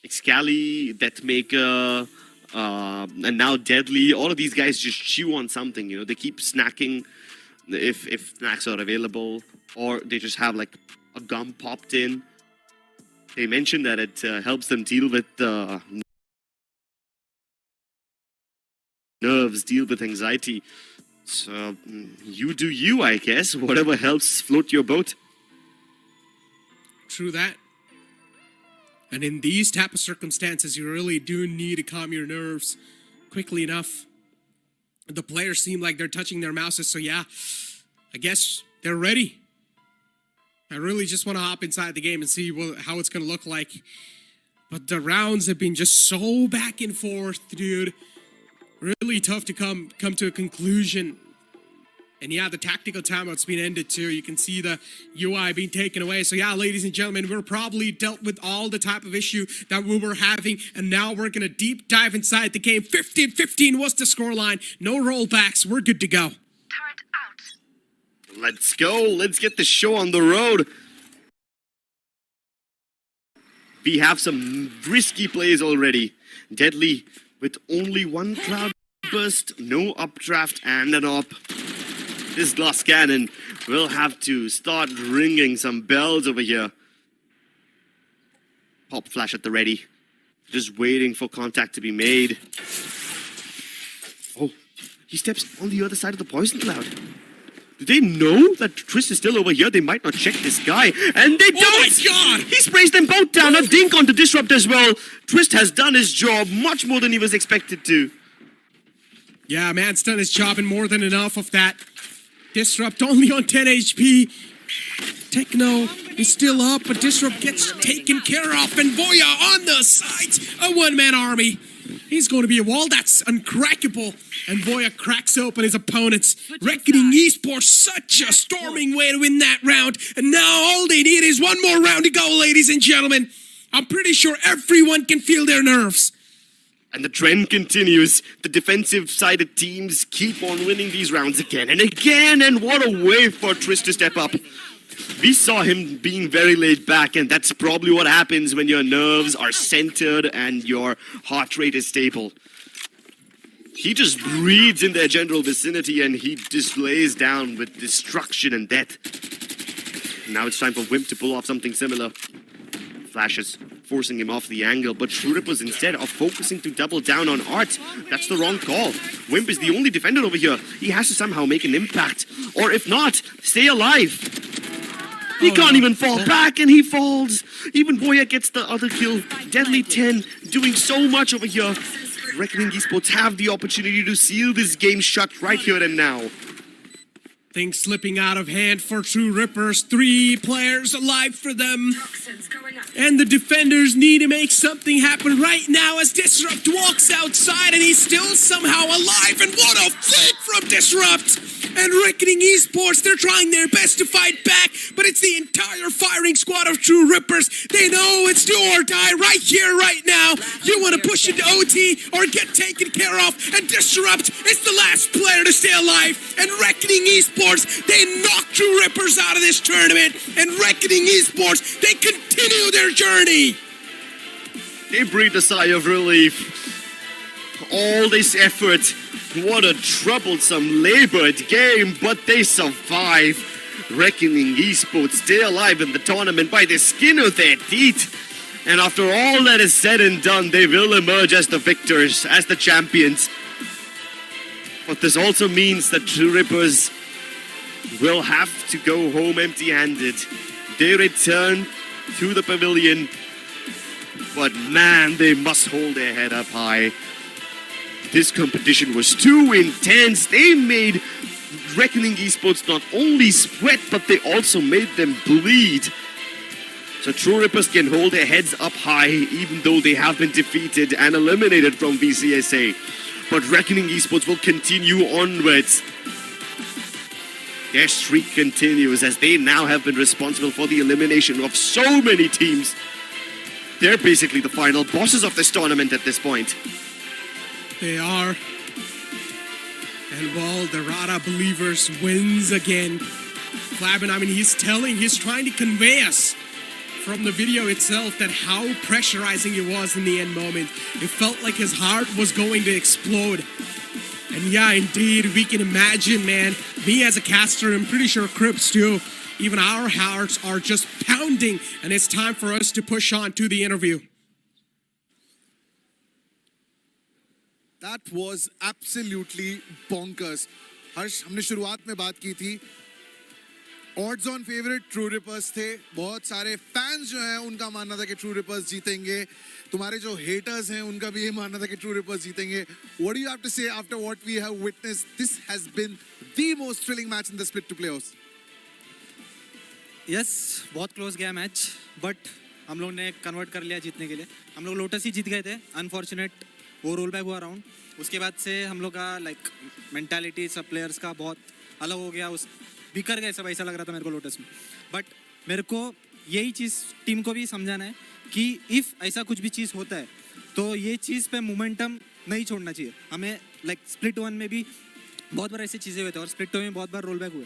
Excali, Deathmaker, and now Deadly. All of these guys just chew on something, you know? They keep snacking if snacks are available, or they just have like a gum popped in. They mentioned that it helps them deal with nerves, deal with anxiety. So you do you, I guess. Whatever helps float your boat. True that. And in these type of circumstances, you really do need to calm your nerves quickly enough. The players seem like they're touching their mouses, so yeah, I guess they're ready. I really just want to hop inside the game and see how it's going to look like. But the rounds have been just so back and forth, dude. Really tough to come to a conclusion. And yeah, the tactical timeout's been ended too. You can see the UI being taken away. So yeah, ladies and gentlemen, we're probably dealt with all the type of issue that we were having. And now we're going to deep dive inside the game. 15-15 was the scoreline. No rollbacks. We're good to go. Let's go. Let's get the show on the road. We have some risky plays already. Deadly with only one cloud burst, no updraft, and an op. This glass cannon will have to start ringing some bells over here. Pop flash at the ready. Just waiting for contact to be made. Oh, he steps on the other side of the poison cloud. Do they know that Trist is still over here? They might not check this guy. And they don't! Oh my god! He sprays them both down. A dink onto Disrupt as well. Trist has done his job much more than he was expected to. Yeah, man's done his job and more than enough of that. Disrupt only on 10 HP. Techno is still up, but Disrupt gets taken care of. And Voya on the sides. A one-man army. He's going to be a wall that's uncrackable. And Voya cracks open his opponents. Reckoning Esports, such a storming way to win that round. And now all they need is one more round to go, ladies and gentlemen. I'm pretty sure everyone can feel their nerves. And the trend continues. The defensive-sided teams keep on winning these rounds again and again. And what a way for Trist to step up. We saw him being very laid back, and that's probably what happens when your nerves are centered and your heart rate is stable. He just breathes in their general vicinity, and he just lays down with destruction and death. Now it's time for Wimp to pull off something similar. Flashes, forcing him off the angle, but True Rippers instead are focusing to double down on Art. That's the wrong call. Wimp is the only defender over here. He has to somehow make an impact, or if not, stay alive. He can't even fall back, and he falls. Even Voya gets the other kill. Deadly 10 doing so much over here. Reckoning Esports have the opportunity to seal this game shut right here and now. Things slipping out of hand for True Rippers. 3 players alive for them. And the defenders need to make something happen right now as Disrupt walks outside and he's still somehow alive. And what a flip from Disrupt! And Reckoning Esports, they're trying their best to fight back, but it's the entire firing squad of True Rippers. They know it's do or die right here, right now. You want to push into OT or get taken care of, and Disrupt is the last player to stay alive. And Reckoning Esports, they knock True Rippers out of this tournament. And Reckoning Esports, they continue their journey. They breathe a sigh of relief. All this effort, what a troublesome, labored game, but they survive. Reckoning Esports stay alive in the tournament by the skin of their teeth. And after all that is said and done, they will emerge as the victors, as the champions. But this also means that True Rippers will have to go home empty-handed. They return to the pavilion, but man, they must hold their head up high. This competition was too intense. They made Reckoning Esports not only sweat, but they also made them bleed. So True Rippers can hold their heads up high, even though they have been defeated and eliminated from VCSA. But Reckoning Esports will continue onwards. Their streak continues as they now have been responsible for the elimination of so many teams. They're basically the final bosses of this tournament at this point. They are. And well, the Rada Believers wins again. Flavin, I mean, he's trying to convey us from the video itself that how pressurizing it was in the end moment. It felt like his heart was going to explode. And yeah, indeed, we can imagine, man, me as a caster, I'm pretty sure Crips too, even our hearts are just pounding, and it's time for us to push on to the interview. That was absolutely bonkers. हर्ष, हमने शुरुआत में बात की थी, odds on favorite true reapers थे. बहुत सारे fans जो हैं उनका मानना था कि ट्रू रिपर्स जीतेंगे. तुम्हारे जो हेटर्स हैं उनका भी ये मानना था कि ट्रू रिपर्स जीतेंगे. What do you have to say after what we have witnessed? This has been the most thrilling match in the split to playoffs. Yes, बहुत क्लोज गया मैच, बट हम लोग ने कन्वर्ट कर लिया जीतने के लिए. हम लोग लोटस ही जीत गए थे. अनफॉर्चुनेट वो रोल बैक हुआ राउंड. उसके बाद से हम लोग का लाइक मेंटालिटी सब प्लेयर्स का बहुत अलग हो गया. उस बिखर गए सब, ऐसा लग रहा था मेरे को लोटस में. बट मेरे को यही चीज़ टीम को भी समझाना है कि इफ़ ऐसा कुछ भी चीज़ होता है तो ये चीज़ पे मोमेंटम नहीं छोड़ना चाहिए हमें. लाइक स्प्लिट 1 में भी बहुत बार ऐसी चीज़ें हुए थे और स्प्लिट 2 में बहुत बार रोल बैक हुए,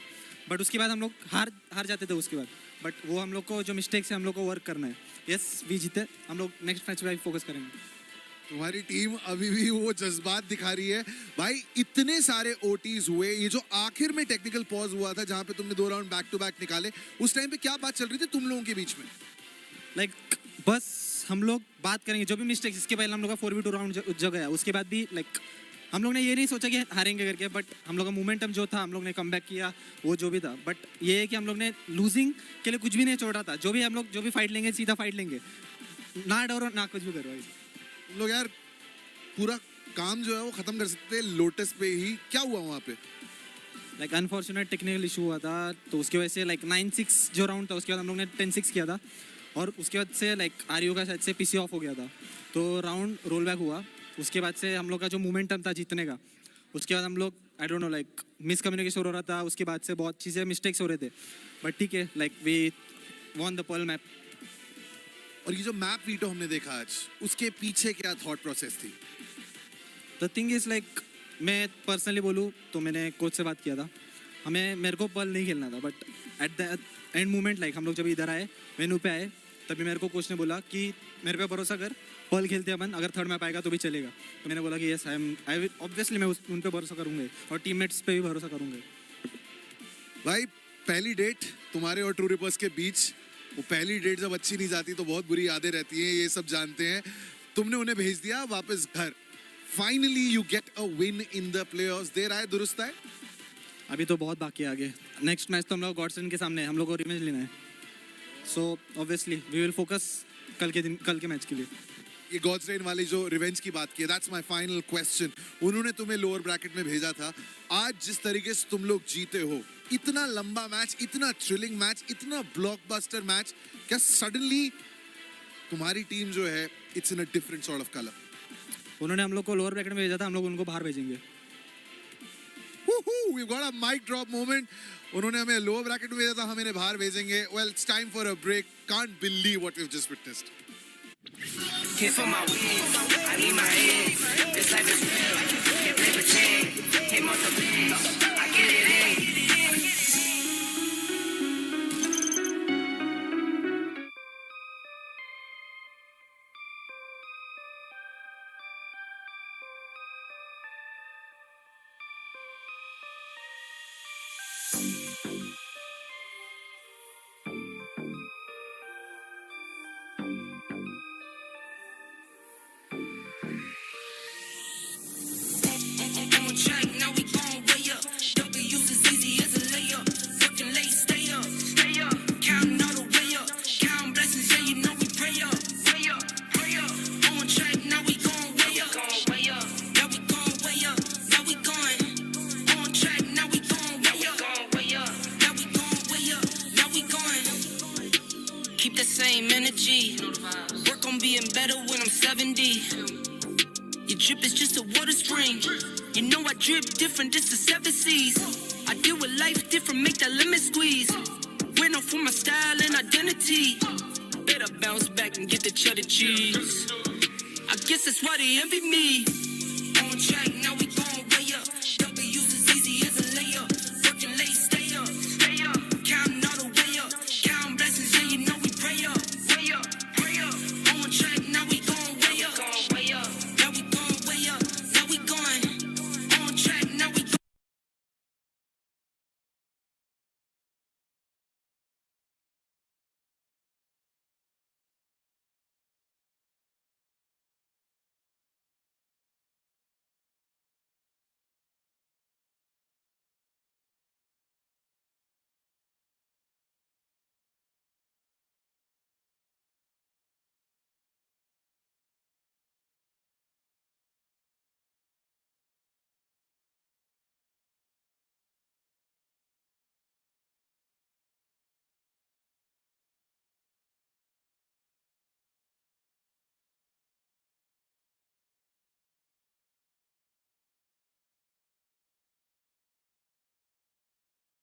बट उसके बाद हम लोग हार जाते थे उसके बाद. बट वो हम लोग को जो मिस्टेक्स है हम लोग को वर्क करना है. यस, वी जीते. हम लोग नेक्स्ट मैच पे फोकस करेंगे. तुम्हारी टीम अभी भी वो जज्बात दिखा रही है भाई. इतने सारे ओटीज हुए, ये जो आखिर में टेक्निकल पॉज हुआ था जहां पे तुमने 2 राउंड बैक टू बैक निकाले, उस टाइम पे क्या बात चल रही थी तुम लोगों के बीच में? लाइक बस हम लोग बात करेंगे जो भी मिस्टेक्स. इसके पहले हम लोग का 4v2 राउंड जो गया, उसके बाद भी लाइक हम लोग ने ये नहीं सोचा कि हारेंगे करके, बट हम लोग का मोमेंटम जो था हम लोग ने कम बैक किया, वो जो भी था. बट ये है कि हम लोग ने लूजिंग के लिए कुछ भी नहीं छोड़ा था. जो भी हम लोग जो भी फाइट लेंगे सीधा फाइट लेंगे, ना डरो ना कुछ भी करो. तुम लोग यार पूरा काम जो है वो खत्म कर सकते हैं लोटस पे ही. क्या हुआ वहाँ पे? लाइक अनफॉर्चुनेट टेक्निकल इशू हुआ था, तो उसकी वजह से लाइक 9-6 जो राउंड था उसके बाद हम लोग ने 10-6 किया था, और उसके बाद से लाइक आरयू का शायद से पीसी ऑफ हो गया था, तो राउंड रोल बैक हुआ. उसके बाद से हम लोग का जो मोमेंटम था जीतने का, उसके बाद हम लोग I don't know like miscommunication हो रहा था. उसके बाद से बहुत चीज़ें मिस्टेक्स हो रहे थे, बट ठीक है, like we won the Pearl map. और ये जो मैप वीटो हमने देखा आज, उसके पीछे क्या थॉट प्रोसेस थी? द थिंग इज़ लाइक मैं पर्सनली बोलूँ तो मैंने कोच से बात किया था. मेरे को पर्ल नहीं खेलना था, but at the end moment like हम लोग जब इधर आए, वेन्यू पे आए, तभी मेरे को कोच ने बोला कि मेरे पे भरोसा कर, पर्ल खेलते हैं अपन, अगर थर्ड मैप आएगा तो भी चलेगा. तो मैंने बोला कि यस आई ऑब्वियसली मैं उन पे भरोसा करूँगा और टीममेट्स पे भी भरोसा करूँगा. भाई पहली डेट तुम्हारे और ट्रू रिपर्स के बीच, वो पहली डेट जब अच्छी नहीं जाती तो बहुत बुरी यादें रहती हैं, ये सब जानते हैं. तुमने उन्हें भेज दिया वापस घर. Finally you get a win in the playoffs. देर आए दुरुस्त आए. अभी तो बहुत बाकी है आगे. नेक्स्ट मैच तो हम लोग गॉडसन के सामने, हम लोग को रिवेंज लेना है. So obviously we will focus कल के मैच के लिए. ये गॉड्स रेन वाली जो रिवेंज की बात की है, दैट्स माय फाइनल क्वेश्चन. उन्होंने तुम्हें लोअर ब्रैकेट में भेजा था. आज जिस तरीके से तुम लोग जीते हो, इतना लंबा मैच, इतना थ्रिलिंग मैच, इतना ब्लॉकबस्टर मैच, क्या सडनली तुम्हारी टीम जो है it's in a different sort of colour? उन्होंने हम लोग को लोअर ब्रैकेट में भेजा था, हम लोग उनको बाहर भेजेंगे. We've got a mic drop moment. उन्होंने हमें लोअर ब्रैकेट में भेजा था, हम इन्हें बाहर भेजेंगे. Well, it's time for a break. Can't believe what we've just witnessed. Hit for my wins, I need my head. This life is real, can't play pretend. Hit multiple things, I get it in. Same energy. Work on being better when I'm 70. Your drip is just a water spring. You know I drip different, this the 7 seas. I deal with life different, make that limit squeeze. Went off for my style and identity. Better bounce back and get the cheddar cheese. I guess that's why they envy me. On track